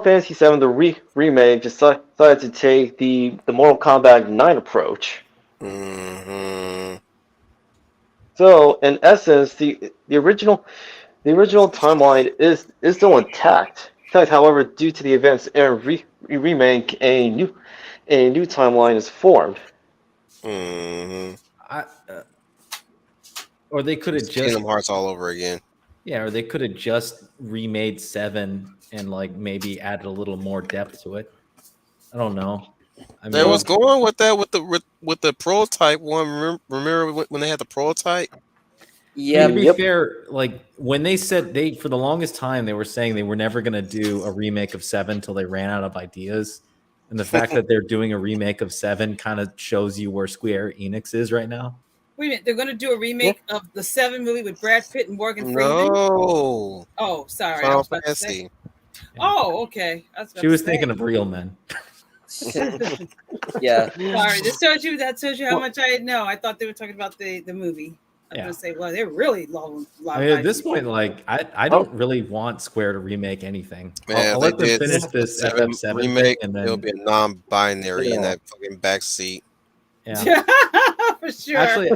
Fantasy VII remake decided to take the Mortal Kombat 9 approach. Mm-hmm. So in essence, the original timeline is still intact. However, due to the events in remake, a new timeline is formed. Mm-hmm. Or they could have It's just Kingdom Hearts all over again. or they could have just remade 7 and like maybe added a little more depth to it. I don't know. I They mean, was going with that with the prototype one. Remember when they had the prototype? Yeah. to be fair, like when they said for the longest time they were saying they were never going to do a remake of 7 until they ran out of ideas. And the fact that they're doing a remake of 7 kind of shows you where Square Enix is right now. Wait a minute, they're going to do a remake of the 7 movie with Brad Pitt and Morgan Freeman? No. Oh, sorry. I Final was about to say. Fantasy. Oh, okay. I was about She was to say. thinking of Real Men. Yeah. Sorry, that shows you how much I know. I thought they were talking about the movie. I was Yeah. gonna say, well, they're really long. I mean, at this point, like I don't really want Square to remake anything. Man, I'll if let they them did finish this seven FF7 remake, thing, and it'll then be a non-binary in Yeah. that fucking backseat. yeah. for sure. Actually,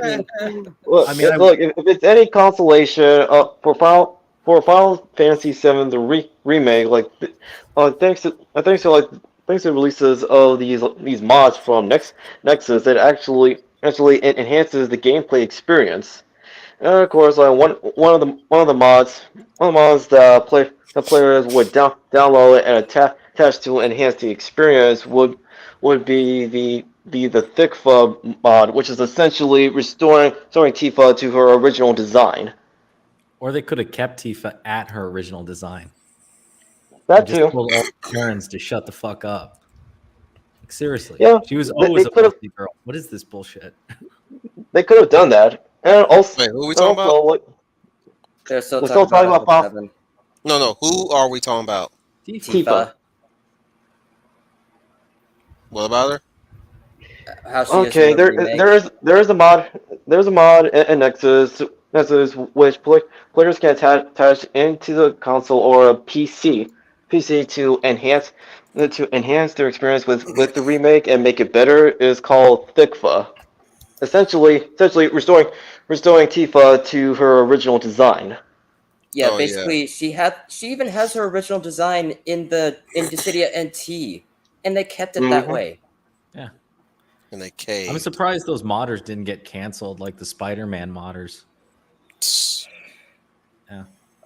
Look, I mean, if it's any consolation, for Final Fantasy VII the remake, thanks to releases of these mods from Nexus, it actually enhances the gameplay experience. And of course, like one of the mods that players would download and attach to enhance the experience would be the Thickfa mod, which is essentially restoring Tifa to her original design. or they could have kept Tifa at her original design. That And just too. told all the parents to shut the fuck up. Like, seriously, Yeah, she was they always a could've- pussy girl. What is this bullshit? They could have done that, and also, Wait, who are we talking about? like, They're still We're talking still talking about about FF7. No. Who are we talking about? Tifa. What about her? How she Okay, is in the remake. there is a mod in Nexus which players can attach into the console or a PC to enhance their experience with the remake and make it better. Is called Thickfa. Essentially restoring Tifa to her original design. Yeah, Oh, basically she even has her original design in Dissidia NT, and they kept it that Mhm. way. Yeah, In a cave. I'm surprised those modders didn't get canceled like the Spider-Man modders.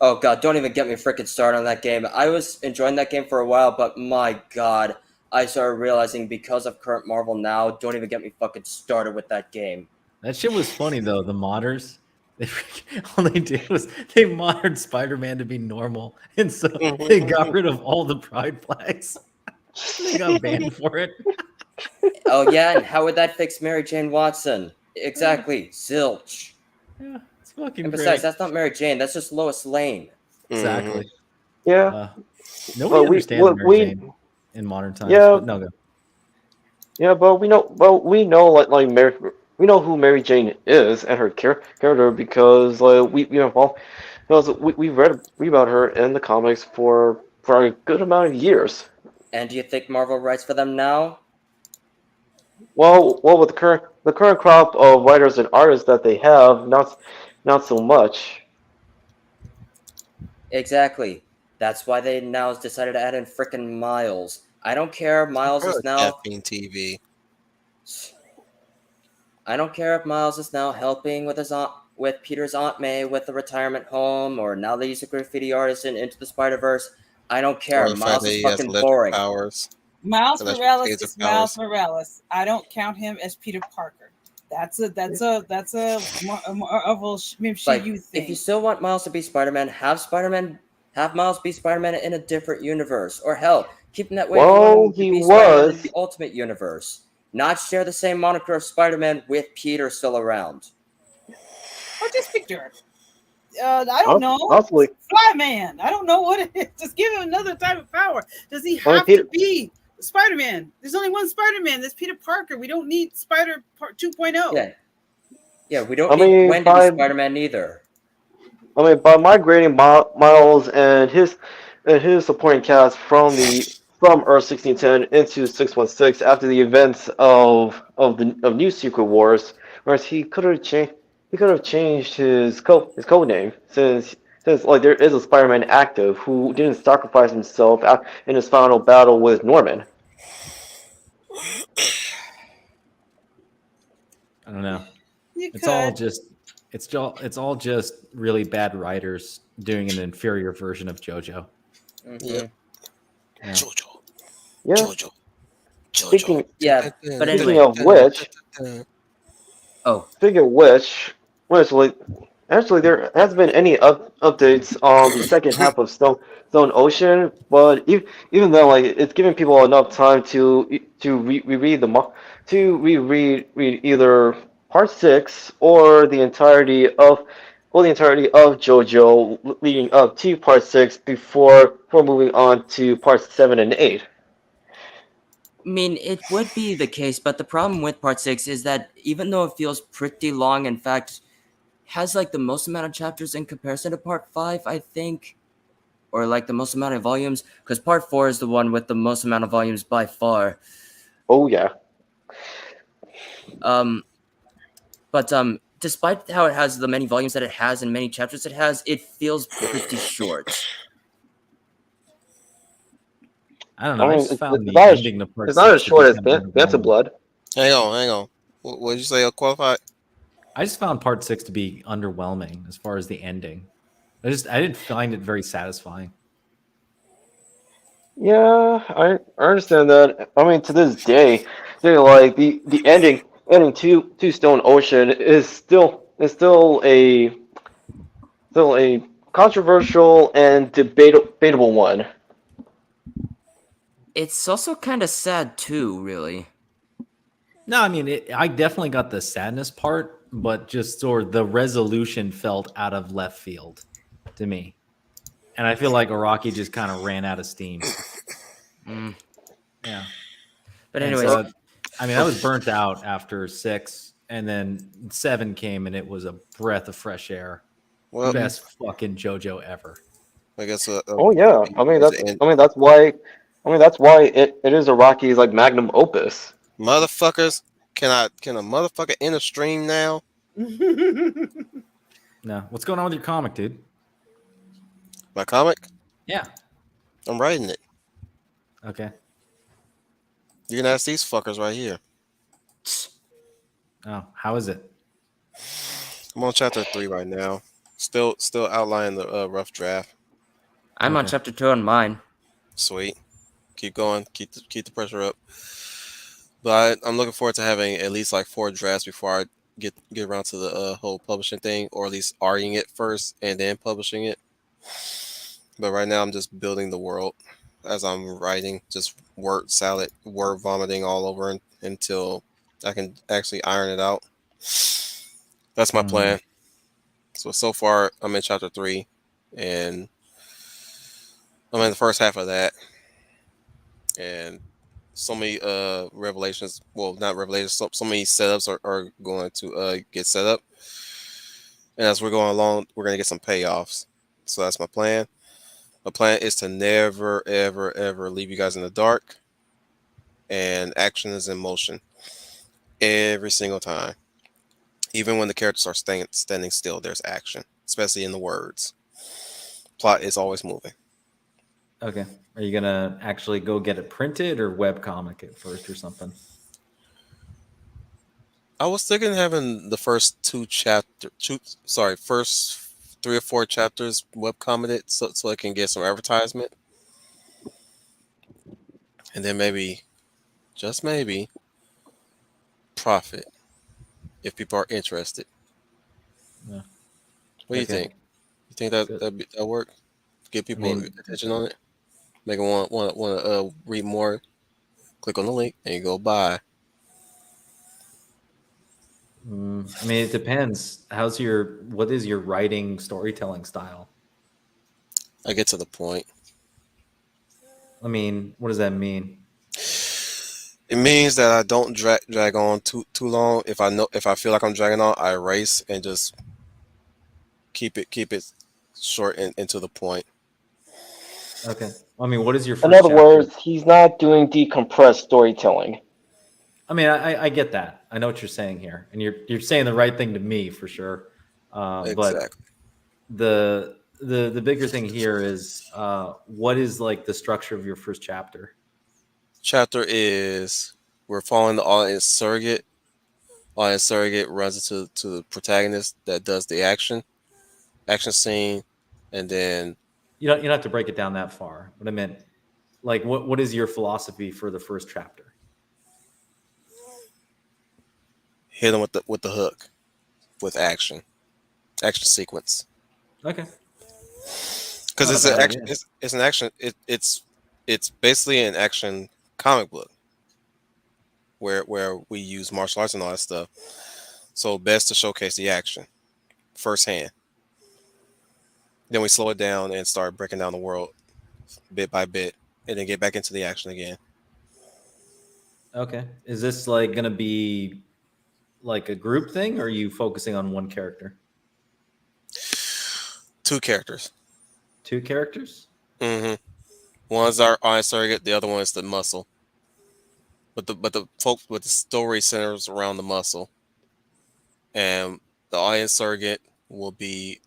Oh god, don't even get me freaking started on that game. I was enjoying that game for a while, but my god, I started realizing because of current Marvel now, don't even get me fucking started with that game. That shit was funny though. The modders, all they did was they modded Spider-Man to be normal, and so they got rid of all the pride flags. They got banned for it. Oh yeah, and how would that fix Mary Jane Watson? Exactly, zilch. Yeah, it's fucking And great. besides, that's not Mary Jane. That's just Lois Lane. Exactly. Yeah. Nobody understands Mary we Jane in modern times. yeah But no, go. yeah, but we know like Mary, we know who Mary Jane is and her character because because we read about her in the comics for a good amount of years. And do you think Marvel writes for them now? Well, with the current crop of writers and artists that they have, not so much. Exactly. That's why they now decided to add in frickin' Miles. I don't care. Miles is now. Caffeine TV. I don't care if Miles is now helping with his aunt, with Peter's Aunt May with the retirement home, or now they use a graffiti artist in Into the Spider-Verse. I don't care. Or the fact Miles that is he has fucking electric boring. powers. Miles Electric Morales taser is Miles powers. Morales. I don't count him as Peter Parker. That's a Marvel MCU Like, thing. if you still want Miles to be Spider-Man, have Miles be Spider-Man in a different universe, or hell, keep him that way if you want Well, him to he be Spider-Man in was. the Ultimate Universe. Not share the same moniker of Spider-Man with Peter still around. Or just Victor. I don't know. Possibly. Flyman. I don't know what it is. Just give him another type of power. Does he I mean, have Peter, to be Spider-Man? There's only one Spider-Man. That's Peter Parker. We don't need Spider 2.0. Yeah, we don't I need mean, Gwen to be Spider-Man either. by migrating Miles and his supporting cast from Earth 1610 into 616 after the events of New Secret Wars, whereas he could have changed his code name since like there is a Spider-Man active who didn't sacrifice himself in his final battle with Norman. I don't know. You It's could. all just really bad writers doing an inferior version of JoJo. Yep. Yeah. Jojo. Yeah. Jojo. Speaking Yeah, but speaking anyway. of which, Oh, speaking of which, like, actually, there hasn't been any updates on the second half of Stone Ocean, but even though like it's giving people enough time to reread to read either part six or the entirety of JoJo leading up to part six before moving on to parts 7 and 8. I mean, it would be the case, but the problem with part 6 is that even though it feels pretty long, in fact, has like the most amount of chapters in comparison to part 5, I think, or like the most amount of volumes, because part 4 is the one with the most amount of volumes by far. Oh yeah. But despite how it has the many volumes that it has and many chapters it has, it feels pretty short. I don't know. I just found the not ending to part it's not as six to be short as kind of Phantom underwhelming. Blood. Hang on. What did you say? Unqualified? I just found part 6 to be underwhelming as far as the ending. I didn't find it very satisfying. Yeah, I understand that. I mean, to this day, like the ending to Stone Ocean is still a controversial and debatable one. It's also kind of sad too, really. No, I mean, I definitely got the sadness part, but just sort of the resolution felt out of left field to me. And I feel like Araki just kind of ran out of steam. Yeah. But And anyways, so, I mean, I was burnt out after 6, and then 7 came, and it was a breath of fresh air. Well, Best fucking JoJo ever. I guess. Oh yeah, I mean that's why it is Araki's like magnum opus. Motherfuckers, can a motherfucker end a stream now? No, what's going on with your comic, dude? My comic? Yeah. I'm writing it. Okay. You can ask these fuckers right here. Oh, how is it? I'm on chapter 3 right now. Still outlining the rough draft. I'm on Okay. chapter 2 on mine. Sweet. Keep going. Keep the pressure up. But I'm looking forward to having at least like 4 drafts before I get around to the whole publishing thing, or at least arguing it first and then publishing it. But right now I'm just building the world as I'm writing, just word salad, word vomiting all over until I can actually iron it out. That's my plan. So far, I'm in chapter 3, and I'm in the first half of that, and so many revelations. Well, not revelations. So many setups are going to get set up, and as we're going along, we're gonna get some payoffs. So that's my plan. My plan is to never, ever, ever leave you guys in the dark, and action is in motion every single time. Even when the characters are standing still, there's action, especially in the words. Plot is always moving. Okay. Are you gonna actually go get it printed or web comic it first or something? I was thinking having the first first 3 or 4 chapters web commented so I can get some advertisement, and then maybe, just maybe, profit if people are interested. Yeah. What do you Okay. think? You think that Good. that'll work? Get I people mean, attention on it. Make them want to read more. Click on the link and you go buy. I mean, it depends. What is your writing storytelling style? I get to the point. I mean, what does that mean? It means that I don't drag on too long. If I feel like I'm dragging on, I erase and just keep it short and to the point. Okay. I mean, what is your In first other chapter? words, he's not doing decompressed storytelling. I mean, I get that. I know what you're saying here, and you're saying the right thing to me for sure. But Exactly. the bigger thing here is what is like the structure of your first chapter? Chapter is we're following the audience surrogate. Audience surrogate runs into the protagonist that does the action scene, and then You don't have to break it down that far. But I meant, like, what is your philosophy for the first chapter? hit them with the hook with action sequence. Okay, Because not a it's an bad action. idea. It's an action. It's basically an action comic book where we use martial arts and all that stuff. So best to showcase the action firsthand. Then we slow it down and start breaking down the world bit by bit, and then get back into the action again. Okay, is this like gonna be like a group thing, or are you focusing on one character? 2 characters. 2 characters? Mm-hmm. One's our eye surrogate. The other one is the muscle. But the story centers around the muscle, and the audience surrogate will be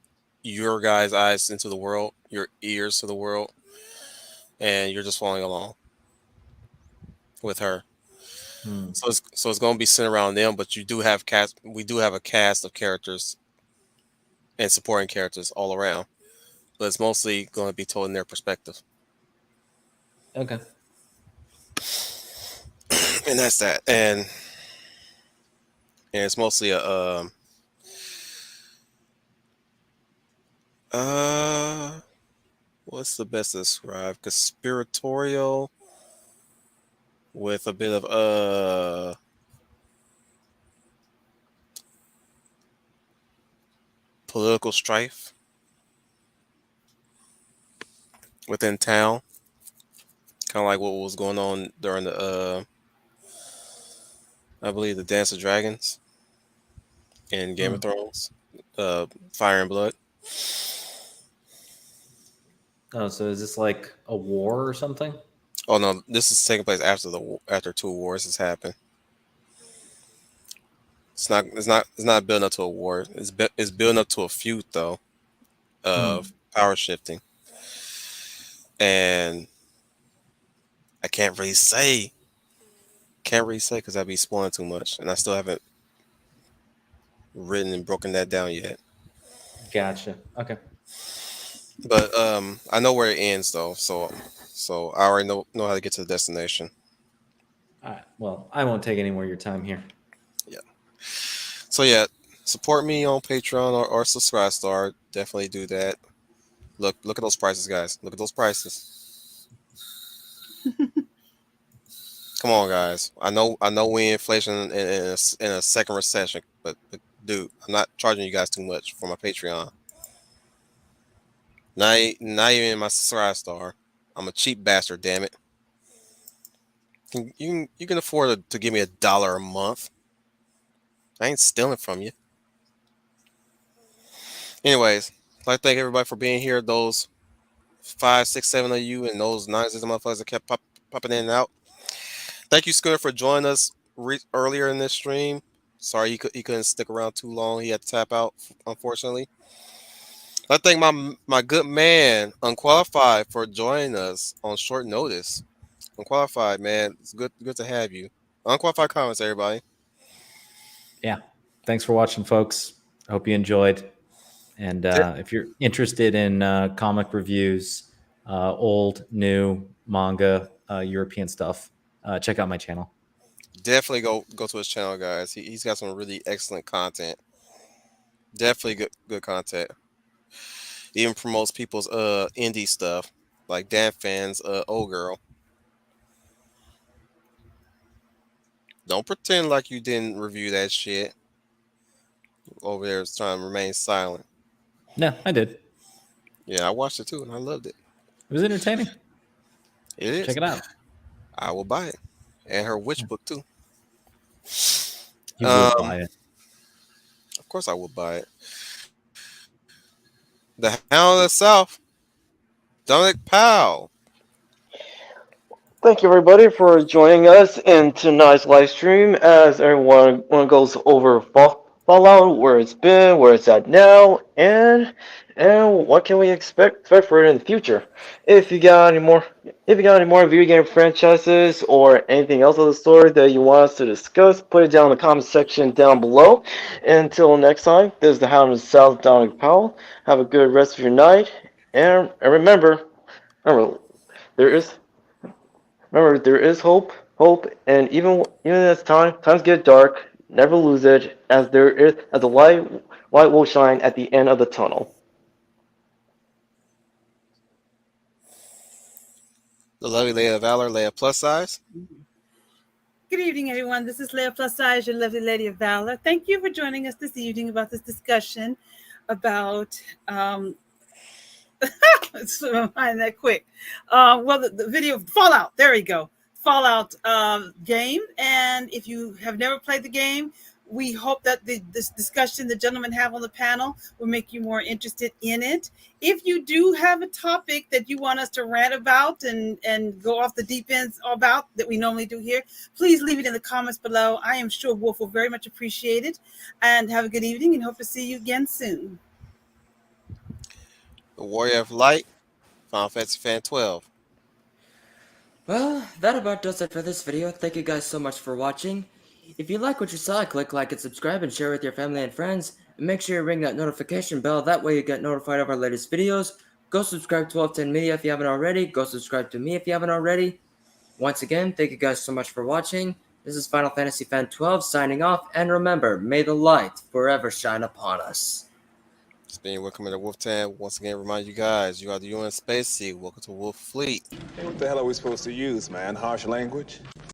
your guys' eyes into the world, your ears to the world, and you're just following along with her. Hmm. So it's going to be centered around them, but you do have cast. We do have a cast of characters and supporting characters all around, but it's mostly going to be told in their perspective, Okay. and that's that. And it's mostly a uh what's the best to describe? Conspiratorial with a bit of political strife within town, kind of like what was going on during the I believe the Dance of Dragons in Game Hmm. of Thrones, Fire and Blood. Oh, so is this like a war or something? Oh no, this is taking place after 2 wars has happened. It's not building up to a war. It's building up to a feud though Hmm. of power shifting, and I can't really say because I'd be spoiling too much, and I still haven't written and broken that down yet. Gotcha. Okay. But I know where it ends though, so I already know how to get to the destination. All right. Well, I won't take any more of your time here. Yeah. So yeah, support me on Patreon or Subscribe Star. Definitely do that. Look at those prices, guys. Look at those prices. Come on, guys. I know we in inflation in a second recession, but dude, I'm not charging you guys too much for my Patreon. Not even my Sky Star. I'm a cheap bastard, damn it. You can afford to give me $1 a month. I ain't stealing from you. Anyways, I'd like to thank everybody for being here. Those 5, 6, 7 of you, and those 9 of motherfuckers that kept popping in and out. Thank you, Scooter, for joining us earlier in this stream. Sorry he couldn't stick around too long. He had to tap out, unfortunately. I thank my good man Unqualified for joining us on short notice. Unqualified, man, it's good to have you. Unqualified Comics, everybody. Yeah. Thanks for watching, folks. I hope you enjoyed. And if you're interested in comic reviews, old, new, manga, European stuff, check out my channel. Definitely go to his channel, guys. He's got some really excellent content. Definitely good content. Even promotes people's indie stuff, like Dan Fan's Old Girl. Don't pretend like you didn't review that shit. Over there is trying to remain silent. No, I did. Yeah, I watched it too and I loved it. It was entertaining. It is. Check it out. I will buy it. And her witch book too. You would buy it. Of course I will buy it. The Hound of the South. Dominic Powell. Thank you, everybody, for joining us in tonight's live stream as everyone goes over Fallout, where it's been, where it's at now, and what can we expect for it in the future. If you got any more video game franchises or anything else of the sort that you want us to discuss, put it down in the comment section down below. Until next time, this is the Hound of the South, Dominic Powell. Have a good rest of your night, and remember, there is. Remember, there is hope, and even as times get dark, never lose it, as the light will shine at the end of the tunnel. The lovely Leia of Valor, Leia plus size. Good evening, everyone. This is Leia Plus Size, your lovely lady of valor. Thank you for joining us this evening about this discussion about find that quick. The video Fallout. There we go. Fallout game. And if you have never played the game, we hope that this discussion the gentlemen have on the panel will make you more interested in it. If you do have a topic that you want us to rant about and go off the deep ends about that we normally do here, please leave it in the comments below. I am sure Wolf will very much appreciate it. And have a good evening and hope to see you again soon. The Warrior of Light, Final Fantasy Fan 12. Well, that about does it for this video. Thank you guys so much for watching. If you like what you saw, click like and subscribe and share with your family and friends. And make sure you ring that notification bell. That way you get notified of our latest videos. Go subscribe to 1210 Media if you haven't already. Go subscribe to me if you haven't already. Once again, thank you guys so much for watching. This is Final Fantasy Fan 12 signing off. And remember, may the light forever shine upon us. It's been welcome to Wolf Town. Once again, remind you guys, you are the UN Space Sea. Welcome to Wolf Fleet. Hey, what the hell are we supposed to use, man? Harsh language?